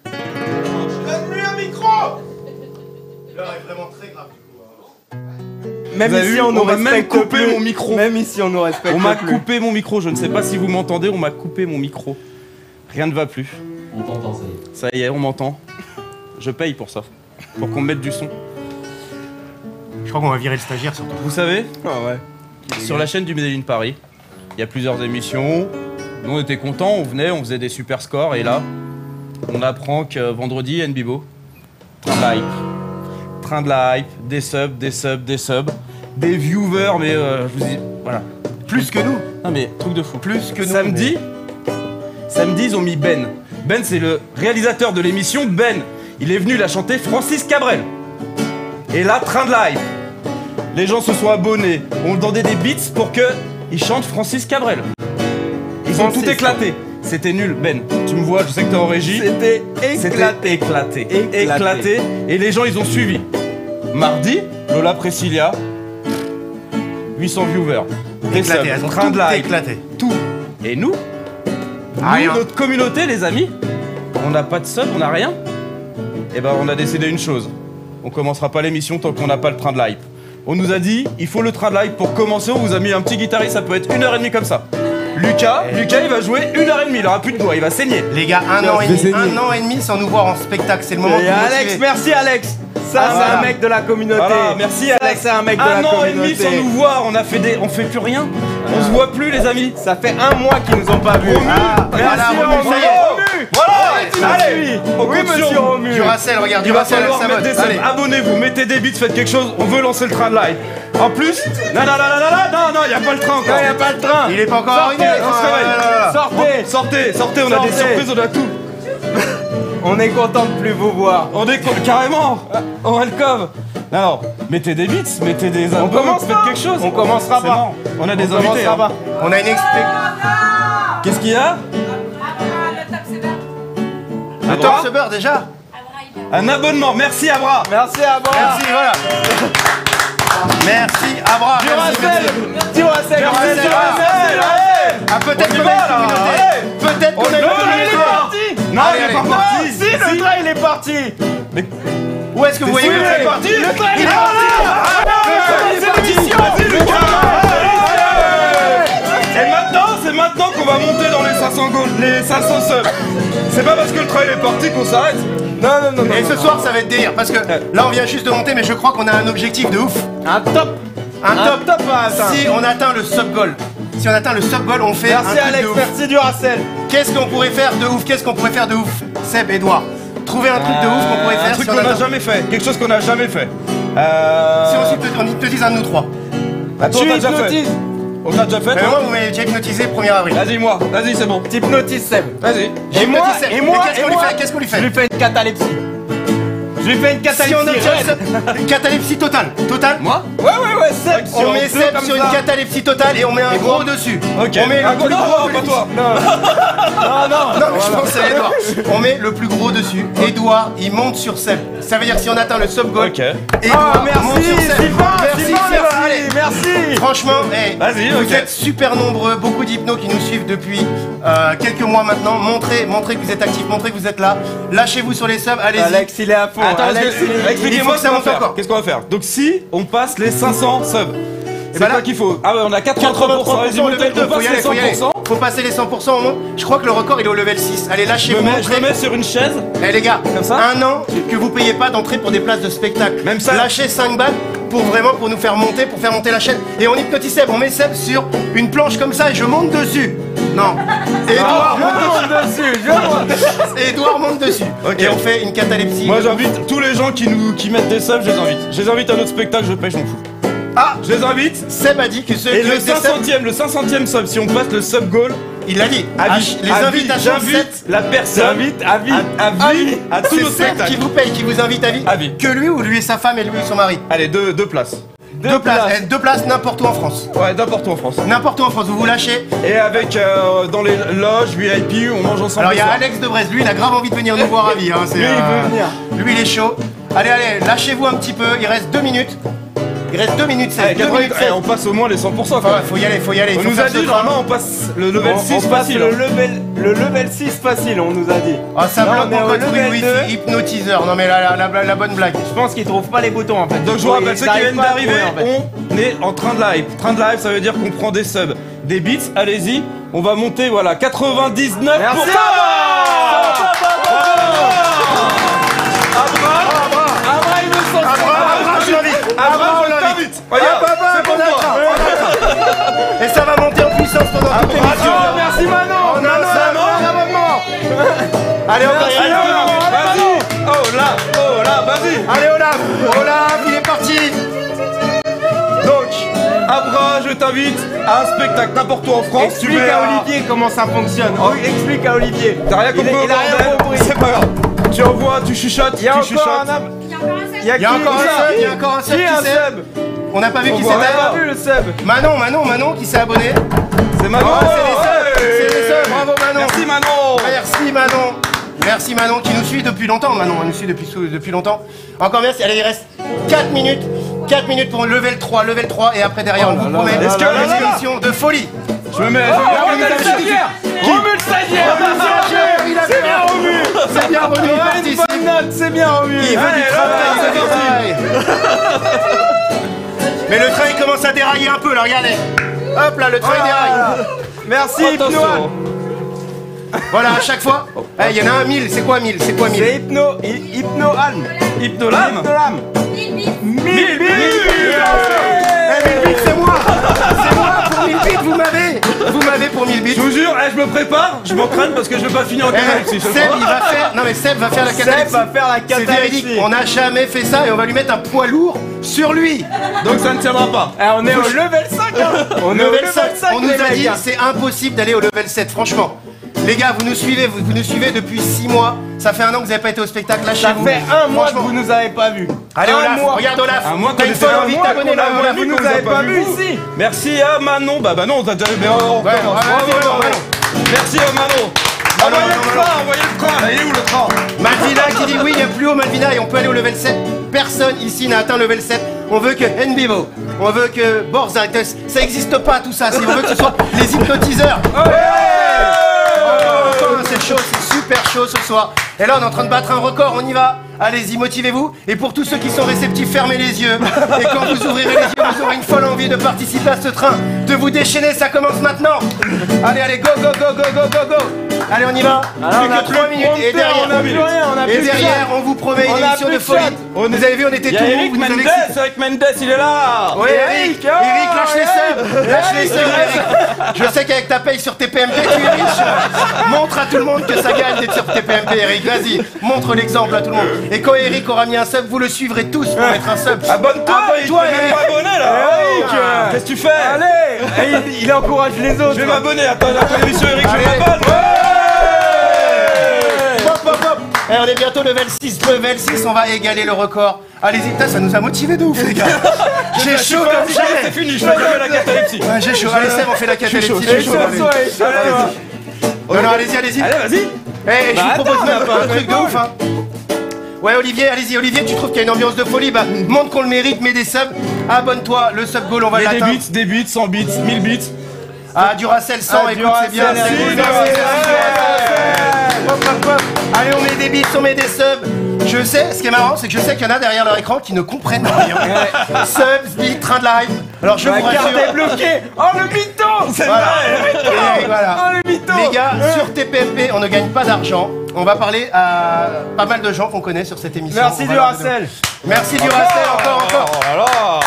Donne-lui un micro. L'heure est vraiment très grave du coup. Même ici, on nous respecte coupé plus. mon micro. Même ici, on nous respecte On m'a plus. coupé mon micro, je ne sais pas si vous m'entendez, on m'a coupé mon micro. Rien ne va plus. On t'entend, ça y est. Ça y est, on m'entend. Je paye pour ça, pour qu'on me mette du son. Je crois qu'on va virer le stagiaire surtout. Vous savez, Ah ouais. sur la chaîne du Made in Paris, il y a plusieurs émissions. Nous, on était contents, on venait, on faisait des super scores. Et là, on apprend que vendredi, NBibo, train de la hype, des subs, des subs, des subs, des viewers, mais je vous dis, voilà. Plus que nous. Non mais, truc de fou. Plus que nous. Samedi, ils ont mis Ben. Ben, c'est le réalisateur de l'émission. Ben, il est venu la chanter Francis Cabrel. Et là, train de la hype. Les gens se sont abonnés, ont demandé des beats pour que il chante Francis Cabrel. Ils ont tout éclaté. C'était nul, Ben. Tu me vois, je sais que t'es en régie. C'était C'était éclaté. Et les gens, ils ont suivi. Mardi, Lola Presilia, 800 viewers. Des Éclaté, subs, elles ont train tout de la hype. éclaté. Tout. Et nous, Rien. notre communauté, les amis, on n'a pas de sub, on n'a rien. Et ben, on a décidé une chose. On commencera pas l'émission tant qu'on n'a pas le train de la hype. On nous a dit, il faut le train de la hype pour commencer. On vous a mis un petit guitariste, ça peut être 1h30 comme ça. Lucas, il va jouer 1h30, il aura plus de doigts, il va saigner. Les gars, un an et demi sans nous voir en spectacle, c'est le moment de Et nous Alex, motiver. merci Alex. Ça, Ah, c'est voilà. un mec de la communauté. Voilà, merci Ça, Alex. c'est un mec de la Un an et demi communauté. sans nous voir, on fait plus rien. On se voit plus, les amis. Ça fait un mois qu'ils nous ont pas vus. Voilà, Romu, ça y est. Voilà, allez, on Oui, compte sur monsieur vous. Romu. Duracell, regarde, Il va Duracell, falloir ça mettre des va. subs. Allez. Abonnez-vous, mettez des bits, faites quelque chose. On veut lancer le train de live. En plus, non, y a pas le train encore. Non, y a pas le train. Il est pas encore arrivé. on se réveille. Sortez. Sortez, on a des Sortez. surprises, on a tout. On est content de plus vous voir. On est carrément en welcome. Non, mettez des bits, mettez des On albums, commence faites pas. quelque chose. On commencera C'est pas. marrant. On a des On invités. commencera hein. pas. On a une expé. Qu'est-ce qu'il y a? Le Abra top beurre déjà. Un abonnement, merci Abra. Merci à vous. Merci, voilà. Merci, Abra. Duracell. Ah, peut-être qu'on a une communauté. Peut-être qu'on a une communauté. Non, il est pas parti. Si, le train, il est parti. Où est-ce que vous voyez que le train est parti? Le train, il est parti. Vas-y, Lucas. Et c'est maintenant qu'on va monter dans les 500 goals, les 500 subs. C'est pas parce que le train est parti qu'on s'arrête. Non. Et ce soir, ça va être délire parce que là, on vient juste de monter, mais je crois qu'on a un objectif de ouf. Un top. Un top. à atteindre. Si on atteint le sub goal, on fait un Merci truc Alex, de ouf. merci Duracell. Qu'est-ce qu'on pourrait faire de ouf? Seb, Edouard, trouvez un truc de ouf qu'on pourrait faire. Un truc si on qu'on n'a atteint- jamais fait, quelque chose qu'on n'a jamais fait. Si on hypnotise un de nous trois. Attends, on Tu l'a déjà fait. hypnotises. On l'a déjà fait, Mais toi moi, vous m'avez déjà hypnotisé 1er avril. Vas-y, c'est bon. T'hypnotises Seb. Vas-y. J'ai Et moi, hypnotisé Seb. et moi, Mais qu'est-ce qu'on lui fait? Je lui fais une catalepsie. Je lui fais une Si catalepsie. on obtient raide. une catalepsie totale. Moi? Ouais, Seb. On met Seb comme sur ça. une catalepsie totale et on met un gros dessus. Ok. On met le plus gros. pas toi. Non, mais je pense à Edouard. On met le plus gros dessus. Edouard, il monte sur Seb. Ça veut dire que si on atteint le sub goal, Ok. Edouard Ah, monte merci, sur Seb. Sylvain, Allez. merci. Franchement, Vas-y, vous ok. êtes super nombreux, beaucoup d'hypnos qui nous suivent depuis quelques mois maintenant. Montrez que vous êtes actifs, montrez que vous êtes là. Lâchez-vous sur les subs, allez-y. Alex, il est à fond. Attends, Alex, il est- Il faut expliquez-moi que ce ça qu'on va monte faire. encore. Qu'est-ce qu'on va faire? Donc si on passe les 500 subs, c'est ben quoi là- qu'il faut? Ah ouais, on a 83%. Vas-y, au level 2, on passe les 100%. Faut passer les 100% au moins. Je crois que le record il est au level 6. Allez, Je lâchez-vous, me montrez. mets sur une chaise. Eh les gars, Comme ça un an que vous payez pas d'entrée pour des places de spectacle. Même ça. Lâchez 5 balles pour nous faire monter, pour faire monter la chaîne. Et on hypnotise Seb, on met Seb sur une planche comme ça et je monte dessus. Non. Edouard monte dessus. Edouard monte dessus. Ok. Et on fait une catalepsie. Moi j'invite tous les gens qui mettent des subs, je les invite. Je les invite à notre spectacle, je paye, je m'en fous. Ah, Je les invite. Seb a dit que ceux Et qui le mettent des subs, 500e sub, si on passe le sub goal, il l'a dit. Les à vie, invitations de Seb, j'invite la personne à vie. à vie à tous c'est nos Seb qui spectacles. vous paye, qui vous invite à vie. À vie. Que lui ou lui et sa femme et lui et son mari. Allez, deux places. Deux places n'importe où en France. Ouais, n'importe où en France. N'importe où en France, vous vous lâchez. Et avec dans les loges VIP, on mange ensemble. Alors il y a le soir. Alex de Brest, lui il a grave envie de venir nous voir à vie. Hein. Lui, il veut venir. Lui il est chaud. Allez, lâchez-vous un petit peu, il reste 2 minutes. Il reste 2 minutes 16. Eh, 2 minutes, eh, on passe au moins les 100%. Quand même. Faut y aller, faut y aller. On faut nous faire a ce dit, train. normalement, on passe le level 6 on passe facile. le level 6 facile, on nous a dit. Ah, ça Là, bloque on est mon au code level Wi-Fi, 2. hypnotiseur. Non mais la bonne blague. Je pense qu'ils trouvent pas les boutons en fait. Donc je vous rappelle, ceux qui viennent d'arriver, en fait. on est en train de live. Train de live, ça veut dire qu'on prend des subs, des beats, allez-y. On va monter, voilà, 99%. Merci. Abra, il me sent. Abra, je l'invite. Abra, on l'invite. Regarde, C'est bon, d'accord. Et ça va monter en puissance pendant toute l'émission. Merci Manon. On a un abonnement. Allez, on Allez, Olaf, vas-y. Oh là, vas-y. Allez, Olaf, il est parti. Donc, Abra, je t'invite à un spectacle n'importe où en France. Explique à Olivier comment ça fonctionne. Oh, explique à Olivier. T'as rien compris au Il a rien bordel. compris. C'est pas grave. Tu envoies, tu chuchotes, Il y a tu encore chuchotes. un il y a encore un sub, il y a encore un sub Qui qui est un s'est... sub? On n'a pas vu qui On n'a c'était. pas vu le sub. Manon qui s'est abonné. C'est Manon. Oh, c'est les subs, c'est les subs, bravo Manon. Merci Manon. Merci Manon. Merci Manon qui nous suit depuis longtemps. Manon, elle nous suit depuis longtemps. Encore merci. Allez, il reste 4 minutes. 4 minutes pour level 3 et après derrière on vous promet Est-ce que- une émission de folie. Je me mets. Remue le stagiaire. Remue le stagiaire. C'est bien Romu. C'est bien Romu, il Une participe. bonne note, c'est bien Romu. Il veut du travail, il veut du travail. Mais le train il commence à dérailler un peu là, regardez. Hop là, le train il déraille. Merci Hypno. Voilà, à chaque fois. Il y en a un 1000, c'est quoi 1000? C'est quoi 1000? C'est Hypno Alm. Hypnolam. Hypnolam. 1000 bits. Eh, 1000 bits, c'est moi. C'est moi pour 1000 bits, vous m'avez pour 1000 bits. Je vous jure, je me prépare, je m'entraîne parce que je veux pas finir en catalepsie. Seb, il va faire. Non mais Seb va faire la Seb catalepsie. va faire la C'est véridique, catalepsie. on n'a jamais fait ça et on va lui mettre un poids lourd sur lui. Donc ça ne tiendra pas. Eh, on est au level 5 hein. On est au level 5 on nous les a mecs, dit hein. c'est impossible d'aller au level 7, franchement. Les gars, vous nous suivez depuis 6 mois. Ça fait 1 an que vous n'avez pas été au spectacle, Ça lâchez-vous. fait un mois que Franchement. vous nous avez pas vus. Allez Un Olaf, mois. regarde Olaf. Un mois T'as qu'on une était fois un envie de mois t'abonner qu'on là, a Olaf. vu Vous qu'on nous a avez pas pas vu. vus ici. Merci à Manon. Bah Manon, on t'a déjà. Mais on Ouais, recommence. ouais. Merci à Manon. Envoyez le train, envoyez le train. Il est où le train? Malvina qui dit oui, il y a plus haut Malvina et on peut aller au level 7. Personne ici n'a atteint le level 7. On veut que Nbivo, on veut que Borzates, ça existe pas tout ça. Si on veut que ce soit les hypnotiseurs. Encore, c'est chaud, c'est super chaud ce soir. Et là on est en train de battre un record, on y va. Allez-y, motivez-vous. Et pour tous ceux qui sont réceptifs, fermez les yeux. Et quand vous ouvrirez les yeux, vous aurez une folle envie de participer à ce train, de vous déchaîner, ça commence maintenant. Allez, go, go, go, go, go, go, go. Allez, on y va. Alors, Plus on a que 3 plus de minutes. Et prompteur, derrière, on a plus rien, on a et plus de derrière, chat. on vous promet On une a émission plus de de folie. chat. Vous avez vu, on était Il y tout a mou, Eric vous nous avez Mendes, excités. Eric Mendes, il est là. Oui, Eric, lâche les subs, lâche les subs, Eric. Je sais qu'avec ta paye sur TPMP, tu es riche. Montre à tout le monde que ça gagne d'être sur TPMP, Eric. Vas-y, montre l'exemple à tout le monde. Et quand Eric aura mis un sub, vous le suivrez tous pour mettre un sub. Abonne-toi, Abonne-toi, il est même Eric. pas abonné là. Eric. Qu'est-ce que tu fais? Allez. Il encourage les autres. Je vais m'abonner. Attends, la l'émission Eric, je Allez. m'abonne. Hop, hop, hop. Et on est bientôt level 6. Level 6, on va égaler le record. Allez-y, putain, ça nous a motivés de ouf, les gars. J'ai chaud comme C'est jamais. fini, je fais jamais la catalepsie. Ouais, j'ai chaud. Allez, Seb, on fait la catalepsie. J'ai chaud. Allez. Non, non, allez-y, allez-y. Allez, vas-y. Eh, je vous attends, propose même on a pas pas un truc de de ouf, hein. Ouais, Olivier, allez-y, Olivier, tu trouves qu'il y a une ambiance de folie? Bah, montre qu'on le mérite, mets des subs. Abonne-toi, le sub goal, on va Et l'atteindre. des bits, 100 bits, 1000 bits. Ah, Duracell 100, Ah, écoute, c'est bien. Duracell, c'est merci, bien, Duracell. Hop, hop, hop. Allez, on met des bits, on met des subs. Je sais, ce qui est marrant, c'est que je sais qu'il y en a derrière leur écran qui ne comprennent rien. Subs, bits, train de live. Alors, je La vous carte est rassure. bloquée. Oh le mytho. C'est Voilà. vrai. Et voilà. Oh le mytho. Les gars, sur TPMP, on ne gagne pas d'argent. On va parler à pas mal de gens qu'on connaît sur cette émission. Merci On va leur Duracell. Merci Duracell, encore. Oh là là.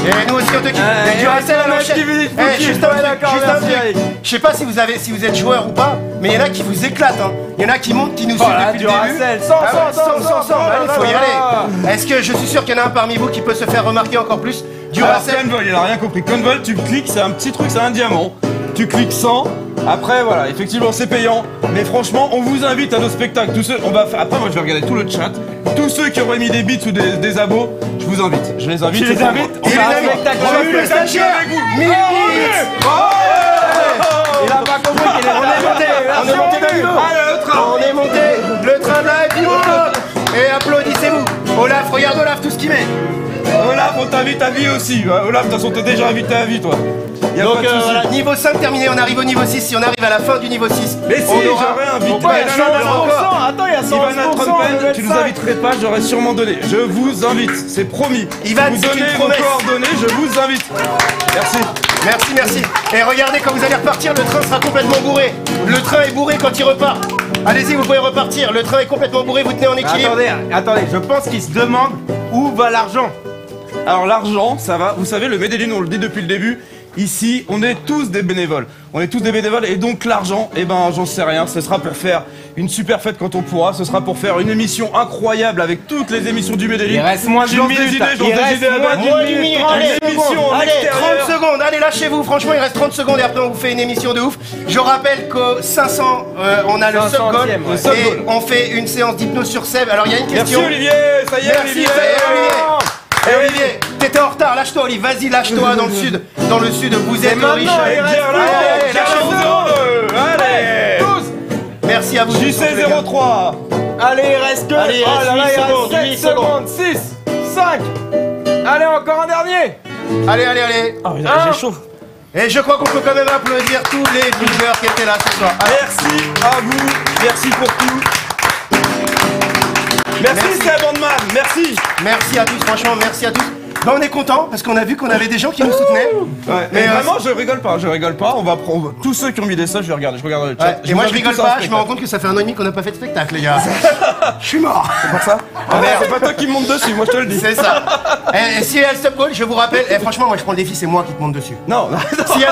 Et nous aussi on te kiffe. Eh, Et Duracell, on a on enchaîne. qui vous dit Eh, juste un ouais, truc, d'accord, juste un merci, truc. Eric. Je sais pas si vous êtes joueur ou pas, mais il y en a qui vous éclatent. Hein. Il y en a qui montent, qui nous suivent Voilà, depuis le début. Duracell, 100, Ah ouais, 100. Allez, faut y là, aller. Est-ce que je suis sûr qu'il y en a un parmi vous qui peut se faire remarquer encore plus? Alors, Duracell. Convol, il a rien compris. Convol, tu cliques, c'est un petit truc, c'est un diamant. Tu cliques 100. Après, voilà, effectivement, c'est payant. Mais franchement, on vous invite à nos spectacles. Tous ceux, on va faire. Après, moi, je vais regarder tout le chat. Tous ceux qui auraient mis des bits ou des abos, je vous invite. Je les invite. Tu les c'est pour invites. moi. On Et fait un les amis, spectacle on avec le vous. stagiaire. 1000 bits. Il a pas compris qu'il On est monté, on est monté d'un niveau. Allez, le train. On est monté, le train de live, il monte. Et applaudissez-vous. Olaf, regarde Olaf, tout ce qu'il met. Olaf, on t'invite à vie aussi. Olaf, de toute façon, t'es déjà invité à vie, toi. Donc voilà, niveau 5 terminé, on arrive au niveau 6. Si on arrive à la fin du niveau 6, mais si, j'aurais invité. Attends, il y a 100%. Ivana Trumpen, tu nous inviterais pas, j'aurais sûrement donné. Je vous invite, c'est promis. Ivan, vous c'est donnez une vos promesse. coordonnées, je vous invite. Merci. Merci, merci. Et regardez, quand vous allez repartir, le train sera complètement bourré. Le train est bourré quand il repart. Allez-y, vous pouvez repartir. Le train est complètement bourré, vous tenez en équilibre. Attendez, je pense qu'il se demande où va l'argent. Alors l'argent, ça va. Vous savez, le Medellin, on le dit depuis le début. Ici, on est tous des bénévoles. On est tous des bénévoles et donc l'argent, eh ben j'en sais rien. Ce sera pour faire une super fête quand on pourra. Ce sera pour faire une émission incroyable avec toutes les émissions du Medellin. Il reste moins de J'ai mis des idées, j'en ai des idées là-bas. Moins d'une minute. Une émission en Allez, extérieur. 30 secondes. Allez, lâchez-vous. Franchement, il reste 30 secondes et après on vous fait une émission de ouf. Je rappelle qu'au 500, on a le 500e, sub-goal ouais. et on fait une séance d'hypnose sur Seb. Alors il y a une Merci question. Olivier, ça y est Merci, Olivier. ça y est, Olivier. Eh Olivier, t'étais en retard, lâche-toi Olivier, vas-y lâche-toi dans le sud. Dans le sud, vous êtes riche. Allez, lâchez-vous. Allez. 12. Merci à vous. JC03. Allez, il reste que. Allez, il reste 8 secondes, 7 secondes. 6, 5. Allez, encore un dernier. Allez, allez, allez. J'ai chaud. Et je crois qu'on peut quand même applaudir tous les viewers qui étaient là ce soir. Allez. Merci à vous, merci pour tout. Merci Seb Handman, merci. Merci à tous, franchement, merci à tous. Bah on est content parce qu'on a vu qu'on avait des gens qui nous soutenaient. Ouais, mais vraiment je rigole pas, on va prendre tous ceux qui ont mis des subs, je regarde le chat. Ouais, et moi je rigole pas, je me rends compte que ça fait 1 an et demi qu'on n'a pas fait de spectacle les gars. Je suis mort. C'est pour ça. Ah merde, c'est pas toi qui me monte dessus, moi je te le dis. C'est ça. Et s'il y a le sub goal, je vous rappelle, et franchement moi je prends le défi, c'est moi qui te monte dessus. Non. S'il y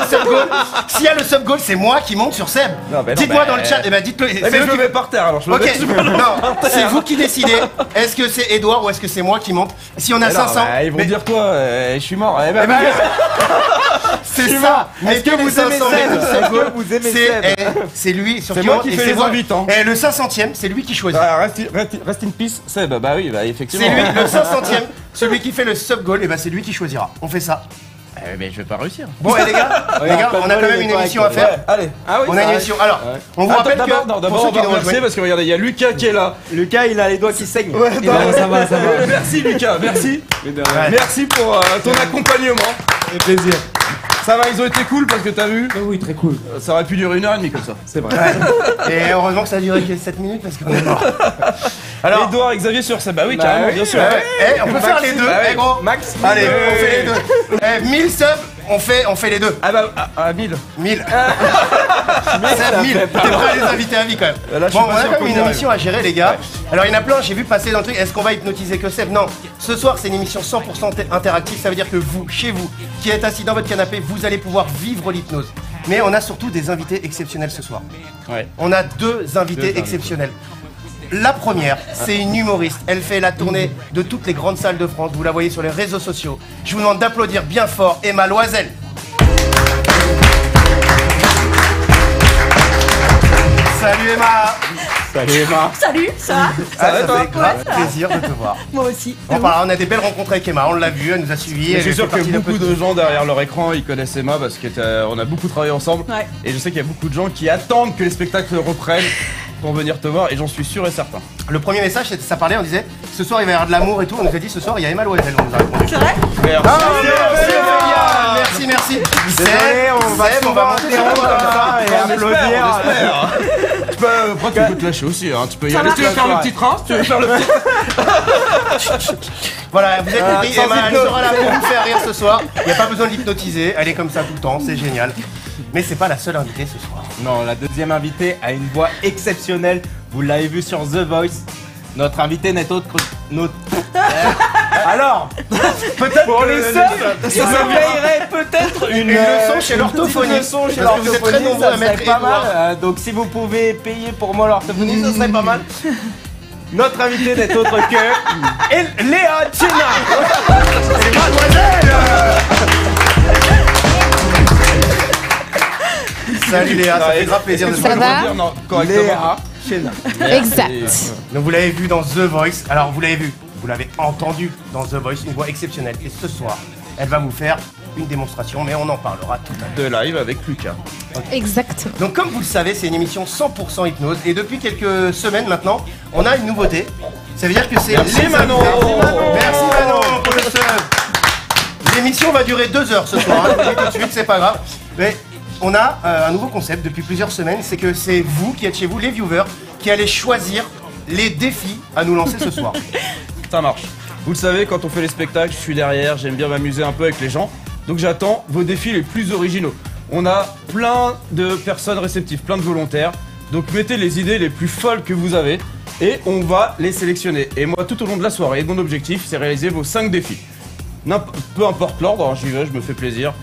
a le sub goal, c'est moi qui monte sur Seb. Dites-moi dans le chat, et bah dites-le. Mais je me mets par terre alors, je me Ok, non, c'est vous qui décidez. Est-ce que c'est Edouard ou est-ce que c'est moi qui monte? Si on a 500, ils vont dire toi, je suis mort. c'est ça. Est-ce que vous aimez Seb? Vous aimez Seb? C'est lui sur C'est moi qui fais les invites. Et le 500ème, c'est lui qui choisit. Rest in peace, Seb. Bah oui, bah effectivement. C'est lui, le 500ème, celui qui fait le sub goal, et bah c'est lui qui choisira. On fait ça. Mais je vais pas réussir. Bon, et les gars, on a quand même une émission à faire. Allez. Ah oui, On a une émission. Alors, on vous rappelle que d'abord pour on ceux qui va nous remercier rejoignent, parce que regardez, il y a Lucas qui est là. Lucas, il a les doigts qui saignent. Ouais, ça va. Merci Lucas, merci. Merci pour ton accompagnement. C'est plaisir. Ça va, ils ont été cool parce que t'as vu. Oui, très cool. Ça aurait pu durer 1h30 comme ça. C'est vrai. et heureusement que ça a duré que 7 minutes parce qu'on est mort. Alors, Edouard et Xavier sur ça, bah oui, carrément, bien sûr. Eh, on peut faire les deux, eh gros. Max. Allez, on fait les deux. 1000 subs, on fait les deux. Ah bah, à 1000. 1000. C'est 1000. T'es prêt à les inviter à vie quand même. Là, je suis Bon, pas on a sûr quand qu'on même y une arrive. émission à gérer, les gars. Alors, il y en a plein, j'ai vu passer dans le truc. Est-ce qu'on va hypnotiser que Seb? Non. Ce soir, c'est une émission 100% interactive. Ça veut dire que vous, chez vous, qui êtes assis dans votre canapé, vous allez pouvoir vivre l'hypnose. Mais on a surtout des invités exceptionnels ce soir. Ouais. On a deux invités exceptionnels. La première, c'est une humoriste. Elle fait la tournée de toutes les grandes salles de France. Vous la voyez sur les réseaux sociaux. Je vous demande d'applaudir bien fort Emma Loisel. Salut Emma. Salut Emma. Salut, ça va? Ça fait grave Ouais, ça va. plaisir de te voir. Moi aussi. On a des belles rencontres avec Emma, on l'a vu, elle nous a suivis. Je suis sûr que beaucoup de gens derrière leur écran ils connaissent Emma parce qu'on a beaucoup travaillé ensemble. Ouais. Et je sais qu'il y a beaucoup de gens qui attendent que les spectacles reprennent pour venir te voir et j'en suis sûr et certain. Le premier message, ça parlait, on disait ce soir il va y avoir de l'amour et tout. On nous a dit ce soir il y a Emma Loisel, on nous a répondu. C'est vrai? Merci. Désolé, on va monter comme ça et applaudir. Après tu peux te lâcher aussi, hein. Tu peux y Ça aller. va. Tu veux faire le petit train? Tu veux faire le petit Voilà, vous êtes compris, sans Emma, elle hypnose. sera là pour vous faire rire ce soir. Il n'y a pas besoin de l'hypnotiser, elle est comme ça tout le temps, c'est génial. Mais c'est pas la seule invitée ce soir. Non, la deuxième invitée a une voix exceptionnelle. Vous l'avez vu sur The Voice. Notre invité n'est autre que notre. Alors, Peut-être pour que les seuls, je payerais peut-être une leçon chez l'orthophonie. leçon chez Parce que vous êtes très l'orthophonie, nombreux à ça mettre serait pas Edouard. mal. Donc si vous pouvez payer pour moi l'orthophonie, ce serait pas mal. Notre invité n'est autre que Léa Tchena. C'est Mademoiselle. Salut Léa, ça fait grave plaisir de te Ça voir. va? Non, correctement. Léa Tchena. Exact. Donc vous l'avez vu dans The Voice, alors vous l'avez vu, vous l'avez entendu dans The Voice, une voix exceptionnelle. Et ce soir, elle va vous faire une démonstration, mais on en parlera tout à l'heure. De live avec Lucas. Exact. Donc comme vous le savez, c'est une émission 100% hypnose. Et depuis quelques semaines maintenant, on a une nouveauté. Ça veut dire que c'est Merci les Manon. invités. Merci Manon pour le sub. L'émission va durer 2 heures ce soir, hein, je vous le dis tout de suite, c'est pas grave. Mais on a un nouveau concept depuis plusieurs semaines, c'est que c'est vous qui êtes chez vous, les viewers, qui allez choisir les défis à nous lancer ce soir. Ça marche. Vous le savez, quand on fait les spectacles, je suis derrière, j'aime bien m'amuser un peu avec les gens. Donc j'attends vos défis les plus originaux. On a plein de personnes réceptives, plein de volontaires. Donc mettez les idées les plus folles que vous avez et on va les sélectionner. Et moi, tout au long de la soirée, mon objectif, c'est réaliser vos 5 défis. Peu importe l'ordre, hein, j'y vais, je me fais plaisir.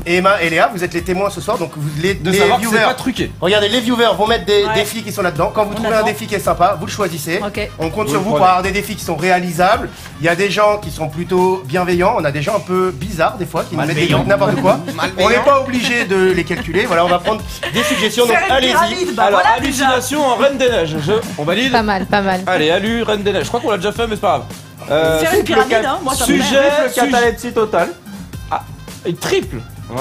Emma et Léa, vous êtes les témoins ce soir, donc les savoir que viewers. c'est pas truqué. Regardez, les viewers vont mettre des défis qui sont là-dedans. Quand vous trouvez un défi qui est sympa, vous le choisissez. Ok. On compte Vous sur le vous pour prenez. avoir des défis qui sont réalisables. Il y a des gens qui sont plutôt bienveillants, on a des gens un peu bizarres des fois qui nous mettent des trucs n'importe quoi. On n'est pas obligé de les calculer. Voilà, on va prendre des suggestions. Donc Faire une allez-y. pyramide, bah Alors, voilà déjà. hallucination en Reine des Neiges. On valide. Pas mal, pas mal. Allez, Reine des Neiges. Je crois qu'on l'a déjà fait, mais c'est pas grave. Faire une pyramide, hein, moi ça me Sujet, Le catalepsie total. Une triple. Ouais.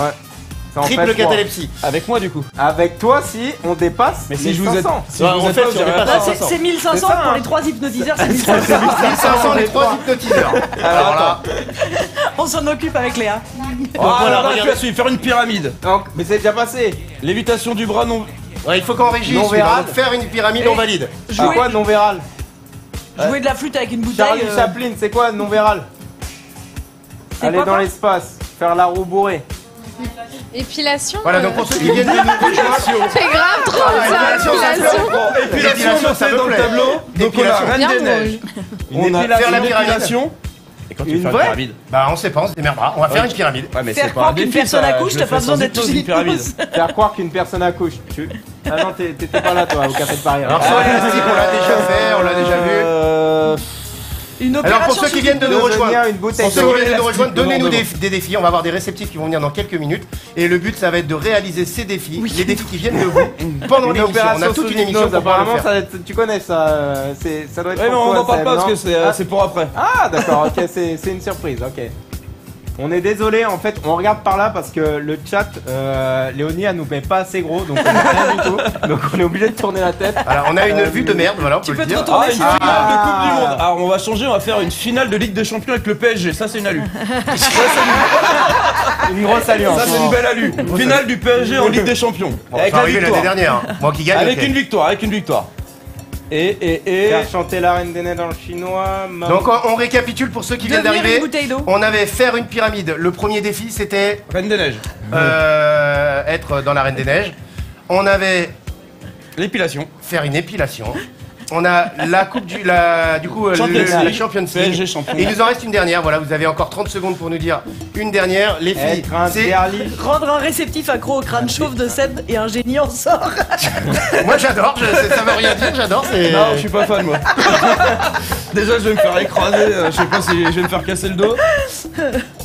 Ça en fait Triple 3. catalepsie. Avec moi du coup. Avec toi, si on dépasse. Mais les si je vous aide, 500. si Ouais, je vous en aide fait, pas, si on j'aurais est pas pas Là, 500. c'est 1500 C'est ça, pour hein. les 3 hypnotiseurs, c'est 1500. 1500 les 3 hypnotiseurs. Alors là, On s'en occupe avec Léa. Ah, voilà, là, regardez. je suis faire une pyramide. Donc, mais c'est déjà passé. Lévitation du bras non. ouais, il faut qu'on régisse. Non celui-là. véral. Donc faire une pyramide, on valide. C'est Jouer, quoi non véral? jouer de la flûte avec une bouteille. Charlie Chaplin, c'est quoi non véral? C'est Aller quoi, dans quoi l'espace, faire la roue bourrée. Épilation. Voilà, donc pour ceux qui viennent de nous rejoindre. C'est grave trop Ah, ça, épilation, ça épilation. Épilation, ça c'est me dans le plaît. tableau. Donc on a Épilation. Reine Bien des drôle. Neiges. Une On a épilation. Faire la une pyramide. épilation. Et quand tu Une fais une vraie pyramide. Bah on sait pas, on se démerdera. On va faire une pyramide. Ouais, mais Faire c'est pas croire un qu'une défi, personne ça, accouche, je t'as le pas fais besoin sans d'être hypnose, une pyramide. Faire croire qu'une personne accouche. Ah non, t'étais pas là toi au café de Paris. Alors soit élastique, on l'a déjà fait, on l'a déjà vu. Une Alors opération pour ceux qui sous viennent de nous Besonia, rejoindre, une bouteille pour ceux qui viennent de nous élastique, rejoindre, donnez-nous demandement. des défis. On va avoir des réceptifs qui vont venir dans quelques minutes. Et le but, ça va être de réaliser ces défis, les défis qui viennent de vous pendant Une l'émission. On opération a toute sous une émission hypnose, pour pouvoir le apparemment, faire. tu connais ça. Ça doit être. Ouais, mais pour on toi, n'en parle Sam, pas parce non que c'est pour après. Ah d'accord, ok, c'est une surprise, ok. On est désolé, en fait, on regarde par là parce que le chat, Léonie, elle nous met pas assez gros, donc on a rien du tout. Donc on est obligé de tourner la tête. Alors on a une vue de merde, voilà, on peut Tu le peux te dire. retourner Ah, une sur finale Ah. de Coupe du Monde. Alors on va changer, on va faire une finale de Ligue des Champions avec le PSG. Ça c'est une alu. Une grosse alliance. Ça c'est une belle alu. Finale du PSG en Ligue des Champions. Bon, Avec ça la arrivait l'année victoire. dernière. Moi qui gagne. Avec ok. une victoire, avec une victoire. Et Faire chanter la Reine des Neiges dans le chinois. Donc on récapitule pour ceux qui viennent devenir une d'arriver. bouteille d'eau. On avait faire une pyramide. Le premier défi c'était Reine des Neiges. être dans la Reine des Neiges. On avait L'épilation. faire une épilation. On a la coupe du coup Champions le League. Champions League. PSG champion. Et il nous en reste une dernière. Voilà, vous avez encore 30 secondes pour nous dire une dernière. Les filles, Être un c'est derliche. Rendre un réceptif accro au crâne chauve de Seb et un génie en sort. moi j'adore. Ça veut rien dire. J'adore. C'est Non, je suis pas fan moi. Déjà, je vais me faire écraser. Je sais pas si je vais me faire casser le dos.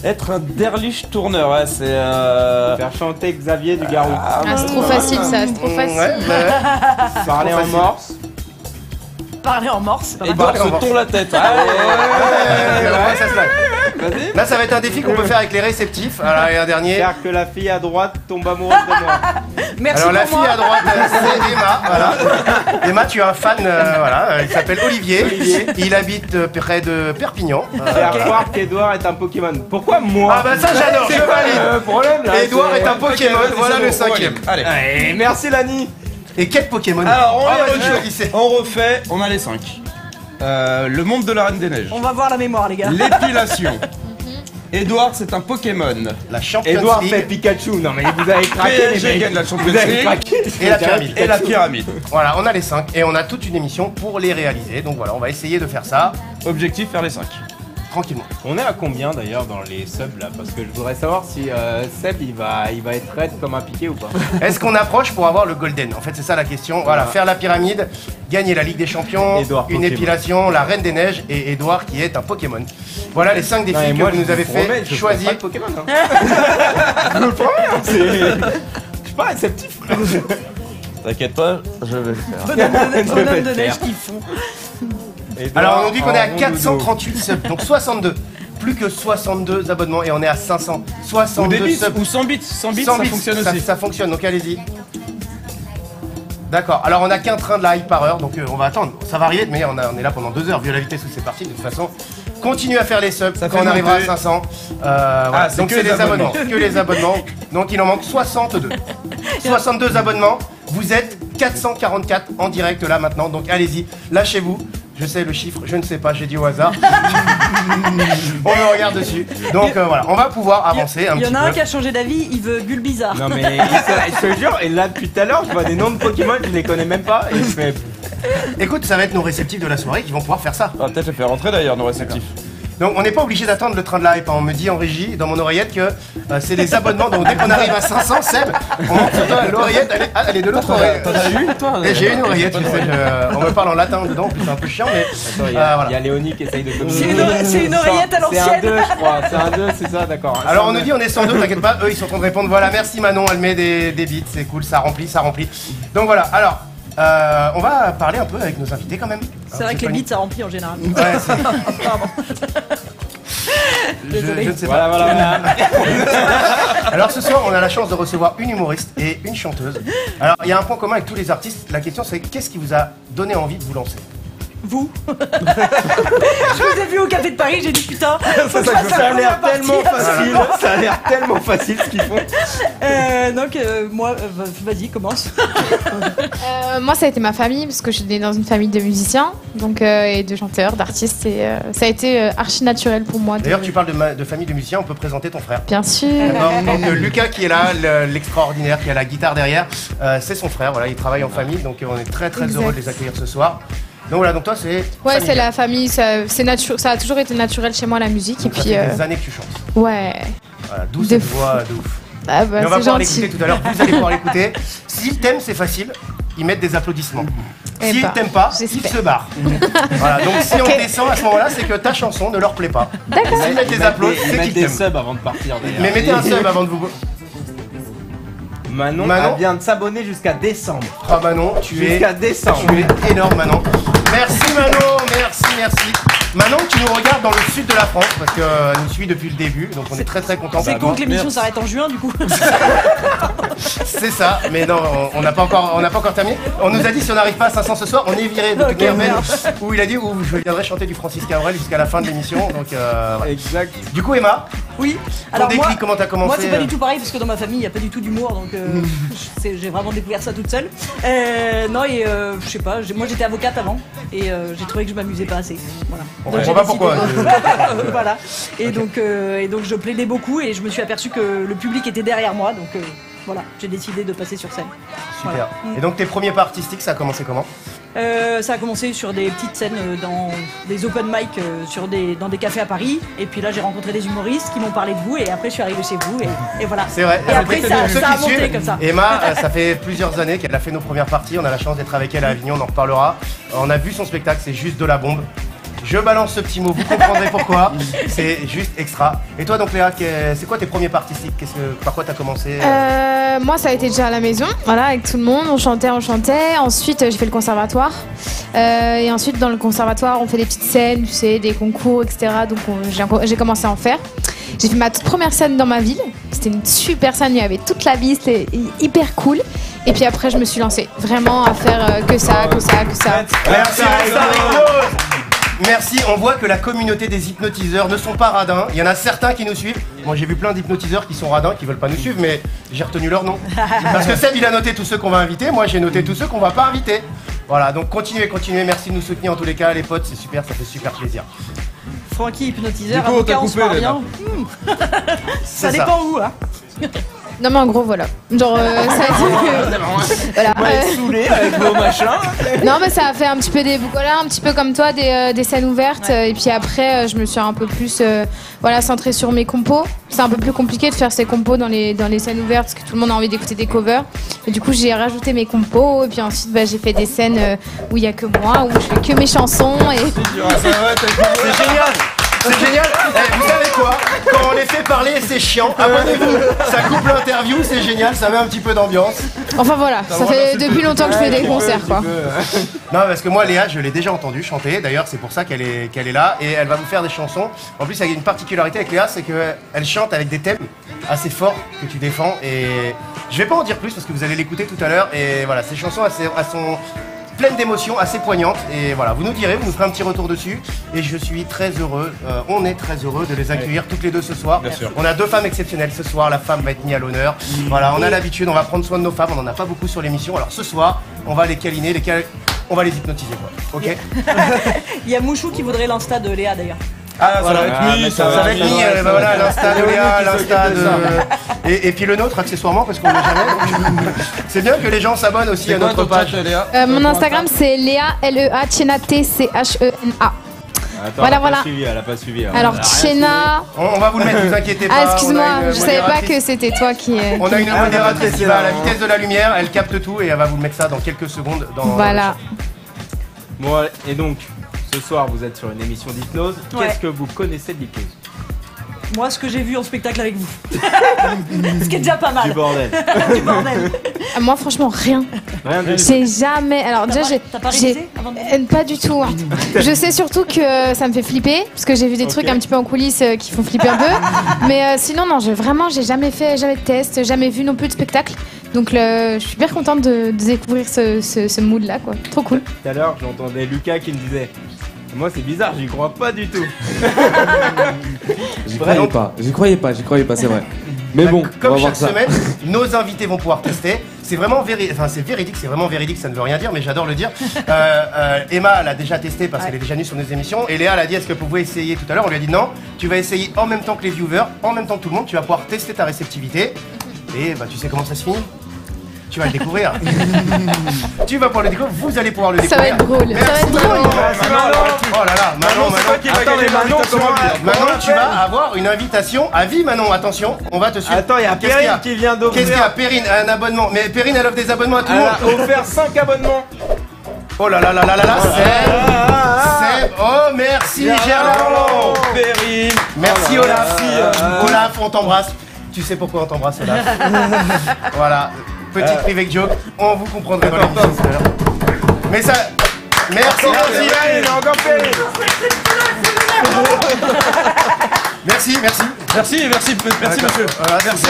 Être un derlich tourneur, ouais, c'est. Faire chanter Xavier du Garou. Ah, c'est trop facile ça, c'est trop facile. Ouais, ouais. Parler en facile. morse. Parler en morse. Et donc, se tourne la tête. Ouais, ça se lâche. Vas-y. Là, ça va être un défi qu'on peut faire avec les réceptifs. Alors, et un dernier. Faire que la fille à droite tombe amoureuse de moi. Merci Alors, la pour fille moi. à droite, c'est Emma. Voilà. Emma, tu as un fan. Voilà, il s'appelle Olivier. Il habite près de Perpignan. Faire croire qu'Edouard est un Pokémon. Pourquoi moi? Ah, bah ça, j'adore. Je valide. Le problème là. Edouard c'est- est un Pokémon. Ok, vas-y, Voilà c'est le bon, on va 5ème. aller. Allez. Eh, merci Lani. Et quel Pokémon? Alors, on Ah, les vas-y, refait. choisissez. On refait. On a les 5. Le monde de la Reine des Neiges. On va voir la mémoire, les gars. L'épilation. Edouard, c'est un Pokémon. La Champions Edouard fait League Pikachu. Non mais vous avez craqué les PSG mecs. gagne la Champions Vous avez League. craqué. et la pyramide. Et la pyramide. Voilà, on a les 5 et on a toute une émission pour les réaliser. Donc voilà, on va essayer de faire ça Objectif, faire les 5. tranquillement. On est à combien d'ailleurs dans les subs là? Parce que je voudrais savoir si Seb il va être raide comme un piqué ou pas. Est-ce qu'on approche pour avoir le Golden? En fait, c'est ça la question. Voilà, faire la pyramide, gagner la Ligue des Champions, Edouard une Pokémon. épilation, la Reine des Neiges et Edouard qui est un Pokémon. Voilà les 5 défis Non, et que moi, vous nous je avez vous promets, fait je ferai choisir. pas de Pokémon. Hein. Je vous le promets, hein, je suis pas réceptif. T'inquiète pas, je vais le faire. Bonhomme de neige qui fond. Alors on nous dit qu'on est à en 438 subs, donc 62. Plus que 62 abonnements et on est à 500. Ou 62 des bits, subs. ou 100 bits. 100 bits, 100 ça bits, fonctionne ça, aussi. ça fonctionne, donc allez-y. D'accord, alors on a qu'un train de live par heure, donc on va attendre. Ça va arriver, mais on est là pendant 2 heures. Vu la vitesse où c'est parti, de toute façon, Continuez à faire les subs Ça quand fait on arrivera à monter. 500. Voilà. c'est Donc que c'est les les abonnements. abonnements. Que les abonnements. Donc il en manque 62. 62 abonnements. Vous êtes 444 en direct là maintenant. Donc allez-y, lâchez-vous. Je sais le chiffre, je ne sais pas, j'ai dit au hasard. On me regarde dessus. Donc voilà, on va pouvoir avancer un Il y petit en a un peu. qui a changé d'avis, il veut Bulle Bizarre. Non mais je te jure, et là depuis tout à l'heure, je vois des noms de Pokémon, je les connais même pas, et je fais. Écoute, ça va être nos réceptifs de la soirée qui vont pouvoir faire ça. Ah, peut-être je vais faire rentrer d'ailleurs nos réceptifs. Donc on n'est pas obligé d'attendre le train de la hype, hein. On me dit en régie, dans mon oreillette, que c'est les abonnements, donc dès qu'on arrive à 500, Seb, on monte sur toi, l'oreillette, elle est de l'autre oreille. T'en as eu toi Et j'ai une oreillette, tu sais, on me parle en latin dedans, en plus c'est un peu chiant, mais Attends, il y voilà. a Léonie qui essaye de communiquer. C'est une oreillette à C'est un l'ancienne. 2, je crois, c'est un 2, c'est ça, d'accord. Alors on nous dit on est 102, t'inquiète pas, eux ils sont en train de répondre, voilà, merci Manon, elle met des bits, c'est cool, ça remplit. Donc voilà, alors, on va parler un peu avec nos invités quand même. C'est vrai que les bits ça remplit en général. Ouais, c'est... Pardon. Désolé. Je ne sais pas. Voilà. Alors ce soir, on a la chance de recevoir une humoriste et une chanteuse. Alors il y a un point commun avec tous les artistes. La question c'est qu'est-ce qui vous a donné envie de vous lancer? Vous Je vous ai vu au Café de Paris, j'ai dit putain, Ça a l'air tellement facile, ça a l'air tellement facile ce qu'ils font. Donc moi, vas-y, commence. Moi, ça a été ma famille, parce que je suis née dans une famille de musiciens, donc, et de chanteurs, d'artistes, et ça a été archi naturel pour moi. D'ailleurs tu parles de famille de musiciens, on peut présenter ton frère. Bien sûr. D'accord. Donc Lucas qui est là, l'extraordinaire, qui a la guitare derrière, c'est son frère, voilà, il travaille en famille, donc on est très Exact. heureux de les accueillir ce soir. Donc voilà, donc toi c'est... Ouais, familial. c'est la famille, ça a toujours été naturel chez moi, la musique, Donc et ça puis... fait des années que tu chantes. Ouais. Voilà, d'où De cette fou. voix de ouf. Ah bah, Et on va c'est pouvoir gentil. l'écouter tout à l'heure, vous allez pouvoir l'écouter. S'ils t'aiment, c'est facile, ils mettent des applaudissements. Eh S'ils bah, t'aiment pas, ils j'espère. se barrent. Voilà, donc si Ok. on descend à ce moment-là, c'est que ta chanson ne leur plaît pas. D'accord. S'ils mettent des applaudissements, Ils c'est mettent qu'ils des t'aiment. subs avant de partir d'ailleurs. Mais mettez un sub avant de vous... Manon Manon vient de s'abonner jusqu'à décembre. Ah Manon, tu es... Jusqu'à décembre. Tu es énorme Manon. Merci Manon, merci. Manon, tu nous regardes dans le sud de la France parce qu'elle nous suit depuis le début, donc on est très content. C'est con que l'émission s'arrête en juin du coup. C'est ça, mais non, on n'a pas encore terminé. On nous a dit si on n'arrive pas à 500 ce soir, on est viré de Ok, Kermel, merde. où il a dit où je viendrai chanter du Francis Cabrel jusqu'à la fin de l'émission. Donc voilà. Exact. Du coup Emma, Oui. ton déclic, comment t'as commencé? Moi c'est pas du tout pareil parce que dans ma famille il n'y a pas du tout d'humour donc j'ai vraiment découvert ça toute seule. Non et je sais pas, moi j'étais avocate avant et j'ai trouvé que je m'amusais pas assez. Voilà. On Donc, comprend j'ai pas décidé pourquoi. de- Voilà. Et donc je plaidais beaucoup et je me suis aperçu que le public était derrière moi donc voilà, j'ai décidé de passer sur scène. Super. Voilà. Et donc tes premiers pas artistiques, ça a commencé comment? Ça a commencé sur des petites scènes dans des open mic dans des cafés à Paris et puis là j'ai rencontré des humoristes qui m'ont parlé de vous et après je suis arrivée chez vous et voilà. C'est vrai. Et après Ceux ça qui a monté suivent, comme ça. Emma, ça fait plusieurs années qu'elle a fait nos premières parties. On a la chance d'être avec elle à Avignon, on en reparlera. On a vu son spectacle, c'est juste de la bombe. Je balance ce petit mot, vous comprendrez pourquoi. C'est juste extra. Et toi donc Léa, c'est quoi tes premiers pas artistiques? Par quoi t'as commencé? Moi, ça a été déjà à la maison, voilà, avec tout le monde, on chantait. Ensuite, j'ai fait le conservatoire. Et ensuite, dans le conservatoire, on fait des petites scènes, tu sais, des concours, etc. Donc, j'ai commencé à en faire. J'ai fait ma toute première scène dans ma ville. C'était une super scène, il y avait toute la ville, c'était hyper cool. Et puis après, je me suis lancée vraiment à faire que ça. Merci Alexandre. Merci, on voit que la communauté des hypnotiseurs ne sont pas radins. Il y en a certains qui nous suivent. Moi j'ai vu plein d'hypnotiseurs qui sont radins, qui veulent pas nous suivre, mais j'ai retenu leur nom. Parce que Seb il a noté tous ceux qu'on va inviter, moi j'ai noté tous ceux qu'on va pas inviter. Voilà, donc continuez, merci de nous soutenir en tous les cas, les potes, c'est super, ça fait super plaisir. Francky hypnotiseur, Du coup, on t'a avocat, on se coupé, parle Léna. bien. Ça C'est dépend où hein. Non mais en gros voilà. Genre ça a dit que voilà. Saoulé avec vos machins. Non mais ça a fait un petit peu des voilà, un petit peu comme toi des scènes ouvertes et puis après je me suis un peu plus voilà centrée sur mes compos. C'est un peu plus compliqué de faire ces compos dans les scènes ouvertes parce que tout le monde a envie d'écouter des covers. Et du coup j'ai rajouté mes compos et puis ensuite j'ai fait des scènes où il y a que moi, où je fais que mes chansons et C'est génial. C'est génial. Eh, vous savez quoi? Quand on les fait parler, c'est chiant. Abonnez-vous. Ça coupe l'interview, c'est génial. Ça met un petit peu d'ambiance. enfin voilà, ça fait depuis longtemps que je fais des concerts quoi. Non, parce que moi, Léa, je l'ai déjà entendue chanter. D'ailleurs, c'est pour ça qu'elle est là. Et elle va vous faire des chansons. En plus, il y a une particularité avec Léa, c'est qu'elle chante avec des thèmes assez forts que tu défends. Et je vais pas en dire plus parce que vous allez l'écouter tout à l'heure. Et voilà, ces chansons, elles sont pleine d'émotions, assez poignantes. Et voilà, vous nous direz, vous nous ferez un petit retour dessus. Et je suis très heureux, on est très heureux de les accueillir toutes les deux ce soir. Bien sûr. On a 2 femmes exceptionnelles ce soir, la femme va être mise à l'honneur. Voilà, on a l'habitude, on va prendre soin de nos femmes, on en a pas beaucoup sur l'émission. Alors ce soir, on va les câliner, on va les hypnotiser quoi. Ok. Il y a Mouchou qui voudrait l'insta de Léa d'ailleurs. Ah, ça Voilà. va être mis, Ça va être mis, voilà, l'insta de Léa, l'insta de... Et puis le nôtre accessoirement parce qu'on n'est jamais. C'est bien que les gens s'abonnent aussi à notre page. Mon Instagram c'est Léa Lea Tchena Tchena. Attends, Voilà, elle a voilà. pas suivi, elle a pas suivi. Alors Tchena. On va vous le mettre, vous inquiétez pas. Ah excuse-moi, on a une je savais pas modératrice. que c'était toi qui. On a une modératrice qui va à la vitesse de la lumière, elle capte tout et elle va vous mettre ça dans quelques secondes. Voilà. Bon, et donc, ce soir, vous êtes sur une émission d'hypnose. Ouais. Qu'est-ce que vous connaissez de l'hypnose? Moi, ce que j'ai vu en spectacle avec vous. Ce qui est déjà pas mal. Du bordel. Du bordel. Moi franchement rien. Rien du tout. J'ai jamais. Alors déjà T'as pas révisé avant de... Pas du tout. Hein. Je sais surtout que ça me fait flipper parce que j'ai vu des trucs un petit peu en coulisses qui font flipper un peu. Mais sinon non, j'ai jamais fait jamais de test, jamais vu non plus de spectacle. Donc je suis hyper contente de découvrir ce mood là quoi. Trop cool. Tout à l'heure, j'entendais Lucas qui me disait: moi, c'est bizarre, j'y crois pas du tout. J'y croyais pas, c'est vrai. Mais bon, on Comme va voir chaque ça. semaine, nos invités vont pouvoir tester. C'est vraiment véridique, c'est vraiment véridique, ça ne veut rien dire, mais j'adore le dire. Emma l'a déjà testé parce qu'elle est déjà venue sur nos émissions. Et Léa l'a dit, est-ce que vous pouvez essayer tout à l'heure? On lui a dit non, tu vas essayer en même temps que les viewers, en même temps que tout le monde, tu vas pouvoir tester ta réceptivité. Et bah tu sais comment ça se finit? Tu vas le découvrir. Tu vas pouvoir le découvrir, vous allez pouvoir le Ça va découvrir. être drôle. Ça va Merci être drôle. Manon. Oh là là, Manon. Attends, Manon, tu vas avoir une invitation à vie, Manon. Attention, on va te suivre. Attends, il y a Qu'est-ce qu'il y a Perrine qui vient Qu'est-ce qu'il y a? d'offrir. Perrine a un abonnement. Mais Perrine, elle offre des abonnements à tout Elle le a monde. offert 5 abonnements. Oh là là là là là là, Seb. Oh, merci Gerland. Perrine. Merci Olaf. Olaf, on t'embrasse. Tu sais pourquoi on t'embrasse, Olaf? Voilà, petite private joke. On vous comprendrait dans l'émission tout à l'heure. Mais ça... Merci, merci. Il a encore Perrine. Merci. Merci monsieur. Voilà, Merci,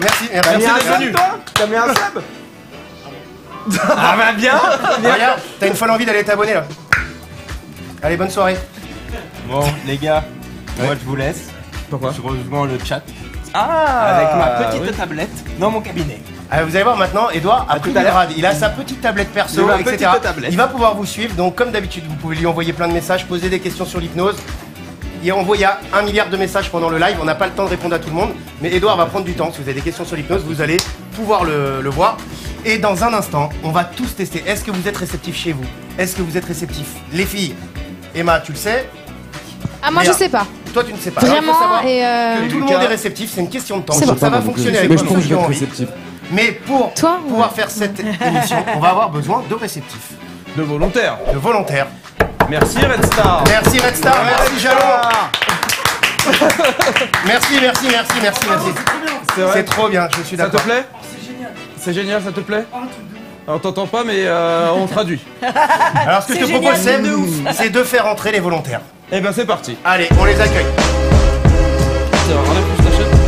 merci. T'as mis un d'être sub, venu. toi? T'as mis un sub? Ah bah bien. Regarde, t'as une folle envie d'aller t'abonner là. Allez, bonne soirée. Bon, les gars, moi je vous laisse. Pourquoi? Je rejoins le chat Ah, avec ma petite tablette dans mon cabinet. Vous allez voir maintenant, Edouard a À pris tout à le l'heure. grade. Il a sa petite tablette perso, J'ai ma etc. petite tablette. Il va pouvoir vous suivre. Donc, comme d'habitude, vous pouvez lui envoyer plein de messages, poser des questions sur l'hypnose. Il envoie 1 milliard de messages pendant le live. On n'a pas le temps de répondre à tout le monde. Mais Edouard va prendre du temps. Si vous avez des questions sur l'hypnose, vous allez pouvoir le voir. Et dans un instant, on va tous tester. Est-ce que vous êtes réceptifs chez vous? Est-ce que vous êtes réceptifs? Les filles, Emma, tu le sais. Ah moi Léa. je sais pas. Toi, tu ne sais pas. Alors, il faut Vraiment savoir et que tout le Lucas. monde est réceptif. C'est une question de temps. C'est Ça bon. va fonctionner avec Mais tous je pense ceux que qui je vais ont être envie. réceptif. Mais pour Toi, pouvoir ouais. faire cette émission, on va avoir besoin de réceptifs, de volontaire. de volontaires. Merci Red Star. Merci Red Star, merci Jalon. Merci. C'est trop bien, je suis Ça te d'accord. plaît? C'est génial, ça te plaît? On t'entend pas mais on traduit. Alors ce que je te C'est propose, génial, Seb, de ouf. c'est de faire entrer les volontaires. Eh ben c'est parti. Allez, on les accueille. Tiens, enlève plus ta chaîne.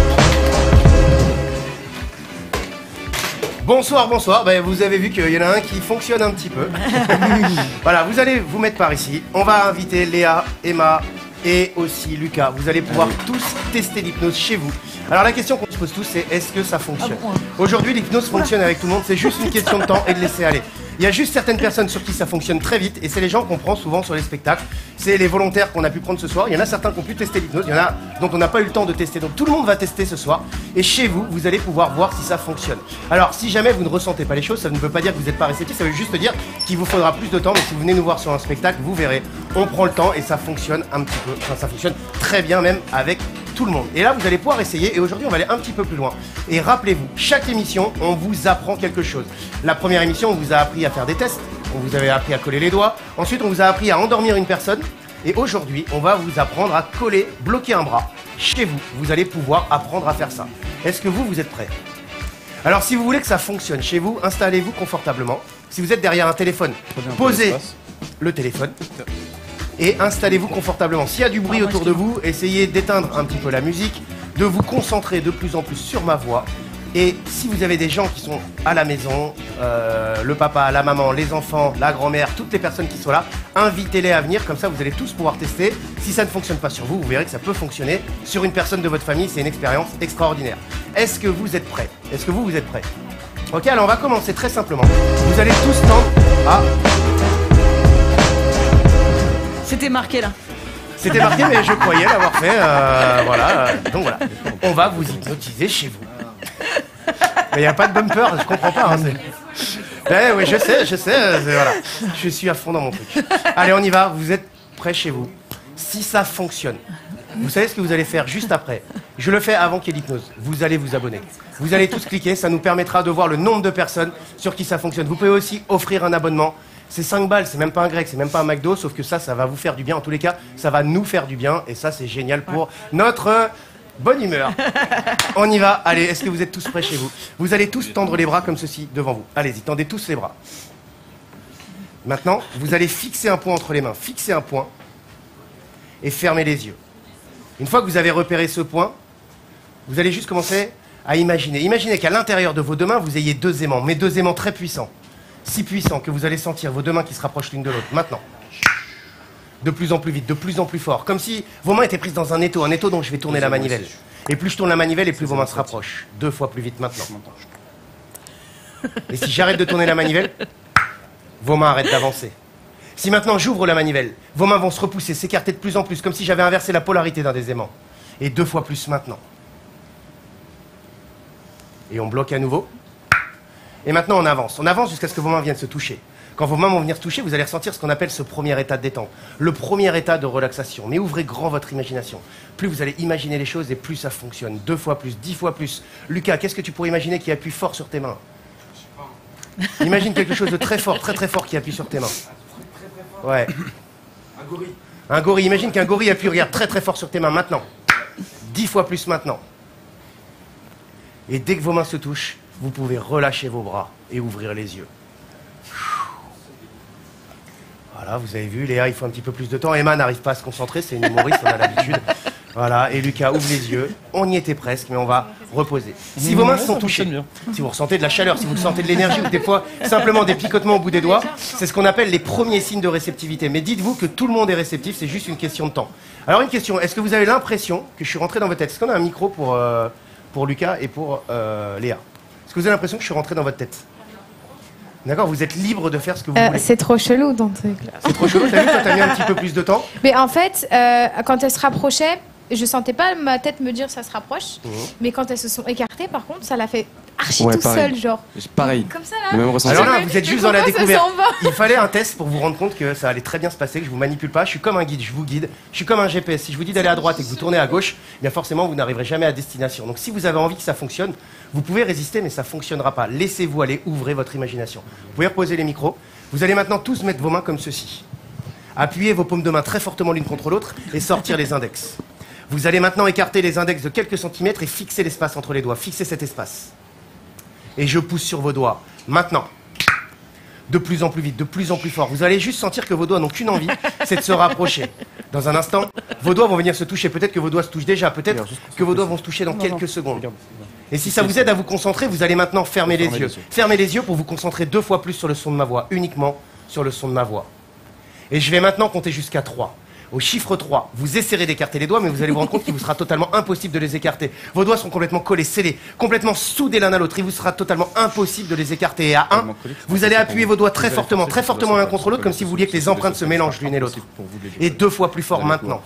Bonsoir. Ben, vous avez vu qu'il y en a un qui fonctionne un petit peu. Voilà, vous allez vous mettre par ici. On va inviter Léa, Emma et aussi Lucas. Vous allez pouvoir tous tester l'hypnose chez vous. Alors la question qu'on se pose tous, c'est est-ce que ça fonctionne? Aujourd'hui, l'hypnose fonctionne avec tout le monde. C'est juste une question de temps et de laisser aller. Il y a juste certaines personnes sur qui ça fonctionne très vite et c'est les gens qu'on prend souvent sur les spectacles. C'est les volontaires qu'on a pu prendre ce soir. Il y en a certains qui ont pu tester l'hypnose, il y en a dont on n'a pas eu le temps de tester. Donc tout le monde va tester ce soir et chez vous, vous allez pouvoir voir si ça fonctionne. Alors si jamais vous ne ressentez pas les choses, ça ne veut pas dire que vous n'êtes pas réceptif, ça veut juste dire qu'il vous faudra plus de temps. Mais si vous venez nous voir sur un spectacle, vous verrez, on prend le temps et ça fonctionne un petit peu. Enfin ça fonctionne très bien même avec tout le monde. Et là, vous allez pouvoir essayer. Et aujourd'hui, on va aller un petit peu plus loin. Et rappelez-vous, chaque émission, on vous apprend quelque chose. La première émission, on vous a appris à faire des tests. On vous avait appris à coller les doigts. Ensuite, on vous a appris à endormir une personne. Et aujourd'hui, on va vous apprendre à coller, bloquer un bras. Chez vous, vous allez pouvoir apprendre à faire ça. Est-ce que vous êtes prêts? Alors, si vous voulez que ça fonctionne chez vous, installez-vous confortablement. Si vous êtes derrière un téléphone, posez le téléphone. Et installez-vous confortablement. S'il y a du bruit autour de vous, essayez d'éteindre un petit peu la musique, de vous concentrer de plus en plus sur ma voix Et si vous avez des gens qui sont à la maison, le papa, la maman, les enfants, la grand-mère, toutes les personnes qui sont là, invitez-les à venir, comme ça vous allez tous pouvoir tester. Si ça ne fonctionne pas sur vous, vous verrez que ça peut fonctionner sur une personne de votre famille, c'est une expérience extraordinaire. Est-ce que vous êtes prêts? Est-ce que vous êtes prêts? Ok, alors on va commencer très simplement. Vous allez tous tendre à... C'était marqué là. C'était marqué, mais je croyais l'avoir fait, voilà. Donc voilà, on va vous hypnotiser chez vous. Mais il n'y a pas de bumper, je comprends pas. Hein, oui, je sais, voilà. Je suis à fond dans mon truc. Allez, on y va, vous êtes prêts chez vous. Si ça fonctionne, vous savez ce que vous allez faire juste après. Je le fais avant qu'il y ait l'hypnose. Vous allez vous abonner. Vous allez tous cliquer, ça nous permettra de voir le nombre de personnes sur qui ça fonctionne. Vous pouvez aussi offrir un abonnement. C'est 5 balles, c'est même pas un grec, c'est même pas un McDo, sauf que ça va vous faire du bien. En tous les cas, ça va nous faire du bien. Et ça, c'est génial pour notre... bonne humeur. On y va. Allez, est-ce que vous êtes tous prêts chez vous? Vous allez tous tendre les bras comme ceci devant vous. Allez-y, tendez tous les bras. Maintenant, vous allez fixer un point entre les mains. Fixez un point et fermez les yeux. Une fois que vous avez repéré ce point, vous allez juste commencer à imaginer. Imaginez qu'à l'intérieur de vos deux mains, vous ayez deux aimants, mais deux aimants très puissants. Si puissants que vous allez sentir vos deux mains qui se rapprochent l'une de l'autre. Maintenant. De plus en plus vite, de plus en plus fort. Comme si vos mains étaient prises dans un étau dont je vais tourner la manivelle. Et plus je tourne la manivelle, et plus vos mains se rapprochent. 2 fois plus vite maintenant. Et si j'arrête de tourner la manivelle, vos mains arrêtent d'avancer. Si maintenant j'ouvre la manivelle, vos mains vont se repousser, s'écarter de plus en plus, comme si j'avais inversé la polarité d'un des aimants. Et 2 fois plus maintenant. Et on bloque à nouveau. Et maintenant on avance. On avance jusqu'à ce que vos mains viennent se toucher. Quand vos mains vont venir se toucher, vous allez ressentir ce qu'on appelle ce premier état de détente. Le premier état de relaxation. Mais ouvrez grand votre imagination. Plus vous allez imaginer les choses et plus ça fonctionne. 2 fois plus, 10 fois plus. Lucas, qu'est-ce que tu pourrais imaginer qui appuie fort sur tes mains? Imagine quelque chose de très fort qui appuie sur tes mains. Ouais. Un gorille. Un gorille. Imagine qu'un gorille appuie, regarde, très fort sur tes mains maintenant. 10 fois plus maintenant. Et dès que vos mains se touchent, vous pouvez relâcher vos bras et ouvrir les yeux. Voilà, vous avez vu, Léa, il faut un petit peu plus de temps. Emma n'arrive pas à se concentrer, c'est une humoriste, on a l'habitude. Voilà, et Lucas ouvre les yeux. On y était presque, mais on va reposer. Si vos mains se sont touchées, si vous ressentez de la chaleur, si vous sentez de l'énergie ou des fois simplement des picotements au bout des doigts, c'est ce qu'on appelle les premiers signes de réceptivité. Mais dites-vous que tout le monde est réceptif, c'est juste une question de temps. Alors une question, est-ce que vous avez l'impression que je suis rentré dans votre tête? Est-ce qu'on a un micro pour Lucas et pour Léa? Est-ce que vous avez l'impression que je suis rentré dans votre tête? D'accord, vous êtes libre de faire ce que vous voulez. C'est trop chelou ton truc là. C'est trop chelou, t'as vu, toi t'as mis un petit peu plus de temps. Mais en fait, quand elles se rapprochaient, je sentais pas ma tête me dire ça se rapproche. Mais quand elles se sont écartées, par contre, ça l'a fait archi tout pareil. Seul, genre. Pareil. Comme ça là. Le même ressenti. Alors là, vous êtes juste dans la Pourquoi ça découverte. s'en va Il fallait un test pour vous rendre compte que ça allait très bien se passer, que je vous manipule pas. Je suis comme un guide, je vous guide. Je suis comme un GPS. Si je vous dis d'aller à droite et que vous tournez à gauche, bien forcément vous n'arriverez jamais à destination. Donc si vous avez envie que ça fonctionne, vous pouvez résister, mais ça fonctionnera pas. Laissez-vous aller, ouvrez votre imagination. Vous pouvez reposer les micros. Vous allez maintenant tous mettre vos mains comme ceci. Appuyez vos paumes de main très fortement l'une contre l'autre et sortir les index. Vous allez maintenant écarter les index de quelques centimètres et fixer l'espace entre les doigts. Fixez cet espace. Et je pousse sur vos doigts. Maintenant. De plus en plus vite, de plus en plus fort. Vous allez juste sentir que vos doigts n'ont qu'une envie, c'est de se rapprocher. Dans un instant, vos doigts vont venir se toucher. Peut-être que vos doigts se touchent déjà, peut-être que vos doigts vont se toucher dans quelques secondes. Et si ça vous aide à vous concentrer, vous allez maintenant fermer les yeux. Fermez les yeux pour vous concentrer 2 fois plus sur le son de ma voix, uniquement sur le son de ma voix. Et je vais maintenant compter jusqu'à 3. Au chiffre 3, vous essaierez d'écarter les doigts, mais vous allez vous rendre compte qu'il vous sera totalement impossible de les écarter. Vos doigts seront complètement collés, scellés, complètement soudés l'un à l'autre. Il vous sera totalement impossible de les écarter. Et à 1, vous allez appuyer vos doigts très fortement l'un contre l'autre, comme si vous vouliez que les empreintes se mélangent l'une et l'autre. Et 2 fois plus fort maintenant.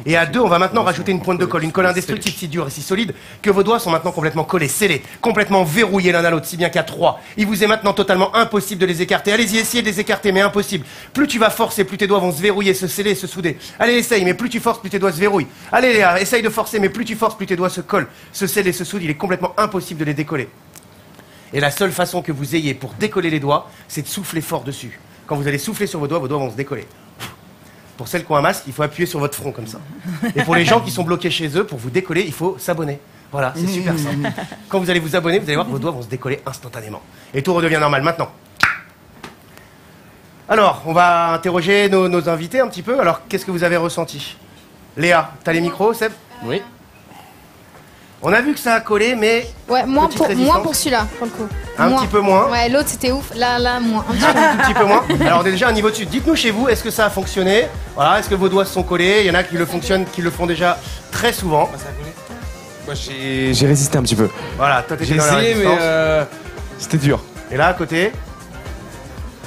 Et à 2, on va maintenant rajouter une pointe de colle, une colle indestructible si dure et si solide, que vos doigts sont maintenant complètement collés, scellés, complètement verrouillés l'un à l'autre, si bien qu'à 3, il vous est maintenant totalement impossible de les écarter. Allez-y, essayez de les écarter, mais impossible. Plus tu vas forcer, plus tes doigts vont se verrouiller, se sceller, se souder. Allez, essaye, mais plus tu forces, plus tes doigts se verrouillent. Allez Léa, essaye de forcer, mais plus tu forces, plus tes doigts se collent, se scellent et se soudent. Il est complètement impossible de les décoller. Et la seule façon que vous ayez pour décoller les doigts, c'est de souffler fort dessus. Quand vous allez souffler sur vos doigts vont se décoller. Pour celles qui ont un masque, il faut appuyer sur votre front comme ça. Et pour les gens qui sont bloqués chez eux, pour vous décoller, il faut s'abonner. Voilà, c'est super simple. Quand vous allez vous abonner, vous allez voir que vos doigts vont se décoller instantanément. Et tout redevient normal maintenant. Alors, on va interroger nos invités un petit peu. Alors, qu'est-ce que vous avez ressenti? Léa, t'as les micros, Seb? Oui. On a vu que ça a collé, mais Ouais, moins petite pour résistance. celui-là, pour le coup. Un petit peu moins. Ouais, l'autre c'était ouf. Là, moins. Un petit peu. Un tout petit peu moins. Alors on est déjà à un niveau dessus. Dites-nous chez vous, est-ce que ça a fonctionné? Voilà, est-ce que vos doigts se sont collés? Il y en a qui le font déjà très souvent. Moi j'ai résisté un petit peu. Voilà, toi t'étais J'ai dans la essayé, résistance. mais c'était dur. Et là à côté,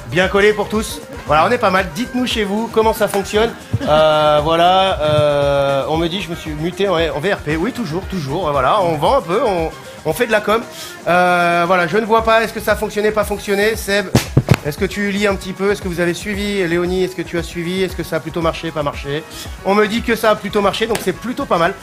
bien collé pour tous. Voilà, on est pas mal. Dites-nous chez vous comment ça fonctionne. Voilà, on me dit je me suis muté en VRP. Oui, toujours. Voilà, on vend un peu, on fait de la com. Voilà, je ne vois pas. Est-ce que ça a fonctionné, pas fonctionné? Seb, est-ce que tu lis un petit peu? Est-ce que vous avez suivi? Léonie, est-ce que tu as suivi? Est-ce que ça a plutôt marché, pas marché? On me dit que ça a plutôt marché, donc c'est plutôt pas mal.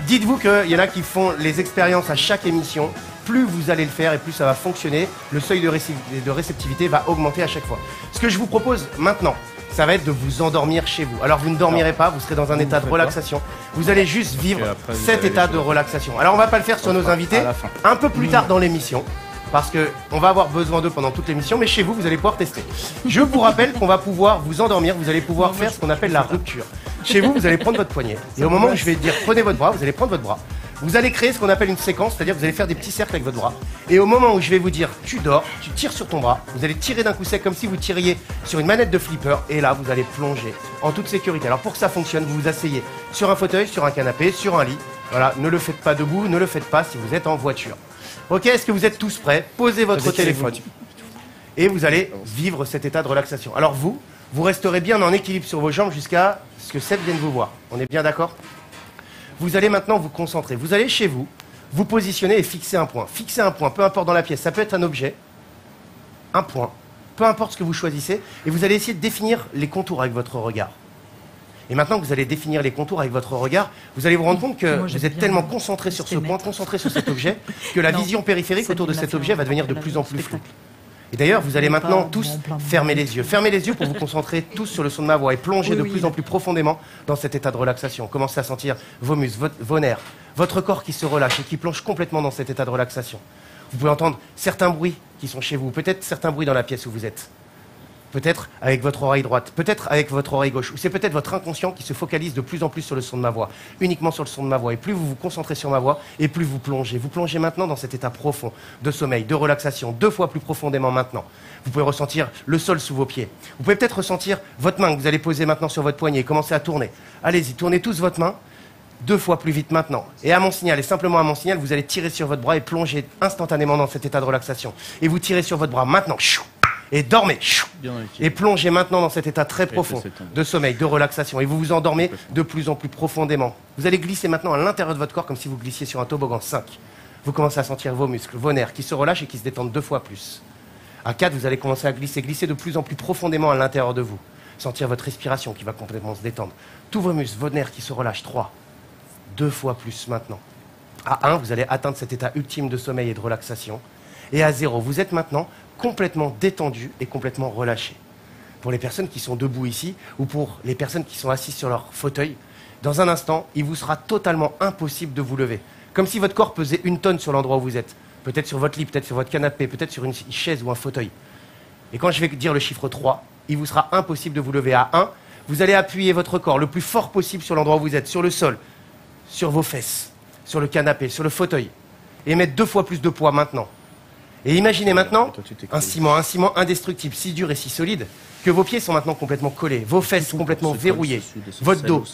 Dites-vous qu'il y en a qui font les expériences à chaque émission. Plus vous allez le faire et plus ça va fonctionner, le seuil de réceptivité va augmenter à chaque fois. Ce que je vous propose maintenant, ça va être de vous endormir chez vous. Alors vous ne dormirez pas, vous serez dans un état de relaxation. Vous allez juste vivre cet état de relaxation. Alors on va pas le faire sur nos invités, un peu plus tard dans l'émission, parce qu'on va avoir besoin d'eux pendant toute l'émission, mais chez vous, vous allez pouvoir tester. Je vous rappelle qu'on va pouvoir vous endormir, vous allez pouvoir faire ce qu'on appelle la rupture. Chez vous, vous allez prendre votre poignet, et au moment où je vais dire prenez votre bras, vous allez prendre votre bras. Vous allez créer ce qu'on appelle une séquence, c'est-à-dire vous allez faire des petits cercles avec votre bras. Et au moment où je vais vous dire tu dors, tu tires sur ton bras, vous allez tirer d'un coup sec comme si vous tiriez sur une manette de flipper. Et là, vous allez plonger en toute sécurité. Alors pour que ça fonctionne, vous vous asseyez sur un fauteuil, sur un canapé, sur un lit. Voilà, ne le faites pas debout, ne le faites pas si vous êtes en voiture. Ok, est-ce que vous êtes tous prêts? Posez votre téléphone. Et vous allez vivre cet état de relaxation. Alors vous resterez bien en équilibre sur vos jambes jusqu'à ce que Seb vienne vous voir. On est bien d'accord? Vous allez maintenant vous concentrer. Vous allez chez vous, vous positionner et fixer un point. Fixer un point, peu importe dans la pièce. Ça peut être un objet, un point, peu importe ce que vous choisissez. Et vous allez essayer de définir les contours avec votre regard. Et maintenant que vous allez définir les contours avec votre regard, vous allez vous rendre compte que vous êtes tellement concentré sur ce point, concentré sur cet objet, que la vision périphérique autour de cet objet va devenir de plus en plus floue. Et d'ailleurs, vous allez maintenant tous fermer les yeux. Fermez les yeux pour vous concentrer tous sur le son de ma voix et plonger de plus en plus profondément dans cet état de relaxation. Commencez à sentir vos muscles, vos nerfs, votre corps qui se relâche et qui plonge complètement dans cet état de relaxation. Vous pouvez entendre certains bruits qui sont chez vous, peut-être certains bruits dans la pièce où vous êtes. Peut-être avec votre oreille droite, peut-être avec votre oreille gauche, ou c'est peut-être votre inconscient qui se focalise de plus en plus sur le son de ma voix, uniquement sur le son de ma voix. Et plus vous vous concentrez sur ma voix, et plus vous plongez. Vous plongez maintenant dans cet état profond de sommeil, de relaxation, 2 fois plus profondément maintenant. Vous pouvez ressentir le sol sous vos pieds. Vous pouvez peut-être ressentir votre main que vous allez poser maintenant sur votre poignet et commencer à tourner. Allez-y, tournez tous votre main 2 fois plus vite maintenant. Et à mon signal, et simplement à mon signal, vous allez tirer sur votre bras et plonger instantanément dans cet état de relaxation. Et vous tirez sur votre bras maintenant. Et dormez. Et plongez maintenant dans cet état très profond de sommeil, de relaxation. Et vous vous endormez de plus en plus profondément. Vous allez glisser maintenant à l'intérieur de votre corps comme si vous glissiez sur un toboggan. 5. Vous commencez à sentir vos muscles, vos nerfs qui se relâchent et qui se détendent 2 fois plus. À 4, vous allez commencer à glisser de plus en plus profondément à l'intérieur de vous. Sentir votre respiration qui va complètement se détendre. Tous vos muscles, vos nerfs qui se relâchent. 3. 2 fois plus maintenant. À 1, vous allez atteindre cet état ultime de sommeil et de relaxation. Et à 0, vous êtes maintenant complètement détendu et complètement relâché. Pour les personnes qui sont debout ici, ou pour les personnes qui sont assises sur leur fauteuil, dans un instant, il vous sera totalement impossible de vous lever. Comme si votre corps pesait 1 tonne sur l'endroit où vous êtes. Peut-être sur votre lit, peut-être sur votre canapé, peut-être sur une chaise ou un fauteuil. Et quand je vais dire le chiffre 3, il vous sera impossible de vous lever. À 1, vous allez appuyer votre corps le plus fort possible sur l'endroit où vous êtes, sur le sol, sur vos fesses, sur le canapé, sur le fauteuil. Et mettre 2 fois plus de poids maintenant. Et imaginez maintenant un ciment indestructible, si dur et si solide, que vos pieds sont maintenant complètement collés, vos fesses complètement verrouillées, votre dos,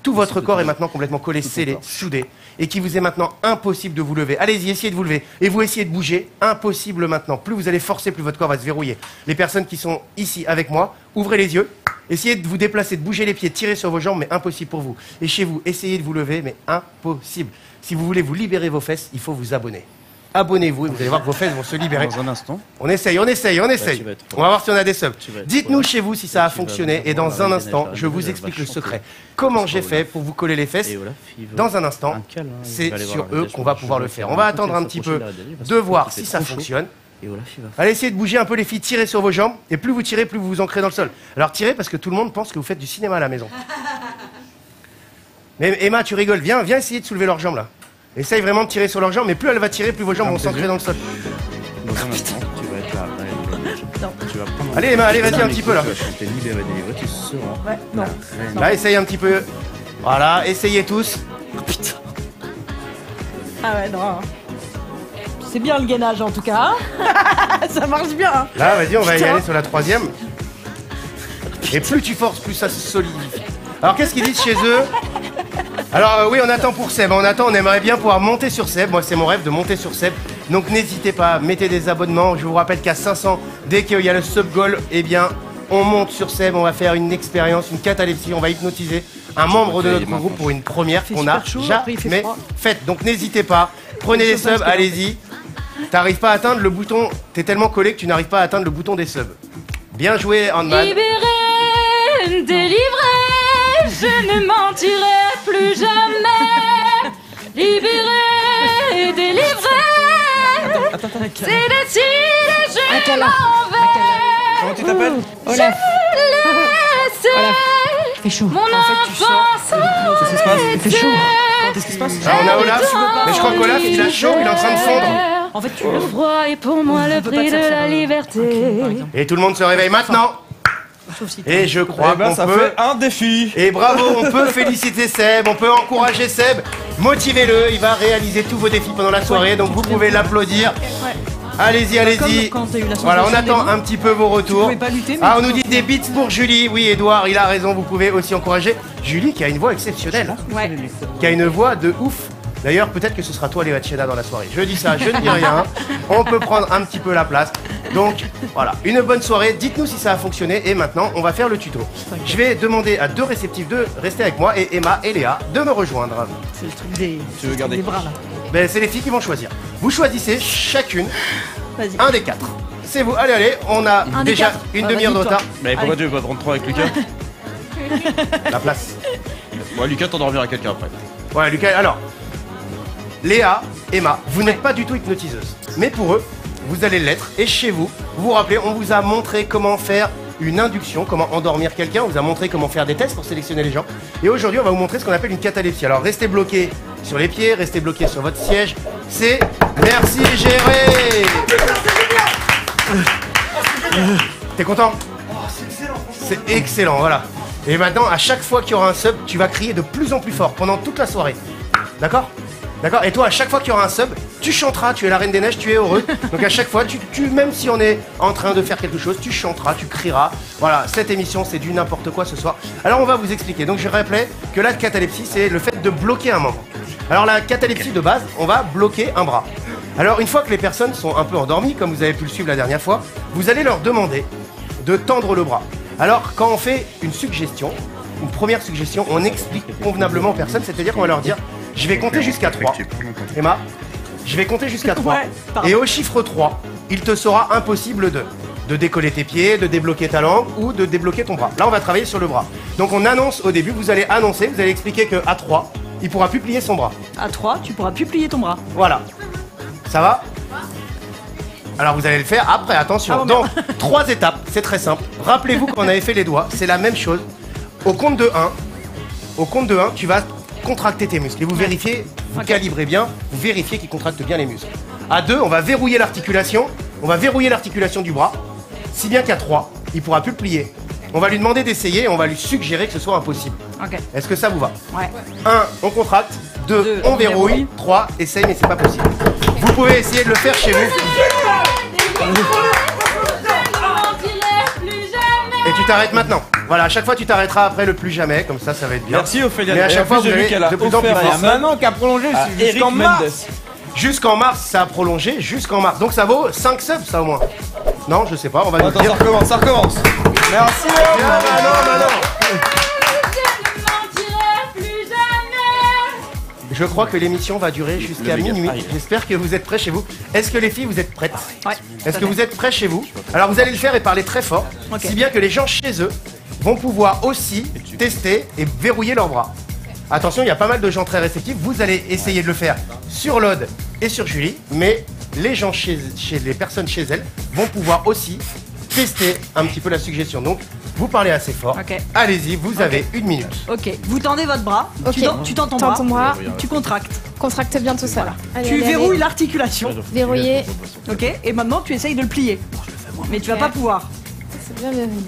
tout votre corps est maintenant complètement collé, scellé, soudé, et qu'il vous est maintenant impossible de vous lever. Allez-y, essayez de vous lever, et vous essayez de bouger, impossible maintenant. Plus vous allez forcer, plus votre corps va se verrouiller. Les personnes qui sont ici avec moi, ouvrez les yeux, essayez de vous déplacer, de bouger les pieds, de tirer sur vos jambes, mais impossible pour vous. Et chez vous, essayez de vous lever, mais impossible. Si vous voulez vous libérer vos fesses, il faut vous abonner. Abonnez-vous et vous allez voir que vos fesses vont se libérer. Dans un instant. On essaye. On va voir si on a des subs. Dites-nous chez vous si ça a fonctionné et dans un instant, je vous explique le secret. Comment j'ai fait pour vous coller les fesses. Dans un instant, c'est sur eux qu'on va pouvoir le faire. On va attendre un petit peu de voir si ça fonctionne. Allez essayer de bouger un peu les filles, tirez sur vos jambes. Et plus vous tirez, plus vous vous ancrez dans le sol. Alors tirez parce que tout le monde pense que vous faites du cinéma à la maison. Mais Emma, tu rigoles. Viens essayer de soulever leurs jambes là. Essaye vraiment de tirer sur leurs jambes, mais plus elle va tirer, plus vos jambes vont s'ancrer dans le sol. Dans un instant, tu vas être là. Tu vas prendre allez Emma, allez vas-y un petit peu là. Tu vas chanter Libéré, délivré, tu seras. Ouais, non. Là, essaye un petit peu. Voilà, essayez tous. Ah ouais, non. C'est bien le gainage en tout cas. Ça marche bien. Hein. Là, vas-y, on va y aller sur la 3e. Et plus tu forces, plus ça se solidifie. Alors, qu'est-ce qu'ils disent chez eux? Alors, oui, on attend pour Seb. On attend, on aimerait bien pouvoir monter sur Seb. Moi, c'est mon rêve de monter sur Seb. Donc, n'hésitez pas, mettez des abonnements. Je vous rappelle qu'à 500, dès qu'il y a le sub goal, eh bien, on monte sur Seb. On va faire une expérience, une catalepsie. On va hypnotiser un membre de notre groupe pour une première qu'on n'a jamais faite. Donc, n'hésitez pas. Prenez les subs, allez-y. T'arrives pas à atteindre le bouton. T'es tellement collé que tu n'arrives pas à atteindre le bouton des subs. Bien joué, Handman. Libéré, délivré, je ne mentirai plus jamais. Libéré, délivré, c'est décidé, je m'en vais. Comment tu t'appelles? Olaf. Olaf. Il fait chaud. Mon enfance Qu'est-ce qui se passe? Il fait chaud. Qu'est-ce qui se passe? Ah, on a Olaf, mais je crois qu'Olaf, il a chaud, il est en train de fondre. En fait, Le froid est pour moi le prix de la liberté. Et tout le monde se réveille maintenant. Et je crois qu'on ça peut... fait un défi. Et bravo, on peut féliciter Seb, on peut encourager Seb. Motivez-le, il va réaliser tous vos défis pendant la soirée, donc vous pouvez l'applaudir. Allez-y, allez-y. Voilà, on attend un petit peu vos retours. Ah, on nous dit des beats pour Julie. Oui, Edouard, il a raison, vous pouvez aussi encourager Julie qui a une voix exceptionnelle. Ouais. Qui a une voix de ouf. D'ailleurs, peut-être que ce sera toi, Léa Tchena, dans la soirée. Je dis ça, je ne dis rien. On peut prendre un petit peu la place. Donc, voilà, une bonne soirée. Dites-nous si ça a fonctionné. Et maintenant, on va faire le tuto. Je vais demander à 2 réceptifs de rester avec moi et Emma et Léa de me rejoindre. C'est le truc des, Tu veux garder des bras là. Ben, c'est les filles qui vont choisir. Vous choisissez chacune Vas-y. un des 4. C'est vous. Allez, allez, on a Un des déjà 4. une Ah, demi-heure de vas-y, toi. retard. Mais pourquoi tu veux pas prendre 3 avec Lucas? La place. Ouais, Lucas, t'en reviens à quelqu'un après. Ouais, Lucas, alors. Léa, Emma, vous n'êtes pas du tout hypnotiseuse. Mais pour eux, vous allez l'être. Et chez vous, vous vous rappelez, on vous a montré comment faire une induction, comment endormir quelqu'un. On vous a montré comment faire des tests pour sélectionner les gens. Et aujourd'hui, on va vous montrer ce qu'on appelle une catalepsie. Alors, restez bloqués sur les pieds, restez bloqués sur votre siège. C'est merci géré. T'es content? C'est excellent, voilà. Et maintenant, à chaque fois qu'il y aura un sub, tu vas crier de plus en plus fort pendant toute la soirée. D'accord? D'accord? Et toi, à chaque fois qu'il y aura un sub, tu chanteras, tu es la Reine des Neiges, tu es heureux. Donc à chaque fois, même si on est en train de faire quelque chose, tu chanteras, tu crieras. Voilà, cette émission, c'est du n'importe quoi ce soir. Alors on va vous expliquer. Donc je rappelais que la catalepsie, c'est le fait de bloquer un membre. Alors la catalepsie de base, on va bloquer un bras. Alors une fois que les personnes sont un peu endormies, comme vous avez pu le suivre la dernière fois, vous allez leur demander de tendre le bras. Alors quand on fait une suggestion, une première suggestion, on explique convenablement aux personnes, c'est-à-dire qu'on va leur dire je vais compter jusqu'à 3. Emma, je vais compter jusqu'à 3. Ouais, pardon. Et au chiffre 3, il te sera impossible de décoller tes pieds, de débloquer ta langue ou de débloquer ton bras. Là, on va travailler sur le bras. Donc on annonce au début, vous allez annoncer, vous allez expliquer qu'à 3, il pourra plus plier son bras. À 3, tu pourras plus plier ton bras. Voilà. Ça va? Alors vous allez le faire après, attention. Ah bon, Donc, 3 étapes, c'est très simple. Rappelez-vous qu'on avait fait les doigts, c'est la même chose. Au compte de 1, tu vas contracter tes muscles. Et vous vérifiez, vous calibrez bien, vous vérifiez qu'il contracte bien les muscles. À 2, on va verrouiller l'articulation. On va verrouiller l'articulation du bras. Si bien qu'à 3, il pourra plus le plier. On va lui demander d'essayer et on va lui suggérer que ce soit impossible. Ok. Est-ce que ça vous va? Ouais. 1, on contracte. 2, on verrouille. 3, essaye mais c'est pas possible. Vous pouvez essayer de le faire chez vous. Et tu t'arrêtes maintenant. Voilà, à chaque fois tu t'arrêteras après le plus jamais, comme ça va être bien. Merci Ophélia. Mais à chaque fois vous allez de plus en plus fort. Maintenant qu'à prolonger jusqu'en mars. Jusqu'en mars, ça a prolongé jusqu'en mars. Donc ça vaut 5 subs ça au moins. Non, je sais pas, on va nous Attends, dire. ça recommence. Merci. Je crois que l'émission va durer jusqu'à minuit. J'espère que vous êtes prêts chez vous. Est-ce que les filles, vous êtes prêtes? Ouais. Est-ce que vous êtes prêts chez vous? Alors vous allez le faire et parler très fort, Ok. si bien que les gens chez eux vont pouvoir aussi tester et verrouiller leurs bras. Attention, il y a pas mal de gens très réceptifs. Vous allez essayer de le faire sur l'Aude et sur Julie, mais les gens chez les personnes chez elles vont pouvoir aussi tester un petit peu la suggestion. Donc, vous parlez assez fort. Ok. Allez-y, vous avez 1 minute. Ok. Vous tendez votre bras. Ok. Tu tends ton Tends bras. ton bras. Tu contractes. Contracte bien tout ça. Allez, Tu allez, verrouilles allez. l'articulation. Verrouiller. Ok. Et maintenant, tu essayes de le plier. Mais tu vas pas pouvoir. C'est bien bienvenu.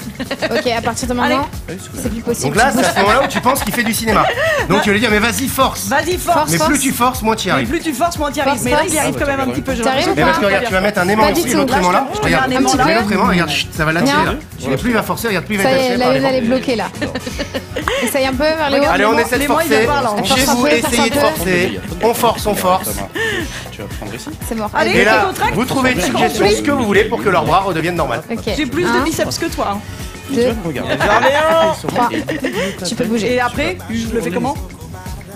Ok, à partir de maintenant, c'est plus possible. Donc là, c'est à ce moment-là où tu penses qu'il fait du cinéma. Donc tu vas lui dire, mais vas-y, force. Vas-y, force. Mais plus tu forces, moins tu y Et arrives. plus tu forces, moins tu y arrives. Force, Mais là, force. il y arrive quand même un petit peu. T'arrives ou Mais parce que pas? regarde, tu vas mettre un aimant Pas du ici, tout. l'autre aimant là. Je te mets Regarde, un aimant tu là. mets l'autre aimant, regarde, chut, ça va l'attirer là. Viens. Et plus il va forcer, regarde, plus il va Ça être y est, attiré la par lune les elle est bloquée là. Essaye un peu vers le haut. Allez, on essaie de L'émoi, il forcer. vient par là. Chez vous, essayez de forcer. On force, on force. Tu vas prendre ici. C'est mort. Allez. Et là, contracte. vous trouvez une suggestion, ce que vous voulez pour que leur bras redevienne normal. Ok. J'ai plus de biceps que toi. 2, Regarde. 3. Tu peux bouger. Et après, je le fais comment?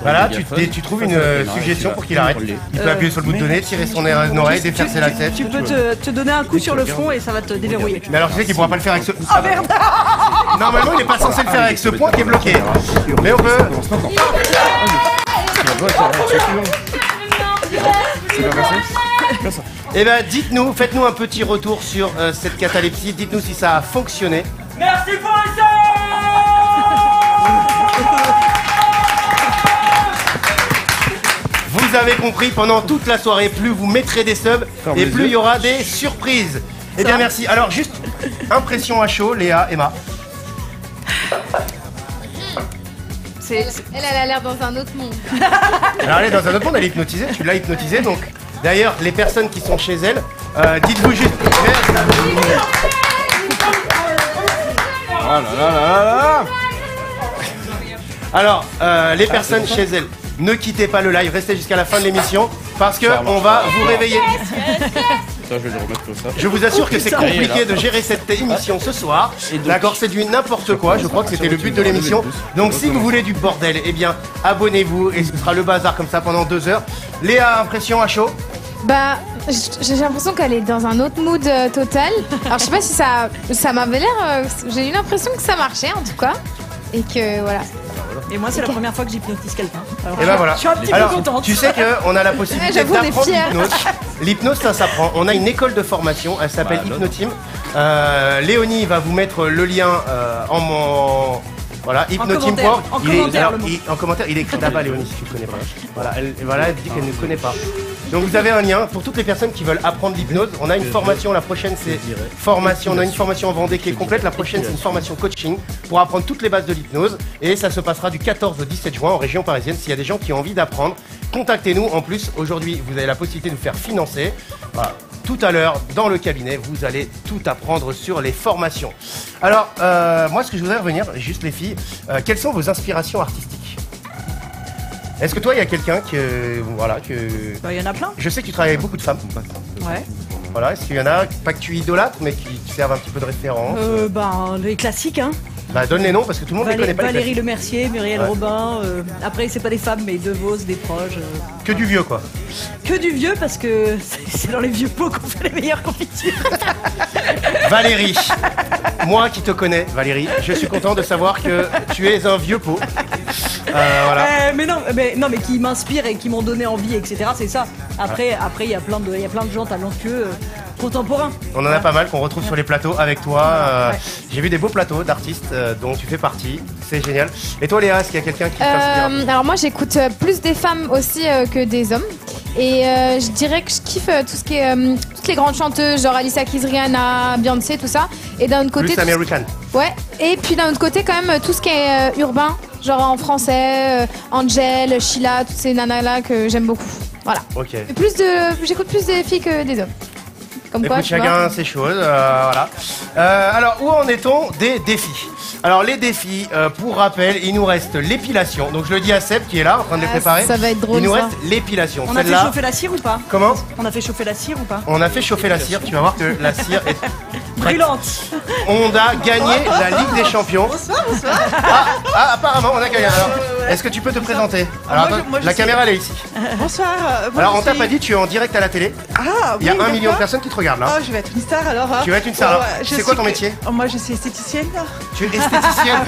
Voilà, tu trouves une suggestion pour qu'il arrête. Il peut appuyer sur le bouton donné, tirer son oreille, défaire ses lacets. Tu peux te donner un coup sur le front et ça va te déverrouiller. Mais alors tu sais qu'il pourra pas le faire avec ce... Ah merde. Normalement il est pas censé le faire avec ce point qui est bloqué. Mais on peut... Eh ben dites-nous, faites-nous un petit retour sur cette catalepsie, dites-nous si ça a fonctionné. Merci pour Vous avez compris, pendant toute la soirée, plus vous mettrez des subs et plus il y aura des surprises. Eh bien merci. Alors juste, impression à chaud, Léa, Emma. Elle a l'air dans un autre monde. Alors elle est dans un autre monde, elle est hypnotisée, tu l'as hypnotisée donc. D'ailleurs, les personnes qui sont chez elle, dites-vous juste... Alors, les personnes chez elle, ne quittez pas le live, restez jusqu'à la fin de l'émission parce que on va vous réveiller. Ça, je vais le remettre comme ça. Je vous assure que c'est compliqué de gérer cette émission ce soir. D'accord, c'est du n'importe quoi, je crois que c'était le but de l'émission. Donc si vous voulez du bordel, eh bien abonnez-vous et ce sera le bazar comme ça pendant 2 heures. Léa, impression à chaud? Bah, j'ai l'impression qu'elle est dans un autre mood total. Alors je sais pas si ça m'avait l'air... j'ai eu l'impression que ça marchait en tout cas. Et que voilà. Et moi, c'est la première fois que j'hypnotise quelqu'un. Alors, Et ben voilà. Je suis un petit Alors, peu contente. tu sais qu'on a la possibilité J'avoue, on est d'apprendre fiers. l'hypnose. L'hypnose, ça s'apprend. On a une école de formation, elle s'appelle Hypnoteam. Léonie va vous mettre le lien en mon... Voilà, Hypnoteam. En commentaire, il est écrit là-bas, Léonie, si tu ne connais pas. Voilà, elle dit qu'elle ne connaît pas. Donc vous avez un lien pour toutes les personnes qui veulent apprendre l'hypnose. On a une formation, la prochaine c'est formation. On a une formation en Vendée qui est complète. La prochaine c'est une formation coaching pour apprendre toutes les bases de l'hypnose. Et ça se passera du 14 au 17 juin en région parisienne. S'il y a des gens qui ont envie d'apprendre, contactez-nous. En plus, aujourd'hui, vous avez la possibilité de vous faire financer. Voilà. Tout à l'heure, dans le cabinet, vous allez tout apprendre sur les formations. Alors, moi, ce que je voudrais revenir, juste les filles, quelles sont vos inspirations artistiques ? Est-ce que toi, il y a quelqu'un que... Voilà, que... Bah, il y en a plein. Je sais que tu travailles avec beaucoup de femmes. Ouais. Voilà, est-ce qu'il y en a, pas que tu idolâtres, mais qui te servent un petit peu de référence Ben, les classiques, hein. Bah, donne les noms, parce que tout le monde ne les connaît pas, les Valérie classiques. Lemercier, Muriel Ouais. Robin. Après, c'est pas des femmes, mais De Vos, des proches. Que du vieux, quoi. Que du vieux, parce que c'est dans les vieux pots qu'on fait les meilleures confitures. Valérie, moi qui te connais, Valérie, je suis content de savoir que tu es un vieux pot. Voilà. Mais non, mais qui m'inspirent et qui m'ont donné envie, etc. C'est ça. Après, il y a plein de gens talentueux contemporains. On en a pas mal qu'on retrouve sur les plateaux avec toi. J'ai vu des beaux plateaux d'artistes dont tu fais partie. C'est génial. Et toi, Léa, est-ce qu'il y a quelqu'un qui t'inspire? Alors moi j'écoute plus des femmes aussi que des hommes. Et je dirais que je kiffe tout ce qui est toutes les grandes chanteuses, genre Alicia Keys, Rihanna, Beyoncé, tout ça. Et d'un autre côté, Plus American. ouais. Et puis d'un autre côté quand même tout ce qui est urbain, genre en français, Angel, Sheila, toutes ces nanas là que j'aime beaucoup. Voilà. Ok. Et j'écoute plus des filles que des hommes. Comme quoi, Écoute, tu vois. chacun ses choses, voilà. Alors, où en est-on des défis? Alors, les défis, pour rappel, il nous reste l'épilation. Donc, je le dis à Seb qui est là, en train de les préparer. Ça va être drôle. Il nous ça. reste l'épilation. On a fait Celle-là, chauffer la cire ou pas? comment? On a fait chauffer la cire ou pas? On a fait chauffer la cire. Tu vas voir que la cire est Brûlante. On a gagné la Ligue des Champions. Ah, apparemment, on a gagné. Alors, est-ce que tu peux te présenter? Alors, moi, attends, moi, je la sais- caméra, elle est ici. Bonsoir. Moi, Alors, je on t'a suis- pas dit, tu es en direct à la télé. Ah, Il y a oui, 1 million de d'accord. personnes qui te regardent là. Oh, je vais être une star alors. hein. Tu vas être une star, alors. je C'est quoi suis ton que- métier? Oh, moi, je suis esthéticienne. Tu es esthéticienne.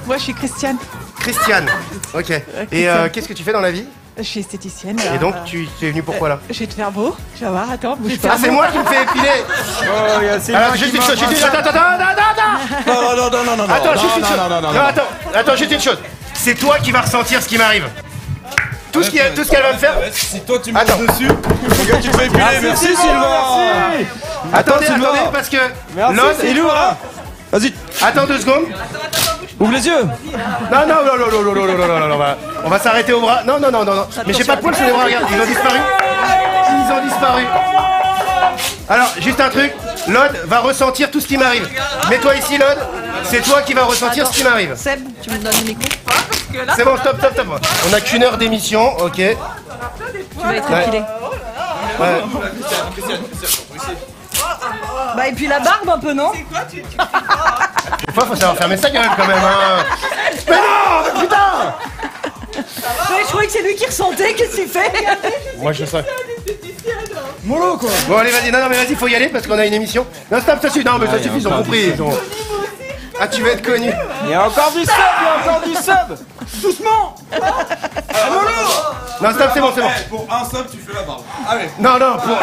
Moi, je suis Christiane. Christiane. Ok. Et Christiane. qu'est-ce que tu fais dans la vie? Je suis esthéticienne. Et donc, tu es venu pourquoi là? Je vais te faire beau. Tu vas voir, attends, bouge Ah, pas. c'est moi qui me fais épiler. Oh, il y a ces Alors, gens juste qui une chose, m'embrassent. attends. Non. Attends, juste une chose. non. Non, attends, juste une chose. C'est toi qui vas ressentir ce qui m'arrive. Tout ce qu'elle va me faire. Si toi tu me Attends. dessus, regarde, tu te fais épiler. Merci Sylvain. Attendez, Sylvain. attendez, parce que Merci, l'autre, Il est où là Vas-y, attends 2 secondes. ouvre les yeux. Non, on va s'arrêter au bras. Non. Mais j'ai pas de poils sur les bras, regarde, ils ont disparu. Ils ont disparu. Alors, juste un truc, Lod va ressentir tout ce qui m'arrive. Mets-toi ici, Lod. C'est toi qui vas ressentir ce qui m'arrive. Seb, tu me donnes le micro. C'est bon, stop. On a qu'1 heure d'émission, ok. Tu vas être épilé. Ouais. Bah et puis la barbe un peu, non? Des fois, faut savoir fermer sa gueule quand même, hein. Mais non, putain. Ouais, je croyais que c'est lui qui ressentait, qu'est-ce qu'il fait? Moi, je sais. Mollo, quoi. Bon, allez, vas-y, non, mais vas-y, faut y aller parce qu'on a une émission. Non, stop, ça suffit. Non, mais ça suffit, ils ont compris. Ah, tu vas être connu. Il y a encore du sub, Doucement. Non, stop, c'est bon. Pour un sub, tu fais la barbe. Allez. Non, pour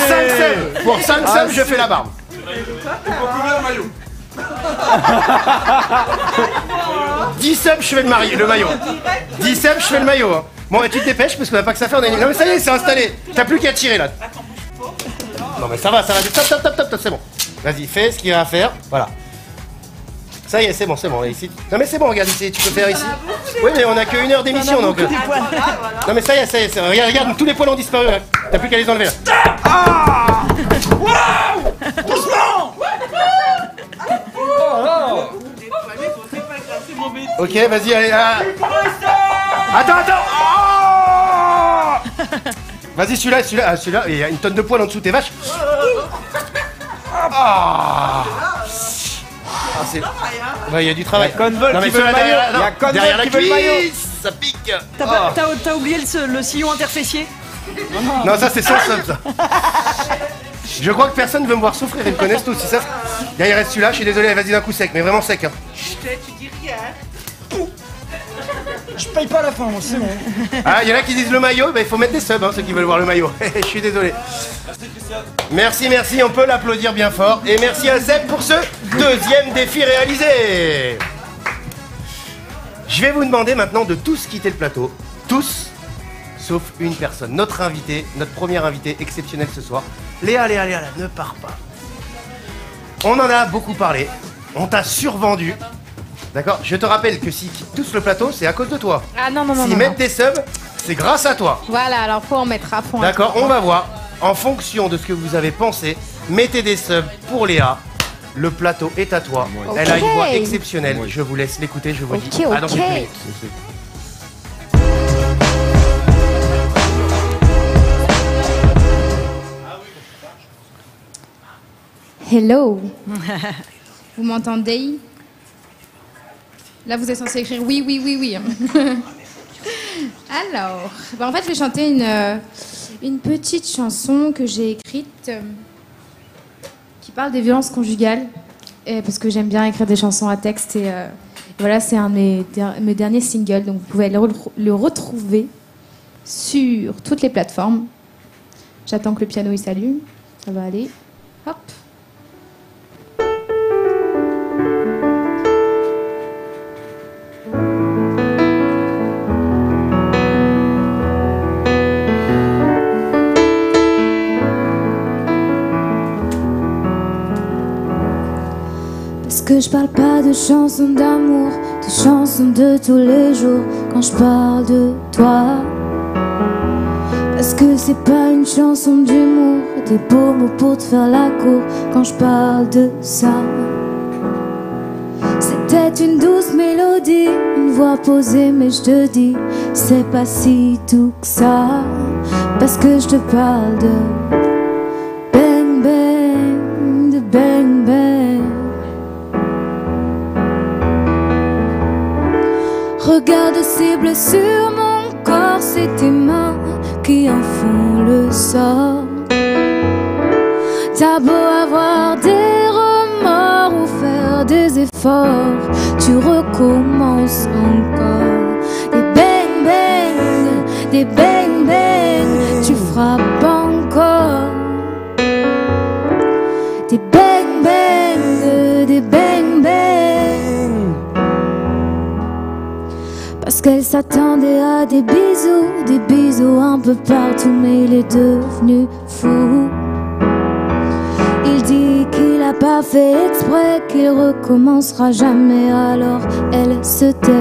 5 subs. Pour 5 subs, je fais la barbe. Pour combien de maillots 10 subs, je fais le maillot. 10 subs, je fais le maillot. Hein. Bon, et tu te dépêches parce qu'on a pas que ça à faire. Non, mais ça y est, c'est installé. T'as plus qu'à tirer là. Non, mais ça va. Stop, c'est bon. Vas-y, fais ce qu'il y a à faire. Voilà. Ça y est, c'est bon. Ici. Non, mais c'est bon, regarde ici, tu peux faire ici. Oui, mais on a que 1 heure d'émission donc. Non, mais ça y est. Regarde, tous les poils ont disparu là. T'as plus qu'à les enlever là. Ah Waouh Doucement Ok, vas-y, allez. Attends. Vas-y, celui-là, il y a une tonne de poils en dessous de tes vaches. Il y a du travail. Convol qui veut le maillot. Il y a Convol derrière la qui veut le maillot. cuisse, ça pique. T'as oublié le sillon interfessier? Non, ça c'est sans sub, ça. Je crois que personne veut me voir souffrir, ils me connaissent tous, c'est ça. Là, il reste celui-là, je suis désolé, vas-y d'un coup sec, mais vraiment sec. Hein. Tu dis rien. Je paye pas la fin, moi, c'est bon. Ah, il y en a qui disent le maillot, il faut mettre des subs, hein, ceux qui veulent voir le maillot. Je suis désolé. Merci, on peut l'applaudir bien fort. Et merci à Seb pour ce 2e défi réalisé. Je vais vous demander maintenant de tous quitter le plateau. Tous, sauf une personne. Notre invité, notre première invité exceptionnel ce soir. Léa, ne pars pas. On en a beaucoup parlé. On t'a survendu. D'accord? Je te rappelle que s'ils quittent tous le plateau, c'est à cause de toi. Ah non. S'ils mettent des subs, c'est grâce à toi. Voilà, alors faut en mettre à fond. D'accord, on va voir. En fonction de ce que vous avez pensé, mettez des subs pour Léa. Le plateau est à toi. Okay. Elle a une voix exceptionnelle. Je vous laisse l'écouter, je vous dis à dans quelques minutes. Hello. Vous m'entendez? Là, vous êtes censé écrire oui. Alors, en fait, je vais chanter une petite chanson que j'ai écrite qui parle des violences conjugales. Parce que j'aime bien écrire des chansons à texte. Et voilà, c'est un de mes derniers singles. Donc, vous pouvez le retrouver sur toutes les plateformes. J'attends que le piano il s'allume. Ça va aller. Hop. Que je parle pas de chansons d'amour, de chansons de tous les jours quand je parle de toi. Parce que c'est pas une chanson d'humour, des beaux mots pour te faire la cour quand je parle de ça. C'était une douce mélodie, une voix posée, mais je te dis, c'est pas si doux que ça. Parce que je te parle de bang bang, de bang bang. Regarde ces blessures, mon corps, c'est tes mains qui en font le sort. T'as beau avoir des remords ou faire des efforts, tu recommences encore. Des bang bang, des bang bang, tu frappes encore. Des bang bang, des bang bang. Parce qu'elle s'attendait à des bisous un peu partout, mais il est devenu fou. pas fait exprès qu'il recommencera jamais, alors elle se tait.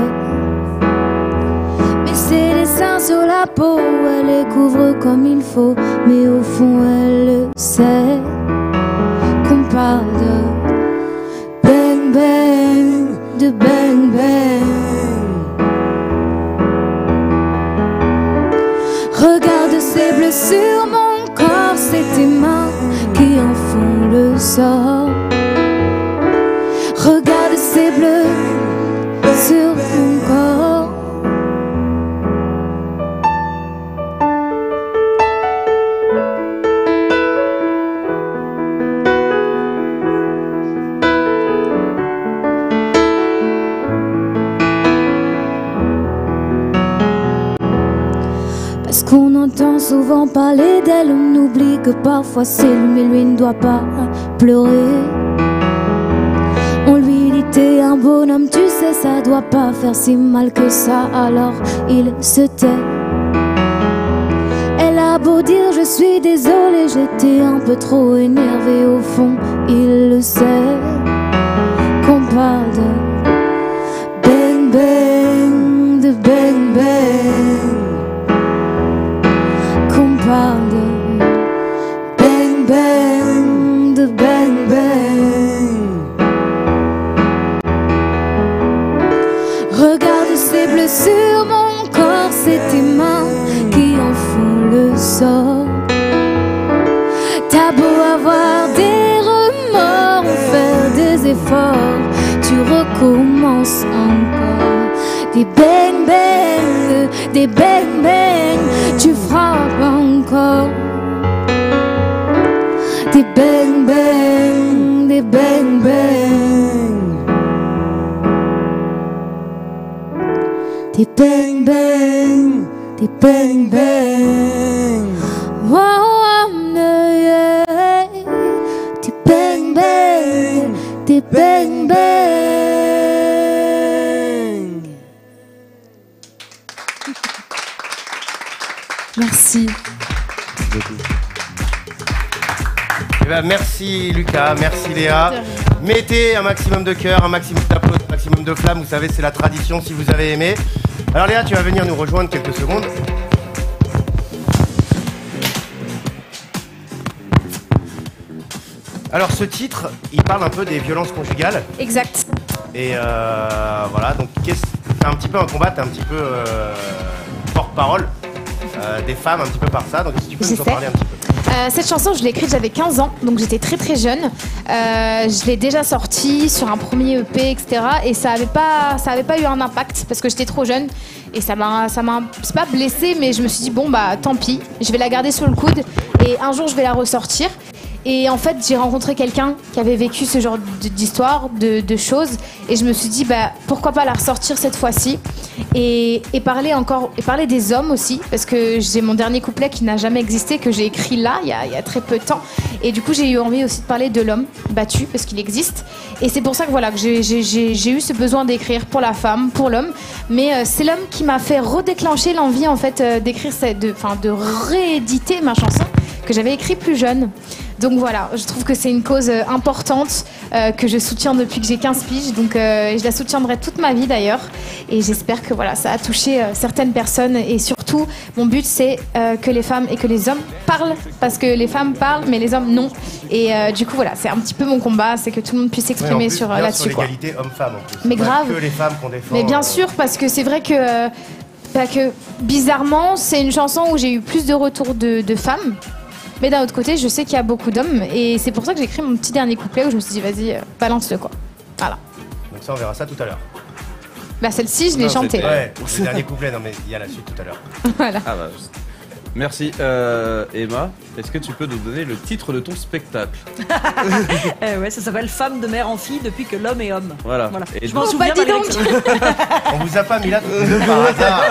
Mais ses dessins sur la peau, elle les couvre comme il faut, mais au fond elle le sait qu'on parle de bang bang, de bang bang. Regarde ces bleus sur mon corps, c'est tes mains qui en font le sort. Regarde ces bleus sur mon corps. Parce qu'on entend souvent parler d'elle, on oublie que parfois c'est lui, mais lui ne doit pas pleurer. On lui dit t'es un bonhomme, tu sais ça doit pas faire si mal que ça, alors il se tait. Elle a beau dire je suis désolée, j'étais un peu trop énervée, au fond il le sait qu'on parle de bang bang, de bang bang. Qu'on parle de bang bang, de bang bang. Regarde ces bleus sur mon corps, c'est tes mains qui en font le sort. T'as beau avoir des remords ou faire des efforts, tu recommences encore. Des bang bang, des bang bang, tu frappes encore. Des bang bang, des bang bang. Des bang bang, des bang bang. Oh, yeah. Des bang bang, des bang bang. Merci. Eh ben, merci Lucas, merci Léa. Mettez un maximum de cœur, un maximum d'applaudissements, un maximum de flammes. Vous savez, c'est la tradition si vous avez aimé. Alors Léa, tu vas venir nous rejoindre quelques secondes. Alors ce titre, il parle un peu des violences conjugales. Exact. Et voilà, donc c'est un petit peu un combat, t'es un petit peu porte-parole des femmes, un petit peu par ça. Donc si tu peux nous en parler un petit peu. Cette chanson, je l'ai écrite, j'avais 15 ans, donc j'étais très très jeune. Je l'ai déjà sortie sur un premier EP, etc. Et ça avait pas eu un impact parce que j'étais trop jeune. Et c'est pas blessée, mais je me suis dit, bon bah tant pis, je vais la garder sur le coude. Et un jour, je vais la ressortir. Et en fait, j'ai rencontré quelqu'un qui avait vécu ce genre d'histoire, de choses. Et je me suis dit, bah, pourquoi pas la ressortir cette fois-ci et parler des hommes aussi. Parce que j'ai mon dernier couplet qui n'a jamais existé, que j'ai écrit là, il y a très peu de temps. Et du coup, j'ai eu envie aussi de parler de l'homme battu, parce qu'il existe. Et c'est pour ça que voilà, que j'ai eu ce besoin d'écrire pour la femme, pour l'homme. Mais c'est l'homme qui m'a fait redéclencher l'envie, en fait, d'écrire, de rééditer ma chanson que j'avais écrite plus jeune. Donc voilà, je trouve que c'est une cause importante que je soutiens depuis que j'ai 15 piges. Donc je la soutiendrai toute ma vie d'ailleurs. Et j'espère que voilà, ça a touché certaines personnes. Et surtout, mon but c'est que les femmes et que les hommes parlent. Parce que les femmes parlent, mais les hommes non. Et du coup voilà, c'est un petit peu mon combat, c'est que tout le monde puisse s'exprimer là-dessus. Sur l'égalité homme-femme en plus. Mais grave. Que les femmes qu'on défend. Mais bien sûr, parce que c'est vrai que bizarrement, c'est une chanson où j'ai eu plus de retours de femmes. Mais d'un autre côté, je sais qu'il y a beaucoup d'hommes et c'est pour ça que j'ai écrit mon petit dernier couplet où je me suis dit, vas-y, balance-le quoi. Voilà. Donc ça, on verra ça tout à l'heure. Bah celle-ci, je l'ai chantée. Ouais, le dernier couplet, non mais il y a la suite tout à l'heure. Voilà. Ah bah, merci. Emma, est-ce que tu peux nous donner le titre de ton spectacle? Ouais, ça s'appelle Femme de mère en fille depuis que l'homme est homme. Voilà. Je m'en souviens pas. On vous a pas mis là par hasard.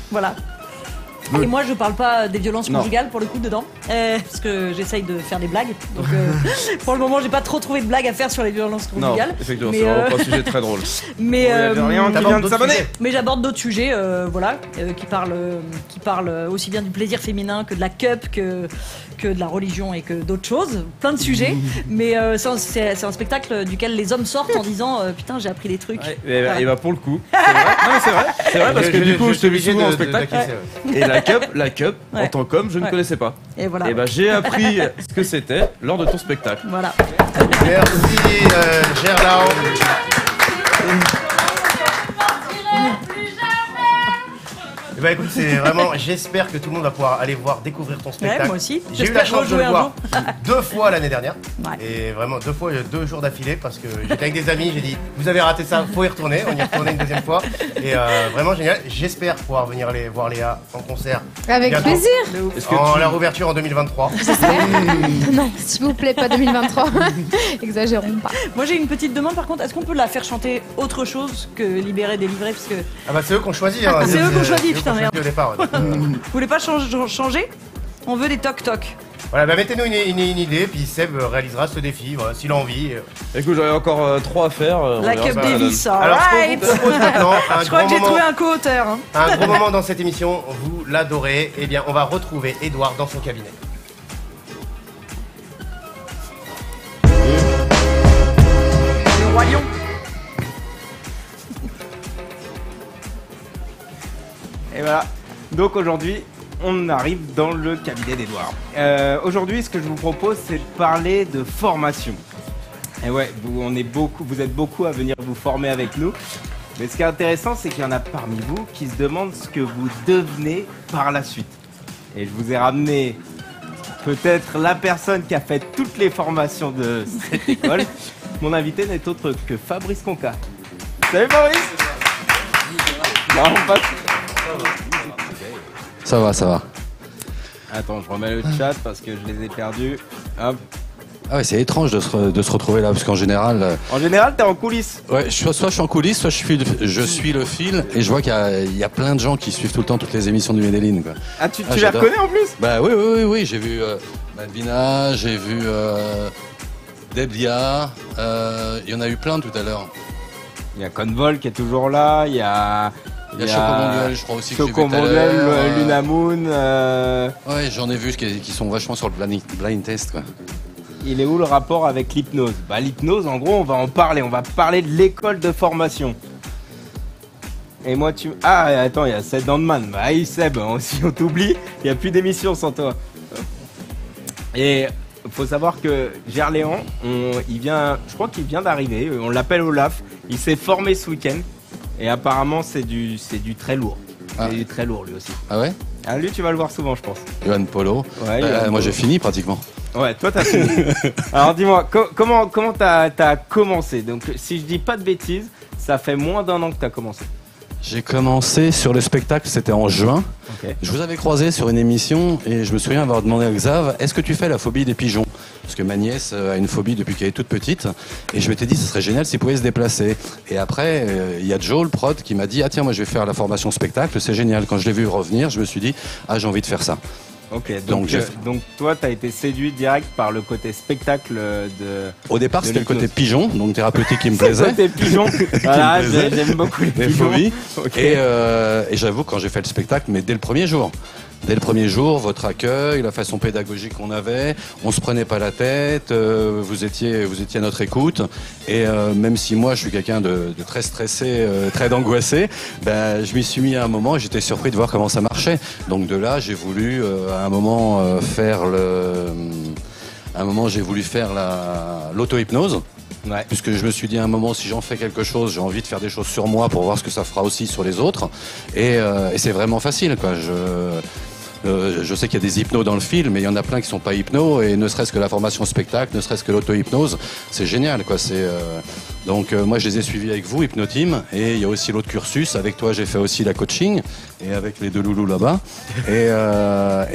Voilà. Et moi, je parle pas des violences conjugales pour le coup dedans, parce que j'essaye de faire des blagues. Donc, pour le moment, j'ai pas trop trouvé de blagues à faire sur les violences conjugales. Non, effectivement, c'est vraiment pas un sujet très drôle. Mais Mais j'aborde d'autres sujets, voilà, qui parlent aussi bien du plaisir féminin que de la cup, que de la religion et que d'autres choses, plein de sujets. Mais c'est un spectacle duquel les hommes sortent en disant putain, j'ai appris des trucs. Ouais, et bah pour le coup, c'est vrai. Non, mais c'est vrai parce que du coup, je te vis souvent en spectacle. Et la cup, en tant qu'homme, je ne connaissais pas. Et voilà. Et bah j'ai appris ce que c'était lors de ton spectacle. Voilà. Merci Gerlao. Bah écoute, c'est vraiment, j'espère que tout le monde va pouvoir aller découvrir ton spectacle. Ouais, moi aussi. J'ai eu la chance de le voir 2 fois l'année dernière. Ouais. Et vraiment 2 fois, 2 jours d'affilée parce que j'étais avec des amis, j'ai dit vous avez raté ça, faut y retourner. On y est retourné une deuxième fois. Et vraiment génial. J'espère pouvoir venir voir Léa en concert. Avec bientôt. plaisir. La réouverture en 2023. Non, s'il vous plaît, pas 2023. Exagérons pas. Moi j'ai une petite demande par contre, est-ce qu'on peut la faire chanter autre chose que Libéré, Délivré parce que... Ah bah c'est eux qu'on choisit. Hein. C'est eux qu'on choisit, putain merde. Au départ, ouais. Vous voulez pas changer? On veut des toc-toc. Voilà, bah mettez-nous une idée, puis Seb réalisera ce défi, voilà, s'il a envie. Écoute, j'aurais encore 3 à faire. La Cup Davis, Alors, ce qu'on vous propose maintenant, je crois que j'ai trouvé un co-auteur. Hein. Un gros moment dans cette émission, vous l'adorez. Eh bien, on va retrouver Edouard dans son cabinet. Le Roi Lion. Et voilà. Donc aujourd'hui, on arrive dans le cabinet d'Edouard. Aujourd'hui, ce que je vous propose, c'est de parler de formation. Et ouais, vous êtes beaucoup à venir vous former avec nous. Mais ce qui est intéressant, c'est qu'il y en a parmi vous qui se demandent ce que vous devenez par la suite. Et je vous ai ramené peut-être la personne qui a fait toutes les formations de cette école. Mon invité n'est autre que Fabrice Conca. Salut Fabrice. Non, on passe. Ça va. Attends, je remets le chat parce que je les ai perdus. Hop. Ah ouais, c'est étrange de se retrouver là, parce qu'en général... En général, t'es en coulisses. Ouais, soit je suis en coulisses, soit je suis le fil, et je vois qu'il y a plein de gens qui suivent tout le temps toutes les émissions du Medellin, quoi. Ah, tu les reconnais en plus? Bah oui, j'ai vu Malvina, j'ai vu Deblia, il y en a eu plein tout à l'heure. Il y a Convol qui est toujours là, il y a Chocomonduel, je crois aussi que j'ai vu tout à Chocomonduel, l'heure. Lunamoon. Ouais, j'en ai vu qui sont vachement sur le blind test, quoi. Il est où le rapport avec l'hypnose? Bah l'hypnose, en gros, on va parler de l'école de formation. Et moi Ah attends, il y a Seb Dandman. Bah Seb, si on t'oublie, il n'y a plus d'émission sans toi. Et faut savoir que Gerléon, je crois qu'il vient d'arriver, on l'appelle Olaf, il s'est formé ce week-end. Et apparemment c'est du très lourd. Ah. Il est très lourd lui aussi. Ah ouais? Ah lui tu vas le voir souvent je pense. Johan Polo. Ouais, moi j'ai fini pratiquement. Ouais, toi t'as fini. Alors dis-moi, comment t'as commencé? Donc si je dis pas de bêtises, ça fait moins d'1 an que t'as commencé. J'ai commencé sur le spectacle, c'était en juin. Okay. Je vous avais croisé sur une émission et je me souviens avoir demandé à Xav, est-ce que tu fais la phobie des pigeons? Parce que ma nièce a une phobie depuis qu'elle est toute petite. Et je m'étais dit, ce serait génial s'il pouvait se déplacer. Et après, il y a Joe, le prod, qui m'a dit, ah tiens, moi je vais faire la formation spectacle, c'est génial. Quand je l'ai vu revenir, je me suis dit, ah j'ai envie de faire ça. Ok, donc toi, t'as été séduit direct par le côté spectacle de... Au départ, c'était le côté pigeon, donc thérapeutique qui me plaisait. Le côté pigeon, voilà, j'aime beaucoup les phobies. Okay. Et j'avoue, quand j'ai fait le spectacle, mais dès le premier jour, votre accueil, la façon pédagogique qu'on avait, on se prenait pas la tête, vous étiez à notre écoute. Et même si moi, je suis quelqu'un de très stressé, très angoissé, ben, je m'y suis mis à un moment et j'étais surpris de voir comment ça marchait. Donc de là, j'ai voulu à un moment faire l'auto-hypnose. Ouais. Puisque je me suis dit à un moment, si j'en fais quelque chose, j'ai envie de faire des choses sur moi pour voir ce que ça fera aussi sur les autres. Et c'est vraiment facile, quoi. Je sais qu'il y a des hypnos dans le film, mais il y en a plein qui sont pas hypnos, et ne serait-ce que la formation spectacle, ne serait-ce que l'auto-hypnose, c'est génial, quoi. Donc moi je les ai suivis avec vous, Hypnoteam, et il y a aussi l'autre cursus. Avec toi j'ai fait aussi la coaching, et avec les deux loulous là-bas. Et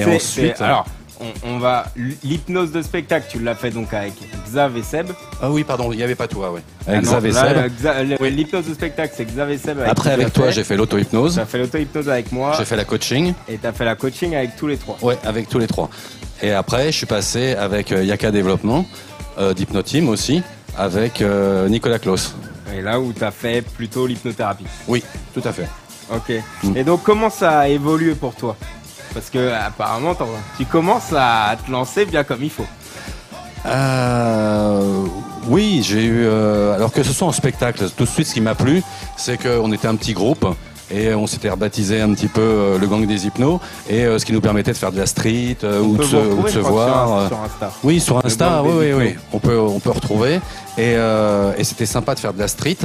ensuite. Alors, on va l'hypnose de spectacle. Tu l'as fait donc avec Xav et Seb. Ah oui, pardon, il n'y avait pas toi, ouais. Avec Ah non, Xav et là, Seb. Oui. L'hypnose de spectacle, c'est Xav et Seb. Après, avec toi, j'ai fait l'auto-hypnose. Tu as fait l'auto-hypnose avec moi. J'ai fait la coaching. Et tu as fait la coaching avec tous les trois. Ouais, avec tous les trois. Et après, je suis passé avec Yaka Développement, d'Hypnoteam aussi, avec Nicolas Claus. Et là où tu as fait plutôt l'hypnothérapie. Oui, tout à fait. Ok. Et donc, comment ça a évolué pour toi? Parce que apparemment, tu commences à te lancer bien comme il faut. Oui, j'ai eu. Alors que ce soit en spectacle, tout de suite, ce qui m'a plu, c'est qu'on était un petit groupe. Et on s'était rebaptisé un petit peu le gang des hypnos, et ce qui nous permettait de faire de la street ou de se voir. Sur Insta. Oui, sur Insta, oui. On peut retrouver. Et c'était sympa de faire de la street.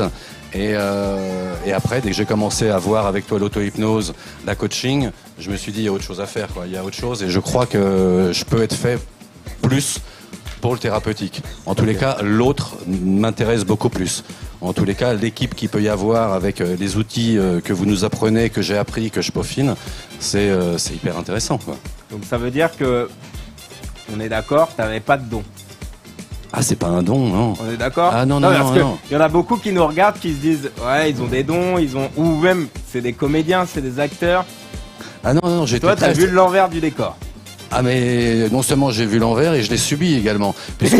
Et après, dès que j'ai commencé à voir avec toi l'auto-hypnose, la coaching, je me suis dit il y a autre chose à faire, quoi. Il y a autre chose, et je crois que je peux être fait plus pour le thérapeutique. En tous les cas, l'autre m'intéresse beaucoup plus. En tous les cas, l'équipe qu'il peut y avoir avec les outils que vous nous apprenez, que j'ai appris, que je peaufine, c'est hyper intéressant, quoi. Donc ça veut dire que, on est d'accord, t'avais pas de don. Ah, c'est pas un don, non. On est d'accord? Ah non. Il y en a beaucoup qui nous regardent, qui se disent, ouais, ils ont des dons, ou même, c'est des comédiens, c'est des acteurs. Ah non, j'étais Toi, t'as vu l'envers du décor. Ah mais non seulement j'ai vu l'envers et je l'ai subi également, puisque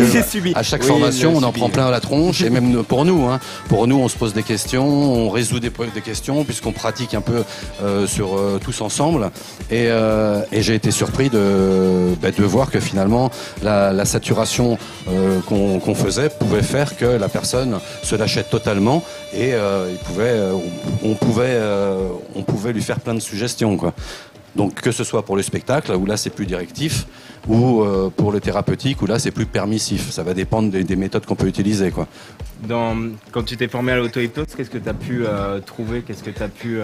à chaque formation on en prend plein à la tronche, et même pour nous, on se pose des questions, on résout des questions puisqu'on pratique un peu sur tous ensemble, et j'ai été surpris de voir que finalement la saturation qu'on faisait pouvait faire que la personne se lâchait totalement, et on pouvait lui faire plein de suggestions, quoi. Donc que ce soit pour le spectacle, où là c'est plus directif, ou pour le thérapeutique, où là c'est plus permissif. Ça va dépendre des méthodes qu'on peut utiliser, quoi. Quand tu t'es formé à l'auto-hypnose, qu'est-ce que tu as pu trouver? Qu'est-ce que tu as pu...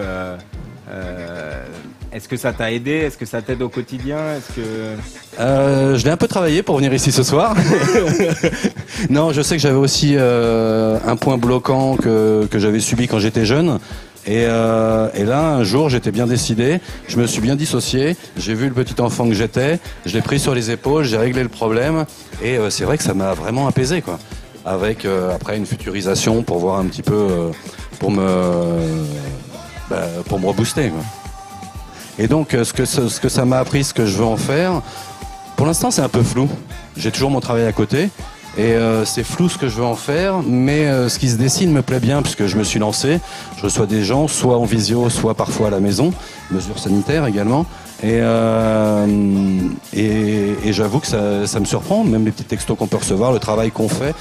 Est-ce que ça t'a aidé? Est-ce que ça t'aide au quotidien? Je l'ai un peu travaillé pour venir ici ce soir. Non, je sais que j'avais aussi un point bloquant que j'avais subi quand j'étais jeune. Et là, un jour, j'étais bien décidé, je me suis bien dissocié, j'ai vu le petit enfant que j'étais, je l'ai pris sur les épaules, j'ai réglé le problème, et c'est vrai que ça m'a vraiment apaisé, quoi. Avec après une futurisation pour voir un petit peu, pour me rebooster, quoi. Et donc, ce que ça m'a appris, ce que je veux en faire, pour l'instant, c'est un peu flou. J'ai toujours mon travail à côté. Et c'est flou ce que je veux en faire, mais ce qui se dessine me plaît bien, puisque je me suis lancé. Je reçois des gens, soit en visio, soit parfois à la maison, mesures sanitaires également. Et j'avoue que ça me surprend, même les petits textos qu'on peut recevoir, le travail qu'on fait.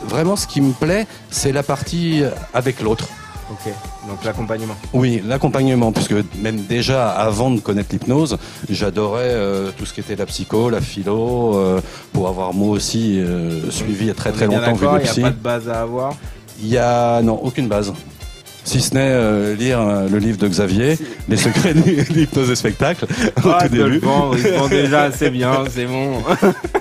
Vraiment, ce qui me plaît, c'est la partie avec l'autre. Ok, donc l'accompagnement. Oui, l'accompagnement, puisque même déjà avant de connaître l'hypnose, j'adorais tout ce qui était la psycho, la philo, pour avoir moi aussi suivi il y a très longtemps. Il n'y a pas de base à avoir? Non, aucune base. Si ce n'est lire le livre de Xavier, Les secrets de l'hypnose de spectacle, au tout début. Il se vend déjà, c'est bien, c'est bon.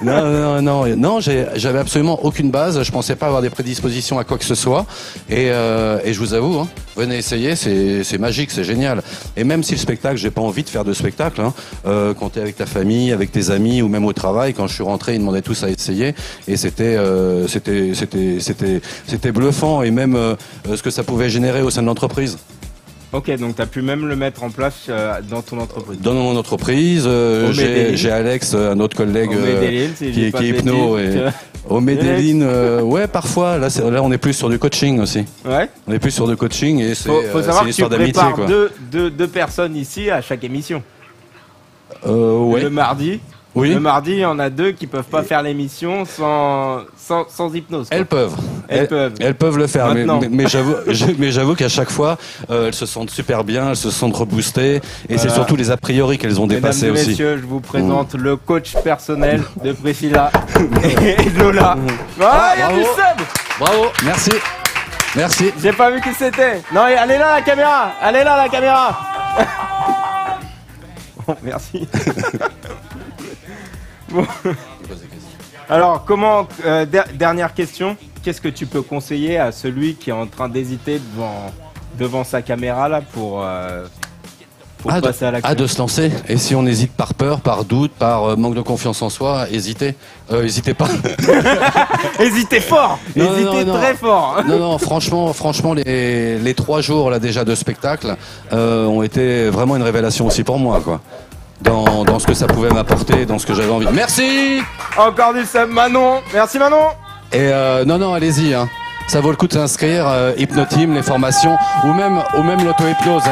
Non, j'avais absolument aucune base, je pensais pas avoir des prédispositions à quoi que ce soit, et je vous avoue, venez essayer, c'est magique, c'est génial. Et même si le spectacle, j'ai pas envie de faire de spectacle, quand t'es avec ta famille, avec tes amis, ou même au travail, quand je suis rentré, ils demandaient tous à essayer, et c'était bluffant, et même ce que ça pouvait générer au sein de l'entreprise. Ok, donc tu as pu même le mettre en place dans ton entreprise. Dans mon entreprise, j'ai Alex, un autre collègue qui est hypno. Au Medellin, ouais, parfois. Là, on est plus sur du coaching aussi. Ouais. On est plus sur du coaching, et c'est une histoire d'amitié, quoi. Deux personnes ici à chaque émission. Ouais. Le mardi. Oui. Le mardi, il y en a deux qui peuvent pas faire l'émission sans hypnose, quoi. Elles peuvent le faire, mais j'avoue qu'à chaque fois, elles se sentent super bien, elles se sentent reboostées, et c'est surtout les a priori qu'elles ont dépassés aussi. Mesdames et messieurs, je vous présente le coach personnel de Priscilla et de Lola. Ah, il y a du sub. Bravo, merci. J'ai pas vu qui c'était. Non, elle est là la caméra. Bon, merci. Bon. Alors, dernière question, qu'est-ce que tu peux conseiller à celui qui est en train d'hésiter devant sa caméra là pour pour passer à l'action. De se lancer. Et si on hésite par peur, par doute, par manque de confiance en soi, hésitez pas. Hésitez fort. Non, Hésitez non, très fort. Non, franchement, les 3 jours là déjà de spectacle ont été vraiment une révélation aussi pour moi, quoi. Dans ce que ça pouvait m'apporter, dans ce que j'avais envie. Merci. Encore du sub, Manon. Merci Manon. Et non, allez-y. Hein. Ça vaut le coup de s'inscrire, Hypnoteam, les formations, ou même l'auto-hypnose,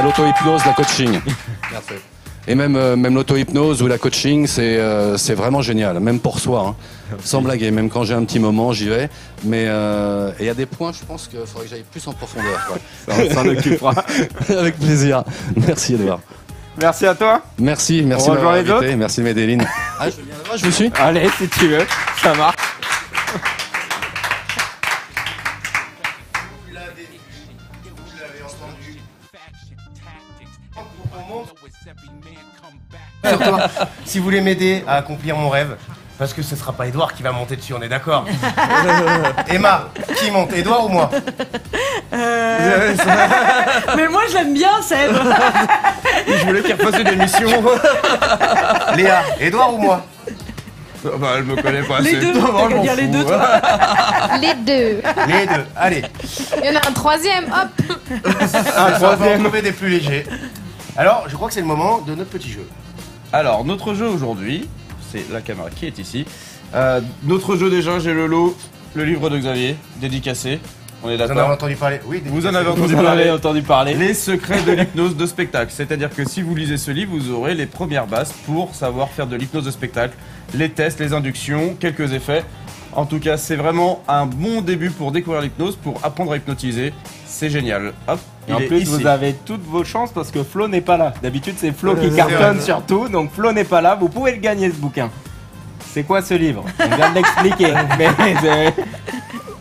la coaching. Merci. Et même l'auto-hypnose ou la coaching, c'est vraiment génial, même pour soi. Hein. Sans blaguer, même quand j'ai un petit moment, j'y vais. Mais il y a des points, je pense qu'il faudrait que j'aille plus en profondeur. Quoi. On s'en occupera. Avec plaisir. Merci Edouard. Merci à toi. Merci de m'avoir invité. Merci Médéline. Je viens là-bas, je vous suis. Allez, si tu veux, ça marche. Surtout, si vous voulez m'aider à accomplir mon rêve, parce que ce sera pas Edouard qui va monter dessus, on est d'accord. Emma, qui monte, Edouard ou moi? Mais moi je l'aime bien, Seb. Je voulais qu'il refasse une émission. Léa, Edouard ou moi? Bah, elle me connaît pas Les assez. deux, Moi, je m'en les fous. deux, toi. Les deux. Les deux, allez. Il y en a un troisième, hop. On va en trouver des plus légers. Alors, je crois que c'est le moment de notre petit jeu. Alors, notre jeu aujourd'hui, c'est la caméra qui est ici. Notre jeu déjà, j'ai le lot, le livre de Xavier, dédicacé. On est Vous en avez d'accord? entendu parler? Oui, Vous en avez entendu parler. Les secrets de l'hypnose de spectacle. C'est-à-dire que si vous lisez ce livre, vous aurez les premières bases pour savoir faire de l'hypnose de spectacle. Les tests, les inductions, quelques effets. En tout cas, c'est vraiment un bon début pour découvrir l'hypnose, pour apprendre à hypnotiser. C'est génial. Hop, Et en plus, vous avez toutes vos chances parce que Flo n'est pas là. D'habitude, c'est Flo qui cartonne surtout, donc Flo n'est pas là. Vous pouvez le gagner ce bouquin. C'est quoi ce livre? On vient de l'expliquer.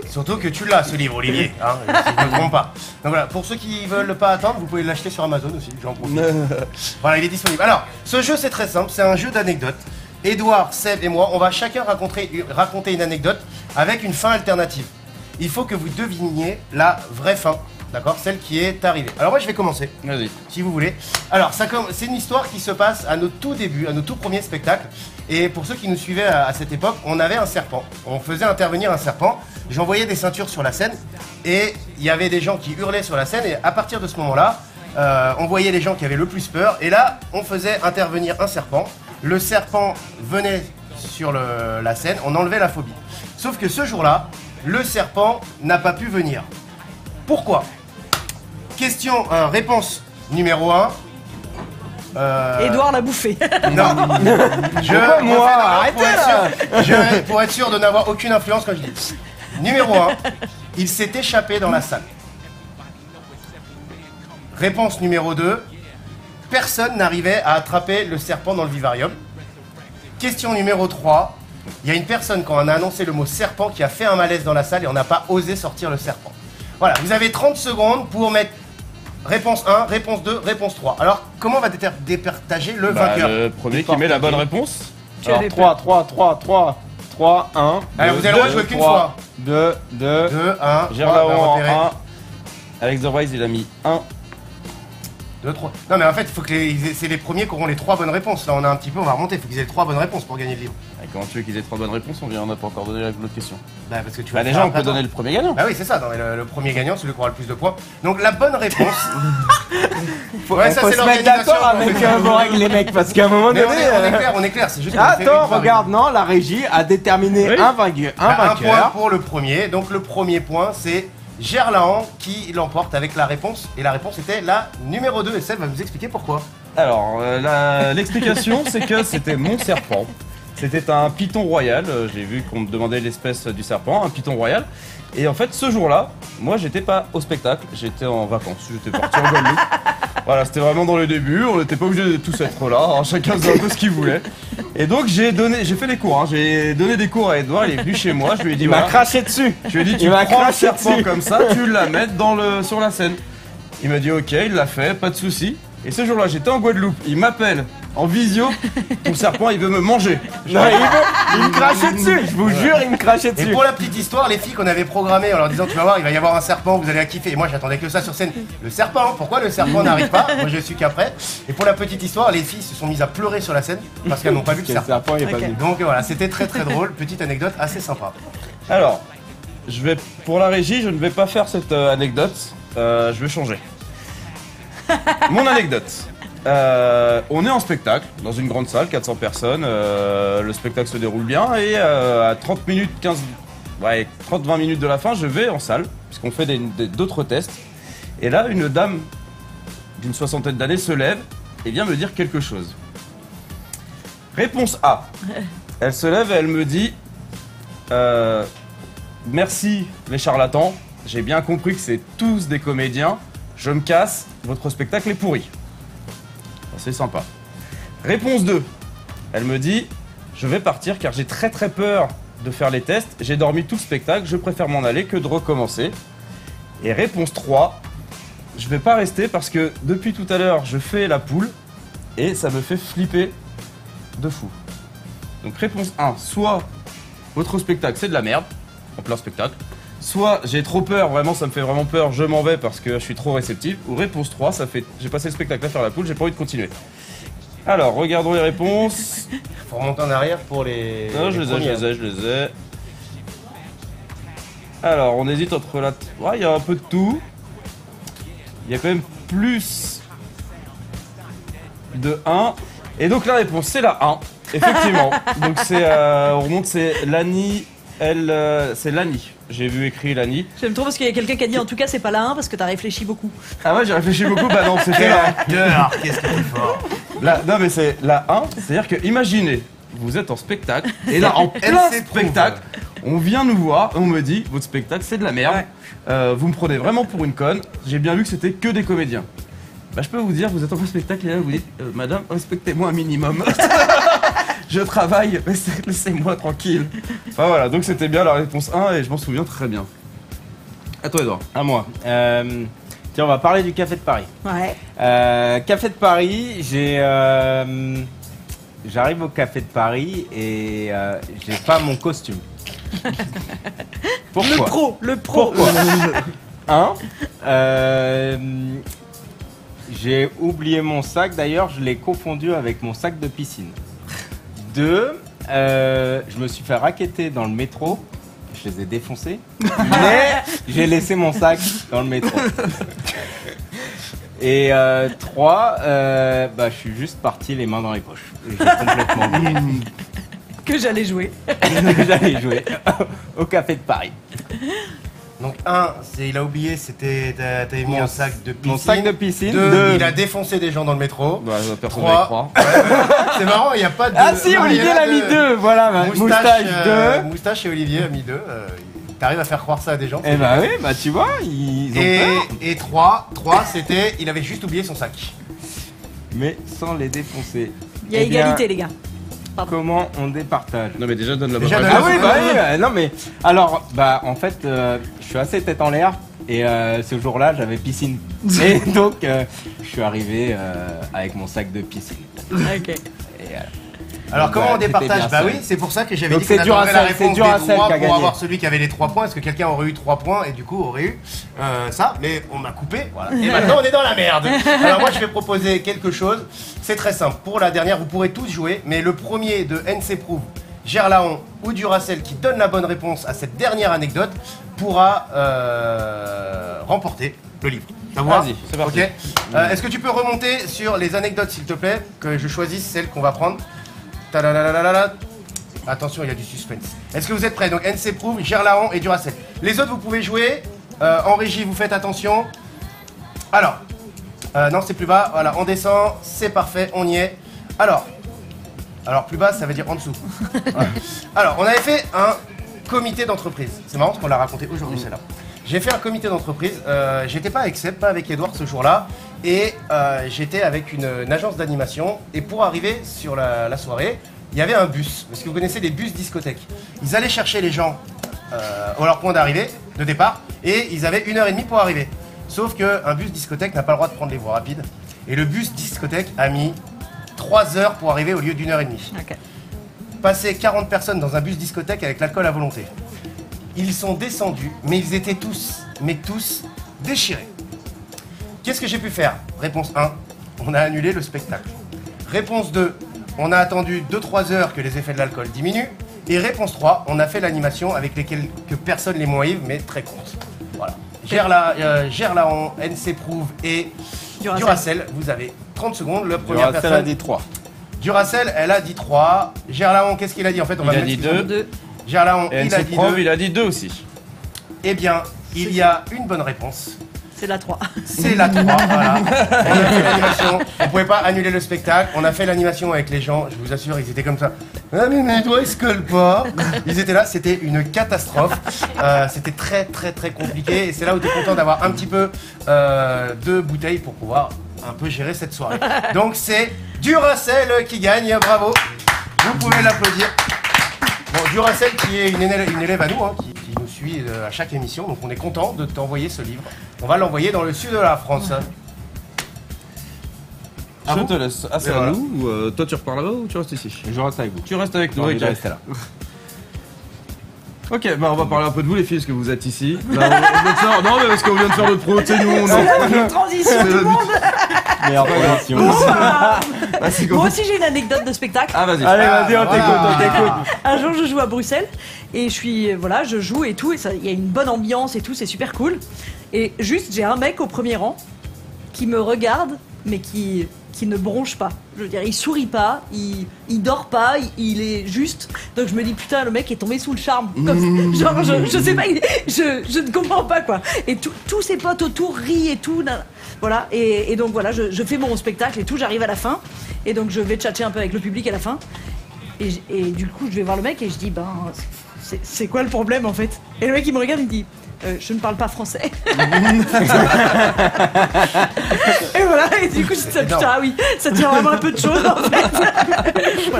Surtout que tu l'as ce livre, Olivier, hein, si je ne me trompe pas. Donc voilà, pour ceux qui veulent pas attendre, vous pouvez l'acheter sur Amazon aussi, j'en profite. Voilà, il est disponible. Alors, ce jeu c'est très simple, c'est un jeu d'anecdotes. Edouard, Seb et moi, on va chacun raconter une anecdote avec une fin alternative. Il faut que vous deviniez la vraie fin, d'accord? Celle qui est arrivée. Alors moi je vais commencer, Vas-y. si vous voulez. Alors c'est une histoire qui se passe à nos tout débuts, à nos tout premiers spectacles. Et pour ceux qui nous suivaient à cette époque, on avait un serpent. On faisait intervenir un serpent. J'envoyais des ceintures sur la scène et il y avait des gens qui hurlaient sur la scène. Et à partir de ce moment-là, on voyait les gens qui avaient le plus peur. Et là, on faisait intervenir un serpent. Le serpent venait sur la scène, on enlevait la phobie. Sauf que ce jour-là, le serpent n'a pas pu venir. Pourquoi? Réponse numéro 1. Edouard l'a bouffé. Non. Arrêtez là. Pour être sûr de n'avoir aucune influence quand je dis. Numéro 1, il s'est échappé dans la salle. Réponse numéro 2, personne n'arrivait à attraper le serpent dans le vivarium. Question numéro 3, il y a une personne quand on a annoncé le mot serpent qui a fait un malaise dans la salle et on n'a pas osé sortir le serpent. Voilà, vous avez 30 secondes pour mettre réponse 1, réponse 2, réponse 3. Alors, comment on va départager le vainqueur? Le premier qui met la bonne réponse. Alors 3, 1. Allez, vous allez le rejouer qu'une fois. 2, 2, 1, Gerlaon en 1. Alex The Wise, il a mis 1. 2, 3. Non mais en fait, il faut que c'est les premiers qui auront les 3 bonnes réponses. Là, on a un petit peu, on va remonter. Il faut qu'ils aient les 3 bonnes réponses pour gagner le livre. Et comment tu veux qu'ils aient 3 bonnes réponses? On n'a pas encore donné l'autre question. Bah parce que tu Bah déjà, on peut donner le premier gagnant. Bah oui, c'est ça. Non, mais le premier gagnant, celui qui aura le plus de points. Donc la bonne réponse. Ouais, ça c'est se mettre d'accord avec vos règles, les mecs, parce qu'à un moment donné. On est clair. C'est juste. Attends, regarde, non, la régie a déterminé un vainqueur. Un point pour le premier. Donc le premier point, c'est Gerlaon qui l'emporte avec la réponse. Et la réponse était la numéro 2. Et Seb va nous expliquer pourquoi. Alors, l'explication, c'est que c'était mon serpent. C'était un python royal. J'ai vu qu'on me demandait l'espèce du serpent, un python royal. Et en fait, ce jour-là, moi, j'étais pas au spectacle, j'étais en vacances. J'étais parti en Guadeloupe. Voilà, c'était vraiment dans le début. On n'était pas obligé de tous être là. Alors, chacun faisait un peu ce qu'il voulait. Et donc, j'ai fait des cours. Hein. J'ai donné des cours à Edouard. Il est venu chez moi. Je lui ai dit, il m'a craché dessus. Je lui ai dit, tu prends le serpent comme ça, tu la mets sur la scène. Il m'a dit, ok, il l'a fait, pas de souci. Et ce jour-là, j'étais en Guadeloupe. Il m'appelle en visio, ton serpent il veut me manger. Non, il me crachait dessus, je vous jure, il me crachait dessus. Et pour la petite histoire, les filles qu'on avait programmées en leur disant tu vas voir, il va y avoir un serpent, vous allez la kiffer. Et moi j'attendais que ça sur scène. Le serpent, pourquoi le serpent n'arrive pas? Moi je suis qu'après. Et pour la petite histoire, les filles se sont mises à pleurer sur la scène parce qu'elles n'ont pas vu le serpent. Il est pas venu. Donc voilà, c'était très très drôle. Petite anecdote assez sympa. Alors, pour la régie, je ne vais pas faire cette anecdote. Je vais changer. Mon anecdote. On est en spectacle, dans une grande salle, 400 personnes. Le spectacle se déroule bien et à 30 minutes, 30-20 minutes de la fin, je vais en salle, puisqu'on fait d'autres tests. Et là, une dame d'une soixantaine d'années se lève et vient me dire quelque chose. Réponse A. Elle se lève et elle me dit merci les charlatans, j'ai bien compris que c'est tous des comédiens, je me casse, votre spectacle est pourri. C'est sympa. Réponse 2. Elle me dit je vais partir car j'ai très très peur de faire les tests, j'ai dormi tout le spectacle, je préfère m'en aller que de recommencer. Et réponse 3. Je vais pas rester parce que depuis tout à l'heure je fais la poule et ça me fait flipper de fou. Donc réponse 1, soit votre spectacle c'est de la merde, en plein spectacle, soit j'ai trop peur, vraiment ça me fait vraiment peur, je m'en vais parce que je suis trop réceptif, ou réponse 3, ça fait j'ai passé le spectacle à faire la poule, j'ai pas envie de continuer. Alors, regardons les réponses. Faut remonter en arrière pour les... Non, je les ai. Alors, on hésite entre la... Ouais, il y a un peu de tout. Il y a quand même plus de 1. Et donc la réponse, c'est la 1. Effectivement. Donc c'est... on remonte, c'est Lani. C'est Lani. J'ai vu écrit Lani. J'aime trop parce qu'il y a quelqu'un qui a dit en tout cas c'est pas la 1 parce que t'as réfléchi beaucoup. Ah ouais, j'ai réfléchi beaucoup, bah non, c'était la 1. Qu'est-ce que t'es fort. Non mais c'est la 1, c'est-à-dire que imaginez, vous êtes en spectacle, et là en plein spectacle, on vient nous voir, et on me dit, votre spectacle c'est de la merde, vous me prenez vraiment pour une conne, j'ai bien vu que c'était que des comédiens. Bah je peux vous dire, vous êtes en plein spectacle et là vous dites, madame, respectez-moi un minimum. Je travaille, laissez-moi tranquille. Enfin voilà, donc c'était bien la réponse 1 et je m'en souviens très bien. À toi Edouard. À moi. Tiens, on va parler du Café de Paris. Ouais. Café de Paris, j'arrive au Café de Paris et j'ai pas mon costume. Pourquoi? Le pro. Pourquoi? J'ai oublié mon sac, d'ailleurs je l'ai confondu avec mon sac de piscine. 2, je me suis fait racketter dans le métro, je les ai défoncés, mais j'ai laissé mon sac dans le métro. Et 3, je suis juste parti les mains dans les poches. J'ai complètement oublié. Que j'allais jouer. Au Café de Paris. Donc 1, il a oublié, c'était t'avais mis un sac de piscine. Mon sac de piscine. 2, il a défoncé des gens dans le métro. Bah, personne n'allait croire. C'est marrant, il n'y a pas de... Ah si, Olivier l'a mis 2, voilà, moustache 2. Moustache et Olivier a mis 2. T'arrives à faire croire ça à des gens. Eh bah oui, bah tu vois, ils ont peur. Et 3, c'était, il avait juste oublié son sac. Mais sans les défoncer. Il y a égalité les gars. Comment on départage? Non mais déjà donne la bonne réponse. Ah oui, bah oui, non mais alors, bah en fait, je suis assez tête en l'air et ce jour-là j'avais piscine. Et donc je suis arrivé avec mon sac de piscine. Ok. Alors comment on départage? Bah oui, c'est pour ça que j'avais dit qu'on attendrait la réponse des 3 pour avoir celui qui avait les 3 points. Est-ce que quelqu'un aurait eu 3 points et du coup aurait eu ça? Mais on m'a coupé, voilà. Et maintenant on est dans la merde. Alors moi je vais proposer quelque chose. C'est très simple. Pour la dernière, vous pourrez tous jouer, mais le premier de NC Prouve, Gerlaon ou Duracell qui donne la bonne réponse à cette dernière anecdote pourra remporter le livre. Ça vous va? Vas-y, c'est parti. Ok. Est-ce que tu peux remonter sur les anecdotes s'il te plaît, que je choisisse celle qu'on va prendre? Attention, il y a du suspense. Est-ce que vous êtes prêts? Donc NC Prouve, Gerlaon et Duracell. Les autres, vous pouvez jouer. En régie, vous faites attention. Alors, non, c'est plus bas. Voilà, on descend. C'est parfait, on y est. Alors plus bas, ça veut dire en dessous. Voilà. Alors, on avait fait un comité d'entreprise. C'est marrant parce qu'on l'a raconté aujourd'hui, celle-là. J'ai fait un comité d'entreprise. J'étais pas avec Seb, pas avec Edouard ce jour-là. Et j'étais avec une agence d'animation. Et pour arriver sur la soirée, il y avait un bus. Parce que vous connaissez les bus discothèques. Ils allaient chercher les gens à leur point d'arrivée, de départ. Et ils avaient 1h30 pour arriver. Sauf qu'un bus discothèque n'a pas le droit de prendre les voies rapides. Et le bus discothèque a mis 3 heures pour arriver au lieu d'1 heure et demie. Ok. Passer 40 personnes dans un bus discothèque avec l'alcool à volonté. Ils sont descendus, mais ils étaient tous déchirés. Qu'est-ce que j'ai pu faire? Réponse 1, on a annulé le spectacle. Réponse 2, on a attendu 2-3 heures que les effets de l'alcool diminuent. Et réponse 3, on a fait l'animation avec les quelques personnes les moins ivres, mais très courtes. Voilà. Gerlaon, NC Prouve et Duracell, vous avez 30 secondes. Le premier Duracell personne a dit 3. Duracell, elle a dit 3. Gerlaon, qu'est-ce qu'il a dit en fait? Il a dit 2. Gerlaon, Et il a dit 2. il a dit 2 aussi. Eh bien, il y a une bonne réponse. C'est la 3. C'est la 3, voilà. On a fait l'animation. On pouvait pas annuler le spectacle. On a fait l'animation avec les gens. Je vous assure, ils étaient comme ça. Ah mais toi, ils se collent pas. Ils étaient là. C'était une catastrophe. C'était très compliqué. Et c'est là où tu es content d'avoir un petit peu de bouteilles pour pouvoir un peu gérer cette soirée. Donc c'est Duracell qui gagne. Bravo. Vous pouvez l'applaudir. Bon, Duracell qui est une élève à nous, hein, qui nous suit à chaque émission, donc on est content de t'envoyer ce livre. On va l'envoyer dans le sud de la France. Je te laisse. Ah, c'est à nous ou toi tu repars là-bas ou tu restes ici? Je reste avec vous. Tu restes avec nous, Non, ok. il reste là. Ok, bah on va parler un peu de vous les filles, parce que vous êtes ici. Bah, non mais parce qu'on vient de faire notre pro, tu sais, nous on La transition du monde. Meilleure transition. Moi aussi j'ai une anecdote de spectacle. Ah vas-y. Allez, vas-y, on t'écoute. Un jour je joue à Bruxelles et je joue et tout, et il y a une bonne ambiance et tout, c'est super cool. Et juste j'ai un mec au premier rang qui me regarde mais qui ne bronche pas. Je veux dire, il sourit pas, il dort pas, il est juste. Donc je me dis putain, le mec est tombé sous le charme. Comme, genre je sais pas, je ne comprends pas quoi. Et tous ses potes autour rient et tout. Voilà. Et donc voilà, je fais mon spectacle et tout. J'arrive à la fin et donc je vais tchatcher un peu avec le public à la fin. Et du coup, je vais voir le mec et je dis c'est quoi le problème en fait? Et le mec il me regarde, il me dit je ne parle pas français. Et voilà, et du coup je dis putain, ah oui, ça tient vraiment un peu de choses en fait.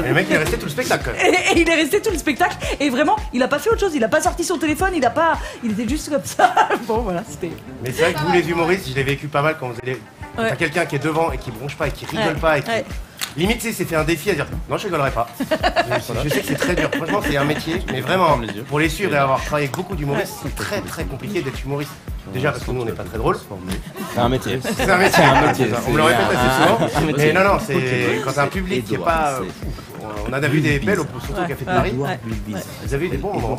Et le mec il est resté tout le spectacle quand même. Et il est resté tout le spectacle et vraiment il a pas fait autre chose, il a pas sorti son téléphone, il était juste comme ça. Bon voilà, c'était. Mais c'est vrai que vous les humoristes, je l'ai vécu pas mal quand vous allez. T'as quelqu'un qui est devant et qui bronche pas et qui rigole pas et qui. Limite, c'est fait un défi à dire non, je rigolerai pas. Je sais que c'est très dur. Franchement, c'est un métier, mais vraiment, pour les suivre et avoir travaillé avec beaucoup d'humoristes, c'est très compliqué d'être humoriste. Déjà parce que nous, on n'est pas très drôle. C'est un métier. C'est un métier. On me le répète assez souvent. Mais non, c'est quand t'as un public qui est pas. On a vu des belles, surtout au Café de Paris. Vous avez eu des bons moments.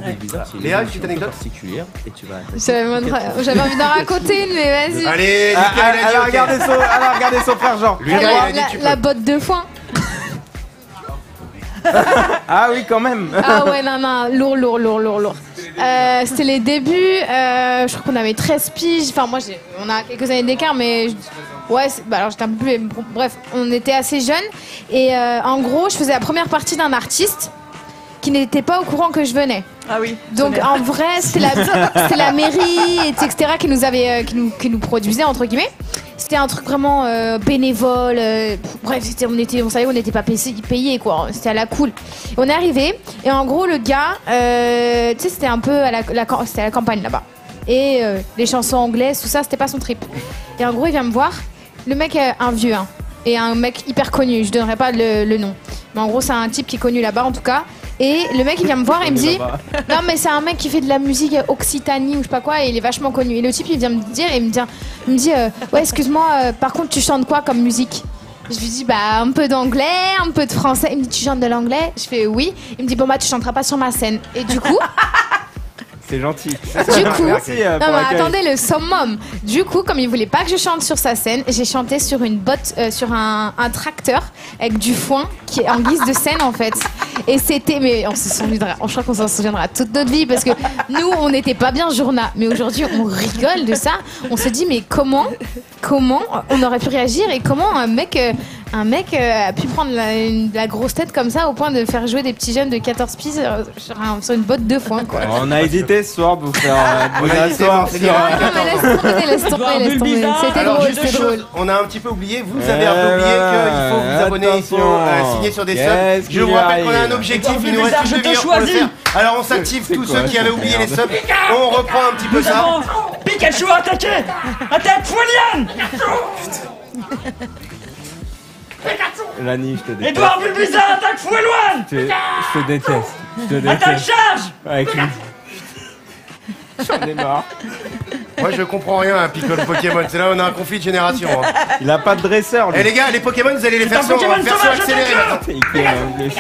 Léa, une petite anecdote particulière et tu vas. J'avais envie d'en raconter une, mais vas-y. Allez, elle a regardé son frère Jean. La botte de foin. Ah oui, quand même. Ah ouais, non, lourd. C'était les débuts, je crois qu'on avait 13 piges. Enfin, moi, on a quelques années d'écart, mais ouais, alors j'étais un peu plus. Bref, on était assez jeunes. Et en gros, je faisais la première partie d'un artiste qui n'était pas au courant que je venais. Ah oui. Donc en vrai, c'était la mairie, etc. qui nous produisait, entre guillemets. C'était un truc vraiment bénévole. Bref, on savait qu'on n'était pas payé quoi. C'était à la cool. Et on est arrivé et en gros le gars, tu sais, c'était un peu c'était à la campagne là-bas. Et les chansons anglaises, tout ça, c'était pas son trip. Et en gros, il vient me voir. Le mec est un vieux, hein, et un mec hyper connu. Je donnerai pas le nom, mais en gros, c'est un type qui est connu là-bas en tout cas. Et le mec il vient me voir et il me dit non mais c'est un mec qui fait de la musique Occitanie ou je sais pas quoi et il est vachement connu. Et le type il vient me dire et il me dit ouais excuse-moi par contre tu chantes quoi comme musique? Je lui dis bah un peu d'anglais, un peu de français. Il me dit tu chantes de l'anglais? Je fais oui. Il me dit bon bah tu chanteras pas sur ma scène. Et du coup c'est gentil. Du coup, merci, non mais attendez le summum. Du coup, comme il voulait pas que je chante sur sa scène, j'ai chanté sur une botte, sur un tracteur avec du foin qui est en guise de scène en fait. Et c'était, mais je crois qu'on s'en souviendra toute notre vie parce que nous, on n'était pas bien journa. Mais aujourd'hui, on rigole de ça. On se dit mais comment on aurait pu réagir et comment un mec a pu prendre la grosse tête comme ça au point de faire jouer des petits jeunes de 14 piges sur une botte de foin quoi. On a hésité ce soir pour faire une histoire. Non mais laisse tomber. C'était drôle. On a un petit peu oublié, vous avez un peu oublié qu'il faut vous abonner ici, signer sur des subs. Je vous rappelle qu'on a un objectif, il nous reste une demi-heure pour le faire. Alors on s'active tous ceux qui avaient oublié les subs. On reprend un petit peu ça. Pikachu attaqué. Attaque Foulian. Lani, je te déteste. Edouard Bulbizarre, attaque Foueloine. Je te déteste. Je te Attaque déteste. charge. Avec lui. J'en ai marre. Moi je comprends rien à Piccolo Pokémon, c'est là où on a un conflit de génération. Hein. Il a pas de dresseur, lui. Eh les gars, les Pokémon vous allez les faire un Pokémon version sauvage, accélérée maintenant.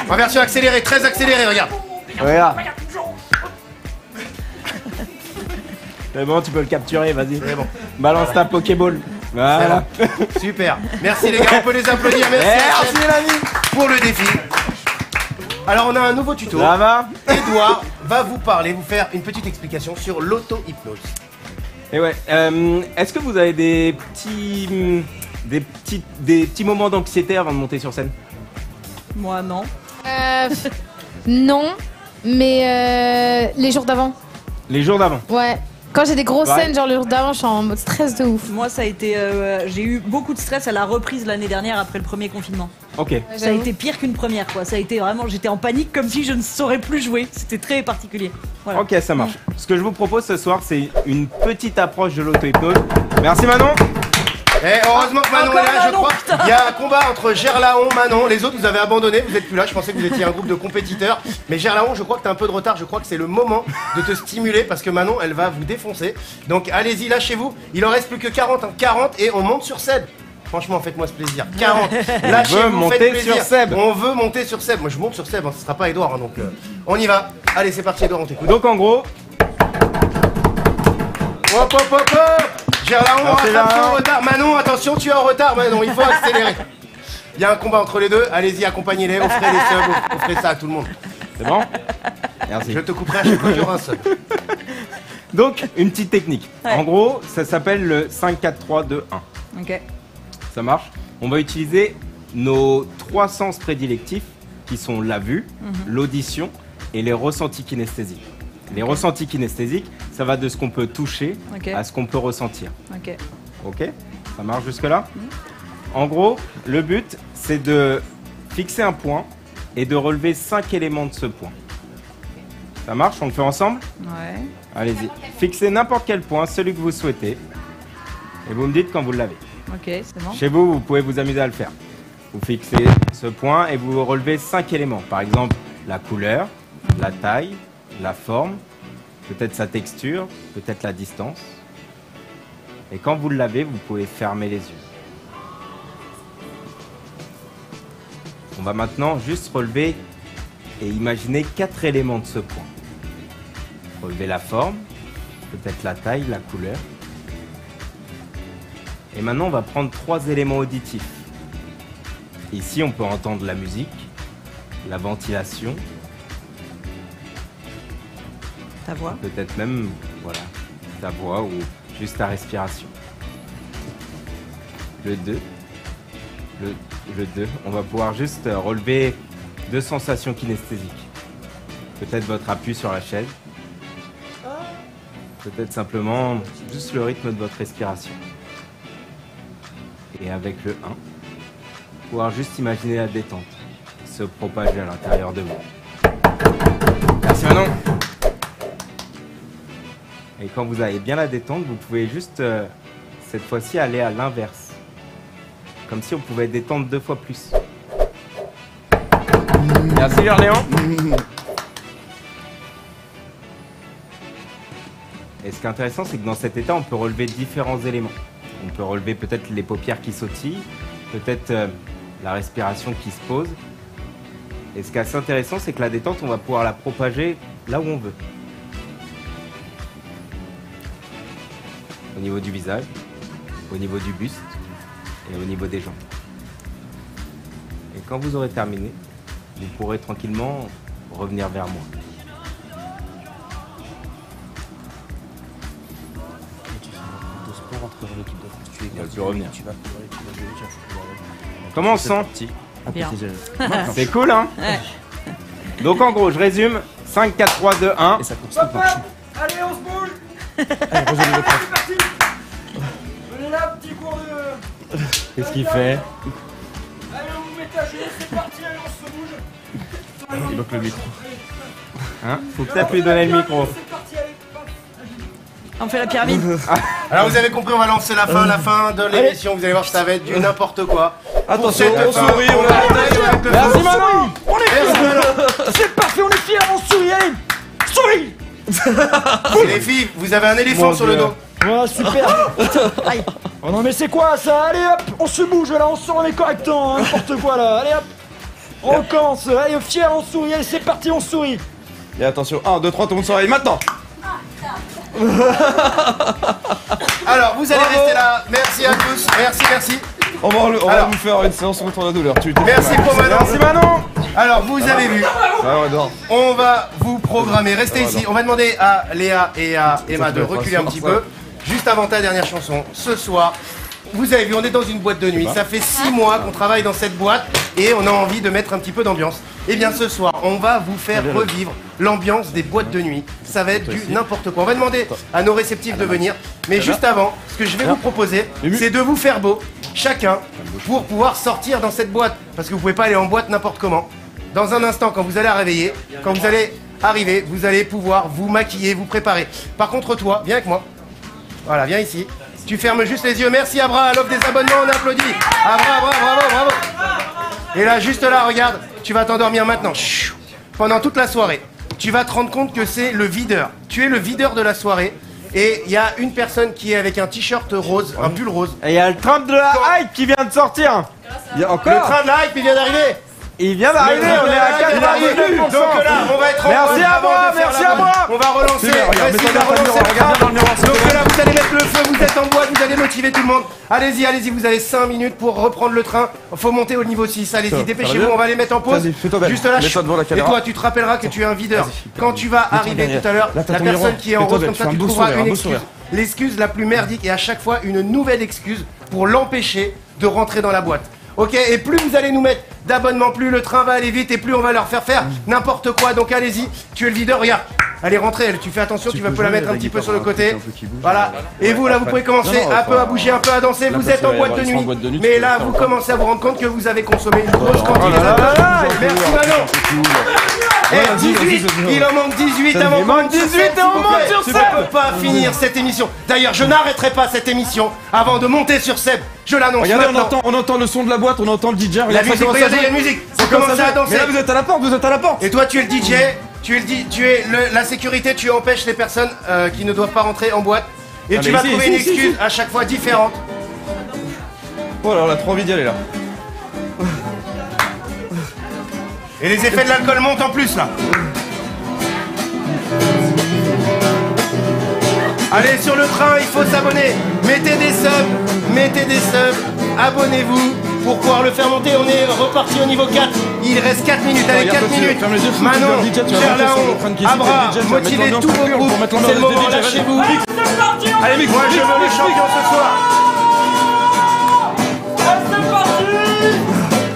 En version accélérée, très accélérée, regarde. Regarde. C'est bon, tu peux le capturer, vas-y. C'est bon. Balance ta Pokéball. Voilà. Super. Merci les gars, on peut les applaudir. Merci Lani. pour le défi. Alors on a un nouveau tuto. Ça va? Edouard va vous parler, vous faire une petite explication sur l'auto-hypnose. Et ouais, est-ce que vous avez des petits moments d'anxiété avant de monter sur scène? Moi, non. Non, mais les jours d'avant. Les jours d'avant? Ouais. Quand j'ai des grosses Ouais. scènes, genre le jour d'avant, je suis en mode stress de ouf. Moi, ça a été. J'ai eu beaucoup de stress à la reprise l'année dernière après le premier confinement. Ok. Ça a été pire qu'une première, quoi. Ça a été vraiment. J'étais en panique comme si je ne saurais plus jouer. C'était très particulier. Voilà. Ok, ça marche. Ce que je vous propose ce soir, c'est une petite approche de l'auto-hypnose. Merci Manon. Et heureusement que Manon Encore est là, je Manon, crois. putain. Il y a un combat entre Gerlaon, Manon. Les autres, vous avez abandonné, vous êtes plus là. Je pensais que vous étiez un groupe de compétiteurs. Mais Gerlaon, je crois que t'as un peu de retard. Je crois que c'est le moment de te stimuler parce que Manon, elle va vous défoncer. Donc allez-y, lâchez-vous. Il en reste plus que 40. 40 et on monte sur Seb. Franchement, faites-moi ce plaisir. 40. Lâchez-vous, monter faites plaisir. sur Seb. On veut monter sur Seb. Moi, je monte sur Seb. Hein. Ce sera pas Edouard. Hein, donc on y va. Allez, c'est parti, Edouard, on t'écoute. Donc en gros, Hop, hop, hop, hop. Gerlaon, Alors, c'est attention, là. en retard. Manon, attention, tu es en retard. Manon, il faut accélérer. Il y a un combat entre les deux. Allez-y, accompagnez-les. Offrez les subs. Offrez ça à tout le monde. c'est bon? Merci. Je te couperai à chaque fois qu'il y aura un sub. Donc, une petite technique. Ouais. En gros, ça s'appelle le 5-4-3-2-1. Ok. Ça marche? On va utiliser nos 3 sens prédilectifs qui sont la vue, l'audition et les ressentis kinesthésiques. Les ressentis kinesthésiques, ça va de ce qu'on peut toucher Ok. à ce qu'on peut ressentir. Ok. Ok? Ça marche jusque-là? En gros, le but, c'est de fixer un point et de relever 5 éléments de ce point. Ça marche? On le fait ensemble? Ouais. Allez-y. Fixez n'importe quel point, celui que vous souhaitez. Et vous me dites quand vous l'avez. Ok, c'est bon. Chez vous, vous pouvez vous amuser à le faire. Vous fixez ce point et vous relevez 5 éléments. Par exemple, la couleur, la taille, la forme, peut-être sa texture, peut-être la distance. Et quand vous l'avez, vous pouvez fermer les yeux. On va maintenant juste relever et imaginer 4 éléments de ce point. Relever la forme, peut-être la taille, la couleur. Et maintenant, on va prendre 3 éléments auditifs. Ici, on peut entendre la musique, la ventilation, Ta voix. peut-être même, voilà, ta voix ou juste ta respiration. Le 2. Le 2, on va pouvoir juste relever 2 sensations kinesthésiques. Peut-être votre appui sur la chaise. Peut-être simplement juste le rythme de votre respiration. Et avec le 1, pouvoir juste imaginer la détente se propager à l'intérieur de vous. Merci Manon. Et quand vous avez bien la détente, vous pouvez juste cette fois-ci aller à l'inverse. Comme si on pouvait détendre 2 fois plus. Merci Gerléon. Et ce qui est intéressant, c'est que dans cet état, on peut relever différents éléments. On peut relever peut-être les paupières qui sautillent, peut-être la respiration qui se pose. Et ce qui est assez intéressant, c'est que la détente, on va pouvoir la propager là où on veut. Au niveau du visage, au niveau du buste et au niveau des jambes. Et quand vous aurez terminé, vous pourrez tranquillement revenir vers moi. Tu vas revenir. Comment on se sent? Bien. C'est cool, hein? Ouais. Donc en gros, je résume. 5, 4, 3, 2, 1. Et ça continue de marcher. Allez, on se bouge. Allez, rejoignez le prof. C'est parti. Venez là, petit cours de... Qu'est-ce qu'il fait? Allez, on vous met à genoux, c'est parti, allez, on se bouge. Il bloque le micro. Hein? Faut peut-être lui donner le micro. C'est parti, allez. On fait la pyramide. Alors vous avez compris, on va lancer la fin de l'émission. Vous allez voir, ça va être du n'importe quoi. Attention, cette on fin. sourit, on va a attaquer avec le Merci feu. Manon. On est Merci, fiers. Manon. C'est parfait, on est fiers, on sourit, allez. Souris. Et les filles, vous avez un éléphant sur le dos. Ouais, super. Aïe. Oh non mais c'est quoi ça? Allez hop, on se bouge là, on se remet correctement, hein, n'importe quoi là. Allez hop. On recommence, allez fiers, on sourit, allez c'est parti, on sourit. Et attention, 1, 2, 3, tout le monde s'oreille maintenant. Alors, vous allez rester là. Merci à tous. Merci. On va Alors. vous faire une séance contre la douleur. Merci pour Manon. Merci Manon. Alors, vous avez vu. Ah ouais, non. On va vous programmer. Restez ici. On va demander à Léa et à Emma de reculer un petit peu. Juste avant ta dernière chanson, ce soir, vous avez vu, on est dans une boîte de nuit. Ça fait 6 mois qu'on travaille dans cette boîte et on a envie de mettre un petit peu d'ambiance. Et bien ce soir, on va vous faire revivre l'ambiance des boîtes de nuit. Ça va être du n'importe quoi. On va demander à nos réceptifs de venir. Mais juste avant, ce que je vais vous proposer, c'est de vous faire beau, chacun, pour pouvoir sortir dans cette boîte. Parce que vous pouvez pas aller en boîte n'importe comment. Dans un instant, quand vous allez arriver, vous allez pouvoir vous maquiller, vous préparer. Par contre, toi, viens avec moi. Voilà, viens ici. Tu fermes juste les yeux. Merci Abra, à l'offre des abonnements, on applaudit. Abra, bravo. Et là, juste là, regarde, tu vas t'endormir maintenant. Chut. Pendant toute la soirée, tu vas te rendre compte que c'est le videur. Tu es le videur de la soirée. Et il y a une personne qui est avec un t-shirt rose, un pull rose. Et il y a le train de la hype qui vient de sortir. Il y a encore. Le train de la hype, il vient d'arriver. Il vient d'arriver, on est à 99%. Donc là, on va être en Merci à moi, merci à moi. On va relancer. Regarde dans le miroir. Donc là, vous allez mettre le feu, vous êtes en boîte, vous allez motiver tout le monde. Allez-y, vous avez 5 minutes pour reprendre le train. Faut monter au niveau 6. Allez-y, dépêchez-vous, on va les mettre en pause. Vas-y, fais-toi belle. Juste là. Mets-toi devant la Et caméra. toi, tu te rappelleras que tu es un videur. Quand tu vas arriver derrière. tout à l'heure, Là, t'as la ton personne miroir. qui est en Fais-toi rose belle, comme ça, fais un tu beau trouveras sourire, un une beau excuse. sourire. L'excuse la plus merdique et à chaque fois une nouvelle excuse pour l'empêcher de rentrer dans la boîte. Ok, et plus vous allez nous mettre d'abonnements, plus le train va aller vite et plus on va leur faire faire n'importe quoi. Donc allez-y, tu es le videur, regarde. Allez, rentrez, tu fais attention, tu vas pouvoir la mettre un petit peu sur le côté. Voilà. Et vous, là, vous pouvez commencer un peu à bouger, un peu à danser. Vous êtes en boîte de nuit. Mais là, vous commencez à vous rendre compte que vous avez consommé une grosse quantité d'alcool. Merci Manon. Eh, 18, il en manque 18 avant. Il manque 18 et on monte sur Tu Seb. ne peux pas finir cette émission. D'ailleurs, je n'arrêterai pas cette émission avant de monter sur Seb. Je l'annonce Regardez, maintenant. on entend le son de la boîte, on entend le DJ. La Regarde, ça musique, commence à regardez, il y a jouer. une musique. Ça Vous commencez à danser. Mais là, vous êtes à la porte, Et toi, tu es le DJ, tu es la sécurité, tu empêches les personnes qui ne doivent pas rentrer en boîte. Et Ah, tu mais vas ici, trouver ici, une ici, excuse ici. à chaque fois différente. Oh là, on a trop envie d'y aller là. Et les effets de l'alcool montent en plus là. Allez, sur le train, il faut s'abonner. Mettez des subs, abonnez-vous pour pouvoir le faire monter. On est reparti au niveau 4. Il reste 4 minutes, allez, Regarde, 4 toi, tu minutes. fermes les yeux, Manon, tu vas DJ, tu vas monter sur le train qui Gerlaon, hésite, Abra, le DJ, tu vas motivez mettre tous vos l'ambiance groupes. pour mettre C'est le l'ambiance moment, des DJ, lâchez-vous. Allez, mec, Moi, je veux les champions ce soir.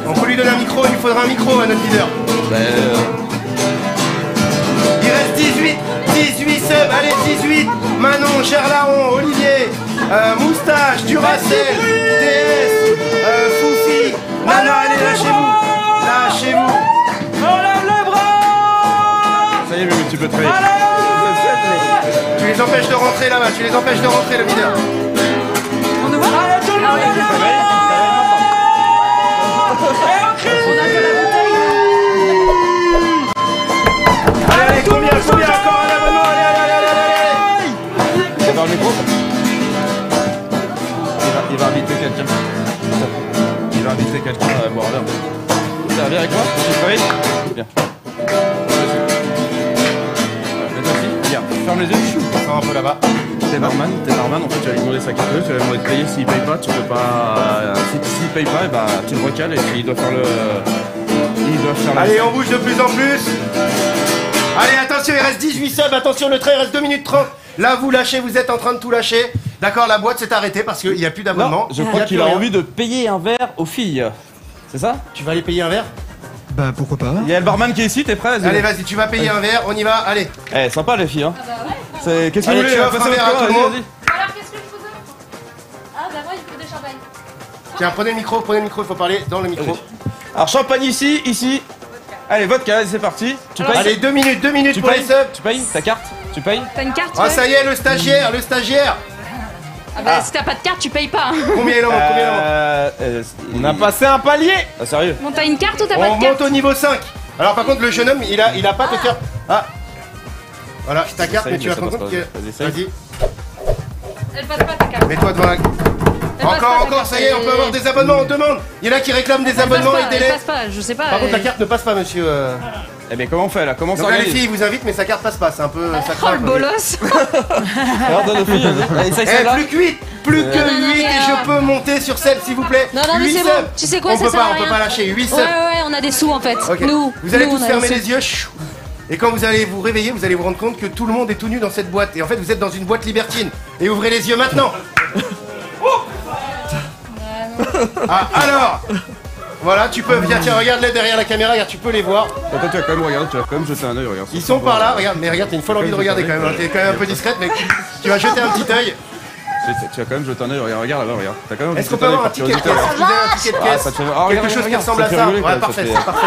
On peut lui donner un micro, il lui faudra un micro à notre leader. Il reste 18 subs, allez 18. Manon, Gerlaon, Olivier, Moustache, Duracell, DS, Foufi, Nana, allez lâchez-vous. Enlève les bras. Ça y est, Mimi, tu peux travailler. Tu les empêches de rentrer là-bas, tu les empêches de rentrer le leader. On nous voit. Allez, tout le monde. Allez, combien encore un abonnement, allez. Il va avoir le micro. Il va inviter quelqu'un. Il va inviter quelqu'un à boire un verre. Ça viens avec moi? Tu travailles? Viens. Regarde, ferme les yeux. Un peu là-bas. T'es barman, en fait tu vas lui demander sa carte bleue, tu vas lui demander de payer, s'il paye pas, tu peux pas. S'il paye pas, bah, tu le recales et puis il doit faire le. Allez, on bouge de plus en plus. Allez, attention, il reste 18 subs, attention, le train, il reste 2 minutes 30. Là, vous lâchez, vous êtes en train de tout lâcher. D'accord, la boîte s'est arrêtée parce qu'il n'y a plus d'abonnement. Je crois qu'il a envie de payer un verre aux filles. C'est ça? Tu vas aller payer un verre? Bah pourquoi pas. Il y a le barman qui est ici, t'es prêt? Allez, vas-y, tu vas payer un verre, on y va, allez. Eh, sympa les filles, hein. C'est. Qu'est-ce que vous Allez, voulez? tu offres un Passez verre à votre tout le tour, monde. vas-y. Alors qu'est-ce que je vous offre? Ah bah moi il faut des champagnes. Tiens, prenez le micro, il faut parler dans le micro. Alors, champagne ici. Allez, vodka, c'est parti. Tu payes? Allez, 2 minutes pour les subs. Tu payes ta carte? Tu payes? T'as une carte? Ah, ça y est, le stagiaire. Ah bah si t'as pas de carte, tu payes pas. Hein. Combien il en manque? On a passé un palier. Ah, sérieux? Bon, t'as une carte ou t'as pas On de carte? monte au niveau 5. Alors par contre le jeune homme il a pas de carte. Ah. Voilà ta carte mais tu vas te rendre compte que... Vas-y. Elle passe pas ta carte. Mets-toi devant la... Encore, ça y est, on peut avoir des abonnements, on demande. Il y en a qui réclament des abonnements et des Elle passe pas, je sais pas. Par contre la carte ne passe pas monsieur. Eh bien comment on fait là? Comment ça Donc là, les organise? filles vous invitent mais sa carte passe pas, c'est un peu... ça Oh craint, le bolos. Regarde les filles. Allez, essaye Eh, celle-là. plus que 8. Plus que 8 et je peux monter sur celle s'il vous plaît. Non, mais 8 c'est bon. subs. Tu sais quoi, on ça peut sert à pas, on rien. peut pas lâcher 8 subs. Ouais, on a des sous en fait. Ok. Nous, Vous allez nous, tous on a fermer des les sous. yeux. Et quand vous allez vous réveiller, vous allez vous rendre compte que tout le monde est tout nu dans cette boîte. Et en fait, vous êtes dans une boîte libertine. Et ouvrez les yeux maintenant. Ah, alors voilà, tu peux, viens, tiens, regarde-les derrière la caméra, regarde, tu peux les voir. Attends, tu vas quand même regarder, tu vas quand même jeter un œil, regarde. Ils sont par là, regarde, mais regarde, t'as une folle envie de regarder quand même, hein. T'es quand même un peu discrète, mais tu vas jeter un petit œil. Tu vas quand même jeter un œil, regarde là, regarde. T'as quand même Est-ce qu'on peut avoir un ticket de caisse? Est-ce que vous avez un ticket de Ah, caisse? ça te fait- ah, Quelque regarde, chose qui regarde, ressemble ça à te fait ça. rigoler, Ouais, quand parfait, même, c'est parfait.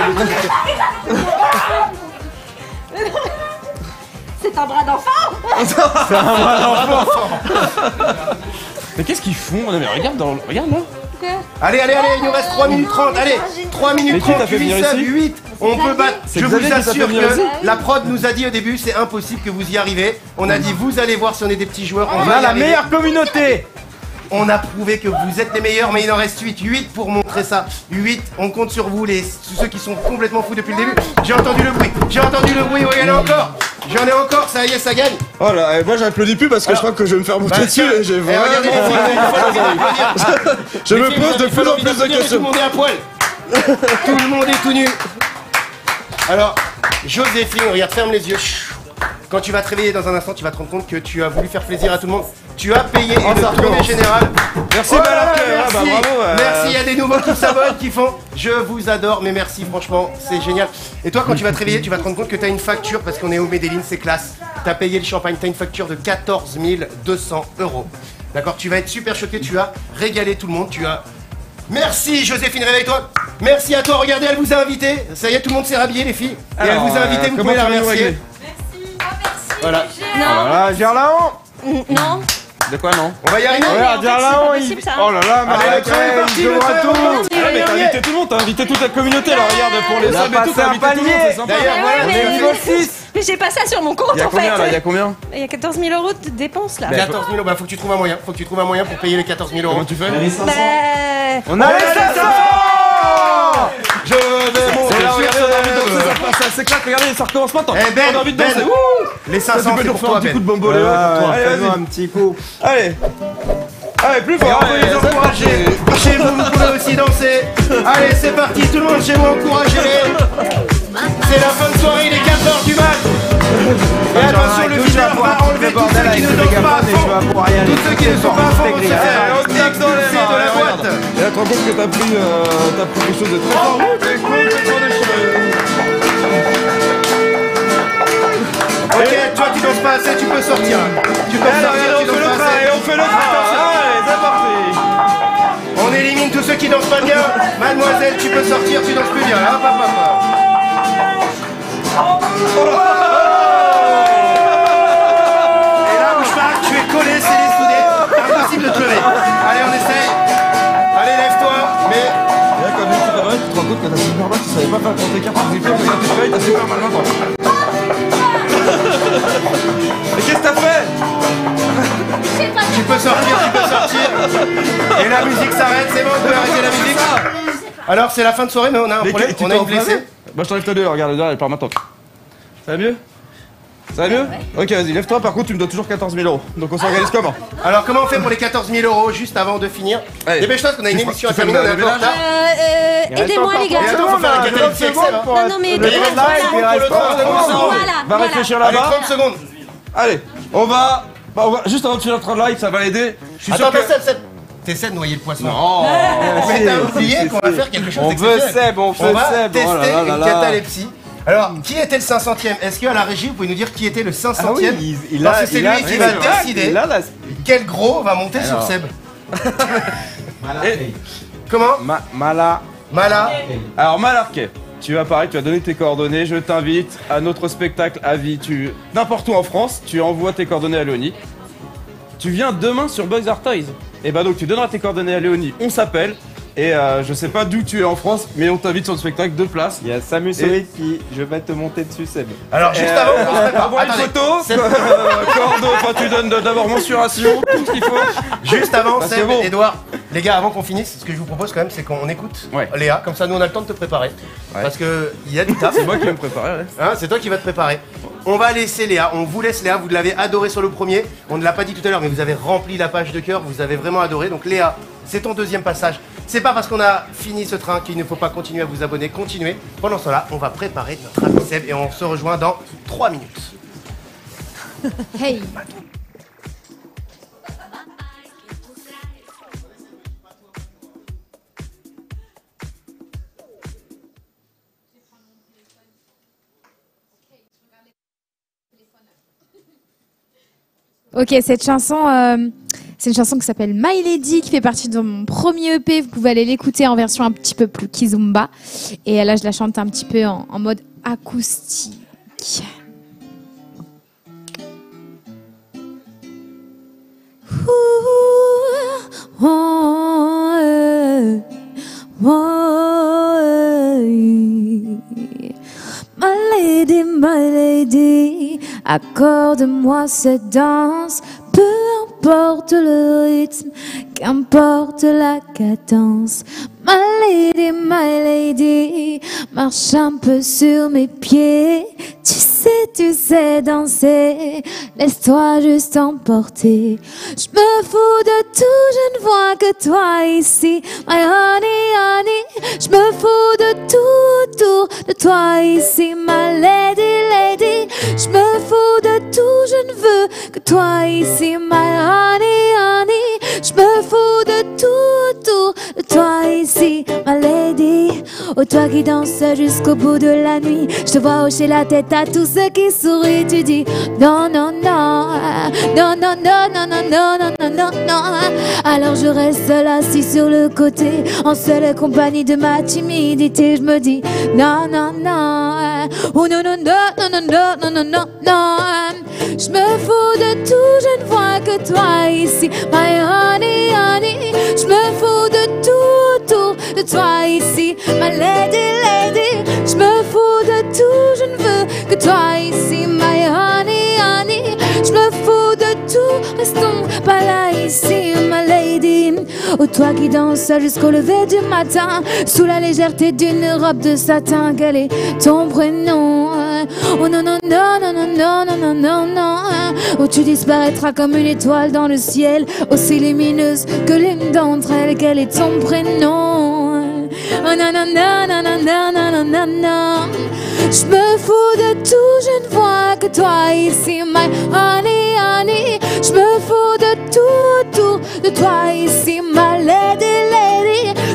C'est un bras d'enfant. C'est un bras d'enfant. Mais qu'est-ce qu'ils font? Non mais regarde là. Allez, il nous reste 3 minutes 30, allez 3 minutes Mais qui 30, t'a fait 8 venir subs, ici 8. On peut battre, C'est je vous Xavier qui t'a fait assure venir que ici la prod nous a dit au début, c'est impossible que vous y arrivez. On a dit, vous allez voir si on est des petits joueurs. On va a y la arriver. meilleure communauté. On a prouvé que vous êtes les meilleurs, mais il en reste 8. 8 pour montrer ça. 8, on compte sur vous, ceux qui sont complètement fous depuis le début. J'ai entendu le bruit, oui, il y en a encore. J'en ai encore, ça y est, ça gagne. Oh là, moi j'applaudis plus parce que je crois que je vais me faire monter dessus et j'ai vraiment... regardez les filles, Je me pose de plus en plus de Tout le questions. monde est à poil. Tout le monde est tout nu. Alors, Joséphine, regarde, ferme les yeux. Chut. Quand tu vas te réveiller dans un instant, tu vas te rendre compte que tu as voulu faire plaisir à tout le monde. Tu as payé et le premier général. Merci, Oh là là, Malak, merci. bah, bravo, Merci, il y a des nouveaux qui s'abonnent, qui font. Je vous adore, mais merci, franchement, c'est génial. Et toi, quand tu vas te réveiller, tu vas te rendre compte que tu as une facture, parce qu'on est au Medellin, c'est classe. Tu as payé le champagne, tu as une facture de 14 200 €. D'accord, tu vas être super choqué, tu as régalé tout le monde, tu as... Merci Joséphine, réveille-toi. Merci à toi, regardez, elle vous a invité. Ça y est, tout le monde s'est rhabillé, les filles. Et elle Alors, vous a invité, vous comment pouvez la tu vas nous remercier. régler? Voilà. Oh là là, Gerlaon. Non. De quoi non? On va y arriver. Non, mais Regarde, en fait, c'est Gerlaon, pas il... possible, ça. Oh là là, Allez, Malak, c'est parti, il le joue à frère, tout. on Ah mais t'as invité tout le monde, t'as invité toute la communauté là, regarde pour les Il a subs et tout, passé t'as un invité tout le monde, palier. c'est sympa. D'ailleurs, voilà, On est niveau 6. Mais j'ai pas ça sur mon compte Il y a en combien fait. là? Il y a combien? Il y a 14 000 € de dépenses là. 14 000 €, bah faut que tu trouves un moyen. Faut que tu trouves un moyen pour payer les 14 000 €. Comment tu fais? Bah, On a les 500. Je vais monter C'est là, sur regardez, on a envie de danser, scène. ça passe, ça s'éclate, regardez, ça recommence maintenant. Eh Ben, On a envie de Ben. danser. Ouh. Les Ça, 500, tu peux c'est nous pour refaire toi, un petit Ben. coup de bamboléo pour toi. Allez, Fais-nous vas-y. un petit coup. Allez. Allez, plus fort. Et on peut Allez, les c'est encourager. parti. Chez vous, vous pouvez aussi danser. Allez, c'est parti, tout le monde chez moi, encouragez-les. C'est la fin de soirée, il est 4h du mat. Et attention, le videur va enlever tous ceux qui ne dansent pas à fond. Tous ceux qui ne sont pas à fond vont se faire expulser de la boîte. Et là, tu te rends compte que t'as pris quelque chose de très fort. T'es complètement déchiré. Ok, toi tu danses pas assez, tu peux sortir. Tu peux sortir, tu danses pas assez. On fait le train. Allez, c'est parti. On élimine tous ceux qui dansent pas bien. Mademoiselle, tu peux sortir, tu danses plus bien. Hop, hop, hop, hop. Et là, bouge pas, tu es collé, c'est les soudés. Impossible de te lever. Allez, on essaye. Allez, lève-toi. Mais Et là, comme tu te rends compte que t'as super mal, tu savais pas faire quand t'es carte, tu regardes tes feuilles, t'as super mal maintenant. Mais qu'est-ce que t'as fait? tu peux sortir. Et la musique s'arrête, c'est bon, vous pouvez arrêter la musique. Alors, c'est la fin de soirée, mais on a un problème. On a une blessée. Bah, je t'enlève ta deux, regarde, elle part maintenant. Ça va mieux? Ça va mieux? Ok, vas-y, lève-toi. Par contre, tu me dois toujours 14 000 €. Donc, on s'organise comment? Alors, comment on fait pour les 14 000 € juste avant de finir? Allez. Dépêche-toi, parce qu'on a une Tu émission à fais le terminer, on est un peu en ménage. retard. aidez-moi les gars. Et attends, faut faire la catalyse XXL. Non, non, mais Le aidez-moi. live, il reste 30 secondes. Va réfléchir Allez, là-bas. 30 secondes. Allez, on va juste avant de finir notre live, ça va l'aider. Je suis sûr Attends, que... Seb, t'essaies de noyer le poisson. Non. Mais t'as oublié qu'on va faire quelque chose On veut d'exceptionnel. Seb, on veut va Seb. tester Oh là là là une là. catalepsie. Alors, qui était le 500e? Est-ce qu'à la régie, vous pouvez nous dire qui était le 500e? Ah oui, Parce que c'est lui qui va décider Là, là, quel gros va monter sur Seb. Comment? Mala. Mala. Alors Malarquet, tu vas pareil, tu vas donner tes coordonnées, je t'invite à notre spectacle à vie, n'importe où en France, tu envoies tes coordonnées à Léonie. tu viens demain sur Bugs Are Toys. Et bah donc tu donneras tes coordonnées à Léonie, on s'appelle. Et je sais pas d'où tu es en France, mais on t'invite sur le spectacle de place. Il y a Samus Solid qui... Je vais te monter dessus, Seb. Alors, juste avant, on se prépare. Envoie une photo, cordeau, enfin tu donnes d'abord mensuration, tout ce qu'il faut. Juste avant, Parce que Seb, bon. Edouard, les gars, avant qu'on finisse, ce que je vous propose quand même, c'est qu'on écoute Léa, comme ça nous on a le temps de te préparer. Parce que il y a du taf. C'est moi qui vais me préparer, ouais. Hein, c'est toi qui vas te préparer. On va laisser Léa, on vous laisse Léa, vous l'avez adoré sur le premier. On ne l'a pas dit tout à l'heure, mais vous avez rempli la page de cœur, vous avez vraiment adoré. Donc Léa, c'est ton deuxième passage. C'est pas parce qu'on a fini ce train qu'il ne faut pas continuer à vous abonner, continuez. Pendant cela, on va préparer notre ami Seb et on se rejoint dans 3 minutes. Hey. Ok, cette chanson, c'est une chanson qui s'appelle My Lady, qui fait partie de mon premier EP. Vous pouvez aller l'écouter en version un petit peu plus kizomba. Et là, je la chante un petit peu en mode acoustique. My lady, accorde-moi cette danse, peu importe le rythme, qu'importe la cadence. My lady, marche un peu sur mes pieds. Tu sais danser, laisse-toi juste emporter. Je me fous de tout, je ne vois que toi ici. My honey, je me fous de tout autour de toi ici. My lady, je me fous de tout, je ne veux que toi ici. My honey, je me fous de tout autour de toi ici. My lady, oh toi qui danses jusqu'au bout de la nuit, je te vois hocher la tête à tous ceux qui sourient. Tu dis non, non, non, non, non, non, non, non, non, non, non, non, non. Alors je reste seule assis sur le côté, en seule compagnie de ma timidité. Je me dis non, non, non, oh non, non, non, non, non, non, non, non, non. Je me fous de tout, je ne vois que toi ici. My honey, je me fous de tout autour de toi ici. My lady, je me fous de tout, je ne veux que toi ici. My honey, je me fous de tout, restons pas là ici. My lady, oh toi qui danses jusqu'au lever du matin, sous la légèreté d'une robe de satin. Quel est ton prénom? Oh non, non, non, non, non, non, non, non, non, non. Oh tu disparaîtras comme une étoile dans le ciel, aussi lumineuse que l'une d'entre elles. Quel est ton prénom? Oh non, non, non, non, non, non, non, non, non, non. Je me fous de tout, je ne vois que toi ici. My honey, je me fous de tout autour de toi ici. My lady,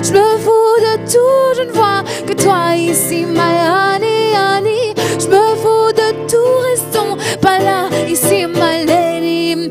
je me fous de tout, je ne vois que toi ici. My honey, je me fous de tout, restons pas là ici. My lady,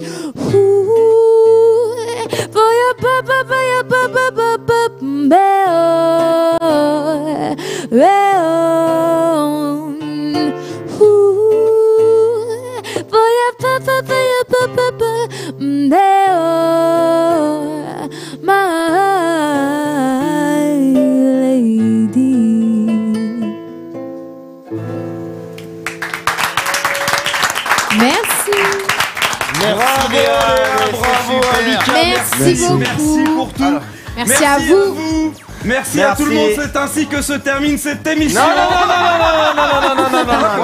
Merci beaucoup. Merci pour tout. Merci à vous. Merci à tout le monde, c'est ainsi que se termine cette émission. Non,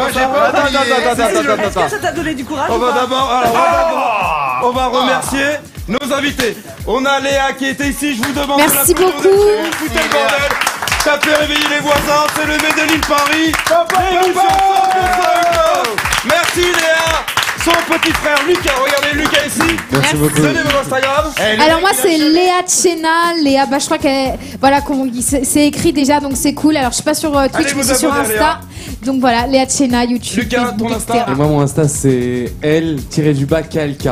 Est-ce que ça t'a donné du courage? On va d'abord, on va remercier nos invités. On a Léa qui était ici, je vous demande merci de l'applaudir. beaucoup. Foutez le bordel. Ça fait réveiller les voisins, c'est le Made in Paris. L'émission 100% Merci Léa. Son petit frère Lucas, regardez Lucas ici. Merci beaucoup. Donnez mon Instagram. Alors moi c'est Léa Tchena. Léa, bah je crois qu'elle, voilà, c'est écrit déjà, donc c'est cool. Alors je suis pas sur Twitch, mais je suis sur abonner, Insta. Donc voilà, Léa Tchena, YouTube, Lucas, Facebook, ton Insta. etc. Et moi, mon Insta, c'est L-KLK.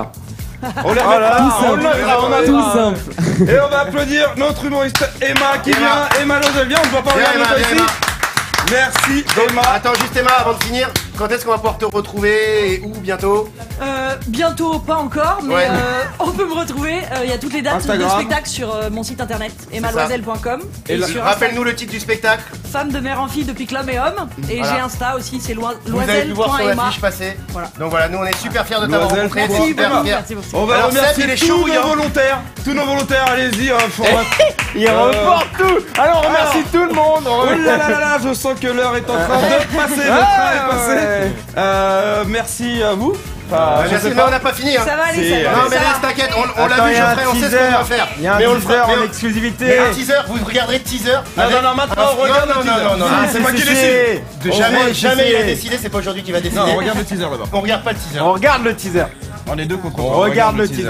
On les remettra, Tout simple. Et on va applaudir notre humoriste Emma qui vient. Emma Lozelle, viens, on ne voit pas regarder toi ici. Merci Emma. Attends juste Emma avant de finir. Quand est-ce qu'on va pouvoir te retrouver et où bientôt? Bientôt, pas encore, mais Ouais. on peut me retrouver. Il y a toutes les dates Instagram. de spectacle sur mon site internet emaloiselle.com. Et rappelle-nous le titre du spectacle. Femme de mère en fille depuis que l'homme est homme. Et Voilà. j'ai Insta aussi, c'est Vous avez pu voir sur loiselle.ema. l'affiche passer. Voilà. Donc voilà, nous on est super fiers de t'avoir rencontré. Merci super beaucoup. fiers. Merci beaucoup. On va Alors, Seb, remercier il est tous chaud nos bouillant. volontaires. Tous nos volontaires, allez-y. Il reporte tout. Alors on remercie tout le monde. Oh là là là là, je sens que l'heure est en train de passer. Le train est passé. Merci à vous. Enfin, je Merci, sais mais pas. on n'a pas fini. Hein. Ça va aller, Si, ça va. Non mais Ça laisse, va. t'inquiète, on l'a Attends, vu, il y a un Geoffrey, on sait ce teaser. qu'on va faire. Il y a un Mais on le teaser fera. en Mais exclusivité. Mais un teaser, vous regarderez le teaser. Non, maintenant, on regarde le teaser. Non, C'est moi qui si, décide. De On jamais, voit le jamais il a teaser. décidé, c'est pas aujourd'hui qu'il va décider. Non, on regarde le teaser d'abord. On regarde pas le teaser. On regarde le teaser. On est deux contre On regarde le teaser.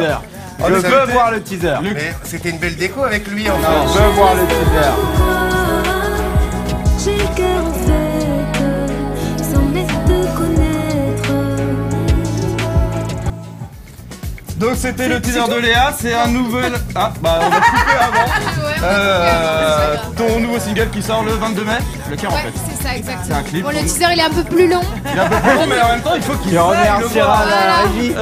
Oh, Je mais ça veux me fait- voir le teaser. Mais c'était une belle déco avec lui en Je fait. veux voir le teaser. J'ai le cœur en fête, sans même te connaître. Donc c'était le teaser de Léa, c'est un nouvel... Ah bah on a coupé avant. Ton nouveau single qui sort le 22 mai, le 40 en Ouais, fait. c'est ça, exactement. C'est un clip. Bon, le teaser il est un peu plus long. Il est un peu plus long mais en même temps il faut qu'il Il remerciera la régie.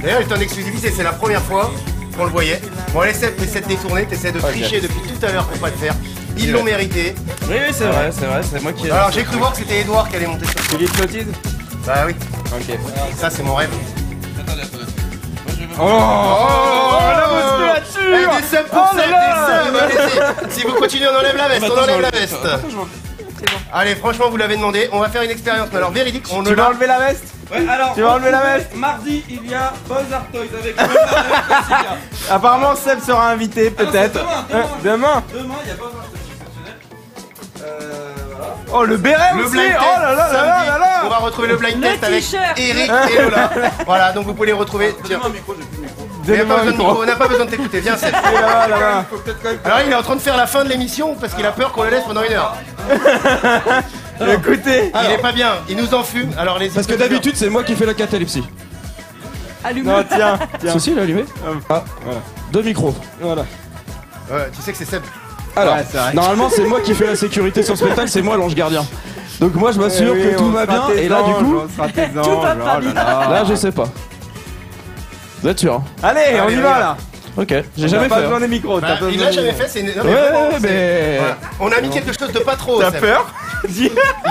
D'ailleurs, il est en exclusivité, c'est la première fois qu'on le voyait. Bon, allez, Seb, t'essaies de détourner, t'essaies de tricher depuis tout à l'heure pour pas le faire. Ils l'ont mérité. Oui c'est vrai, c'est moi qui ai... Alors, j'ai cru voir que c'était Edouard qui allait monter sur le Philippe Cotise. Bah oui, Ok. ça c'est mon rêve. Oh, la musculature. Eh, des subs pour Seb, des subs, allez-y. Si vous continuez, on enlève la veste, on enlève la veste. Allez, franchement, vous l'avez demandé, on va faire une expérience, mais alors véridique, on ne Tu vas l'a... enlever la veste? Ouais alors... Tu vas enlever la veste? Mardi il y a Buzz Art Toys avec... Apparemment Seb sera invité peut-être. Demain. Demain il y a Buzz Art Toys exceptionnel. Oh le béret Le aussi. blind test, Oh là là là samedi, là là. on va retrouver le blind Le test avec t-shirt. Eric et Lola. Voilà, donc vous pouvez les retrouver. Tiens. Il n'y a pas besoin de micro, on n'a pas besoin de t'écouter, viens Seb. Là. Alors il est en train de faire la fin de l'émission parce qu'il a peur qu'on le laisse pendant 1 heure. Écoutez, Il est pas bien, il nous en fume, alors les Parce que d'habitude c'est moi qui fais la catalepsie. Allume. non tiens, tiens. Ceci il est allumé. Ah, voilà. 2 micros. Voilà. Tu sais que c'est Seb. Alors, Ouais, c'est vrai. normalement c'est moi qui fais la sécurité sur le spectacle, c'est moi l'ange gardien. Donc moi je m'assure Eh oui, que tout on va sera bien tes et là du anges, coup, on sera tes Tout anges, va pas oh là bien. là. là je sais pas. Vous êtes sûr hein? Allez, on y va là. Ok, j'ai T'as jamais pas fait. besoin hein. des micros. Bah, t'as pas il besoin l'a des jamais micros. fait, c'est... Non, Ouais, vraiment, ouais, c'est- mais- voilà. On a mis quelque chose de pas trop, T'as Seb. peur? Il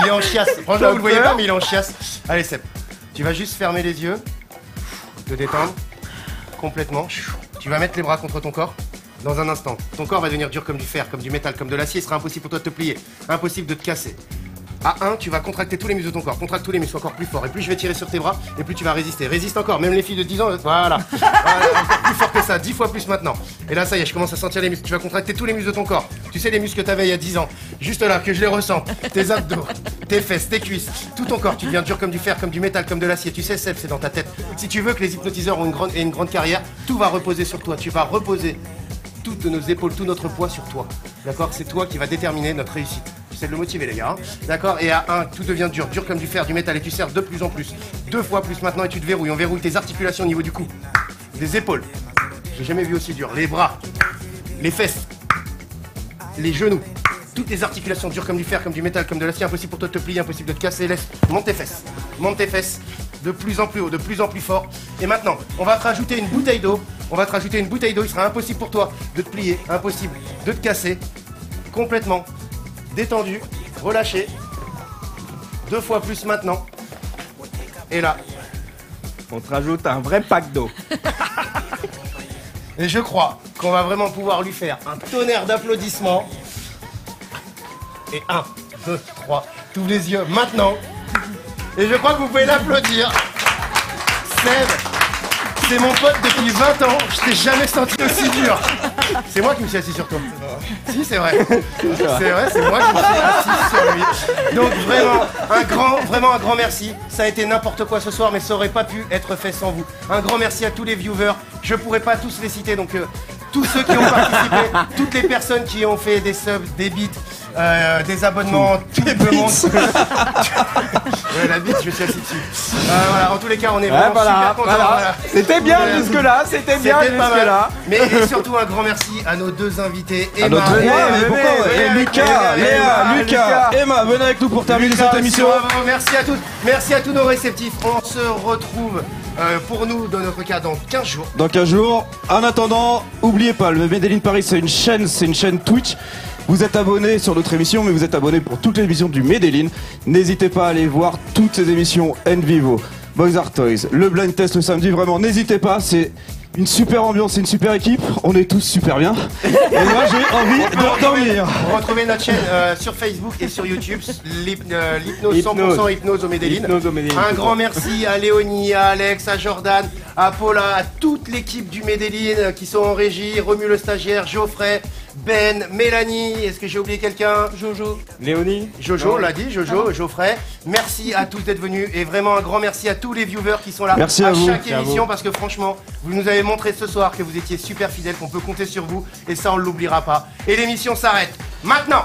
est en chiasse. Franchement, T'as vous le voyez peur pas, mais il est en chiasse. Allez, Seb, tu vas juste fermer les yeux, te détendre complètement. Tu vas mettre les bras contre ton corps. Dans un instant, ton corps va devenir dur comme du fer, comme du métal, comme de l'acier. Il sera impossible pour toi de te plier, impossible de te casser. À 1, tu vas contracter tous les muscles de ton corps. Contracte tous les muscles encore plus fort. Et plus je vais tirer sur tes bras, et plus tu vas résister. Résiste encore. Même les filles de 10 ans, voilà. Voilà, encore plus fort que ça. 10 fois plus maintenant. Et là, ça y est, je commence à sentir les muscles. Tu vas contracter tous les muscles de ton corps. Tu sais, les muscles que t'avais il y a 10 ans. Juste là, que je les ressens. Tes abdos, tes fesses, tes cuisses. Tout ton corps. Tu deviens dur comme du fer, comme du métal, comme de l'acier. Tu sais, Seb, c'est dans ta tête. Si tu veux que les hypnotiseurs ont une grande carrière, tout va reposer sur toi. Tu vas reposer toutes nos épaules, tout notre poids sur toi. D'accord? C'est toi qui va déterminer notre réussite. J'essaie de le motiver, les gars. Hein. D'accord? Et à 1, tout devient dur, dur comme du fer, du métal, et tu serres de plus en plus. 2 fois plus maintenant, et tu te verrouilles. On verrouille tes articulations au niveau du cou, des épaules. J'ai jamais vu aussi dur. Les bras, les fesses, les genoux. Toutes les articulations dures comme du fer, comme du métal, comme de l'acier. Impossible pour toi de te plier, impossible de te casser. Laisse, monte tes fesses. Monte tes fesses. De plus en plus haut, de plus en plus fort. Et maintenant, on va te rajouter une bouteille d'eau. On va te rajouter une bouteille d'eau. Il sera impossible pour toi de te plier, impossible de te casser. Complètement détendu, relâché. 2 fois plus maintenant. Et là. On te rajoute un vrai pack d'eau. Et je crois qu'on va vraiment pouvoir lui faire un tonnerre d'applaudissements. Et 1, 2, 3, t'ouvres les yeux maintenant. Et je crois que vous pouvez l'applaudir. Seb, c'est mon pote depuis 20 ans, je t'ai jamais senti aussi dur. C'est moi qui me suis assis sur toi. Si, c'est vrai. C'est vrai, c'est moi qui me suis assis sur lui. Donc vraiment un grand merci. Ça a été n'importe quoi ce soir, mais ça aurait pas pu être fait sans vous. Un grand merci à tous les viewers. Je pourrais pas tous les citer, donc tous ceux qui ont participé, toutes les personnes qui ont fait des subs, des beats, des abonnements, tout le monde. Ouais, la bite, je suis assis dessus. Voilà, en tous les cas, on est vraiment super contents. Voilà. C'était bien jusque-là, c'était bien C'était pas mal. jusque-là. Mais et surtout un grand merci à nos deux invités, Emma Lucas, Emma, venez avec nous pour terminer cette émission. Merci à toutes, merci à tous nos réceptifs. On se retrouve pour nous, dans notre cas, dans 15 jours. Dans 15 jours. En attendant, oubliez pas, le Medellin Paris, c'est une chaîne Twitch. Vous êtes abonné sur notre émission, mais vous êtes abonné pour toutes les émissions du Medellin. N'hésitez pas à aller voir toutes ces émissions en vivo. Boys Are Toys, le blind test le samedi, vraiment, n'hésitez pas, c'est une super ambiance, c'est une super équipe, on est tous super bien. Et moi j'ai envie de dormir. Retrouvez notre chaîne sur Facebook et sur YouTube, l'hypnose 100% hypnose au Medellin. Un grand merci à Léonie, à Alex, à Jordan, à Paula, à toute l'équipe du Medellin qui sont en régie, Romu le stagiaire, Geoffrey, Ben, Mélanie, est-ce que j'ai oublié quelqu'un? Jojo. Léonie. Jojo, l'a dit, Jojo, Geoffrey. Merci à tous d'être venus et vraiment un grand merci à tous les viewers qui sont là merci à vous. chaque émission parce que franchement, vous nous avez montré ce soir que vous étiez super fidèles, qu'on peut compter sur vous et ça on ne l'oubliera pas. Et l'émission s'arrête maintenant.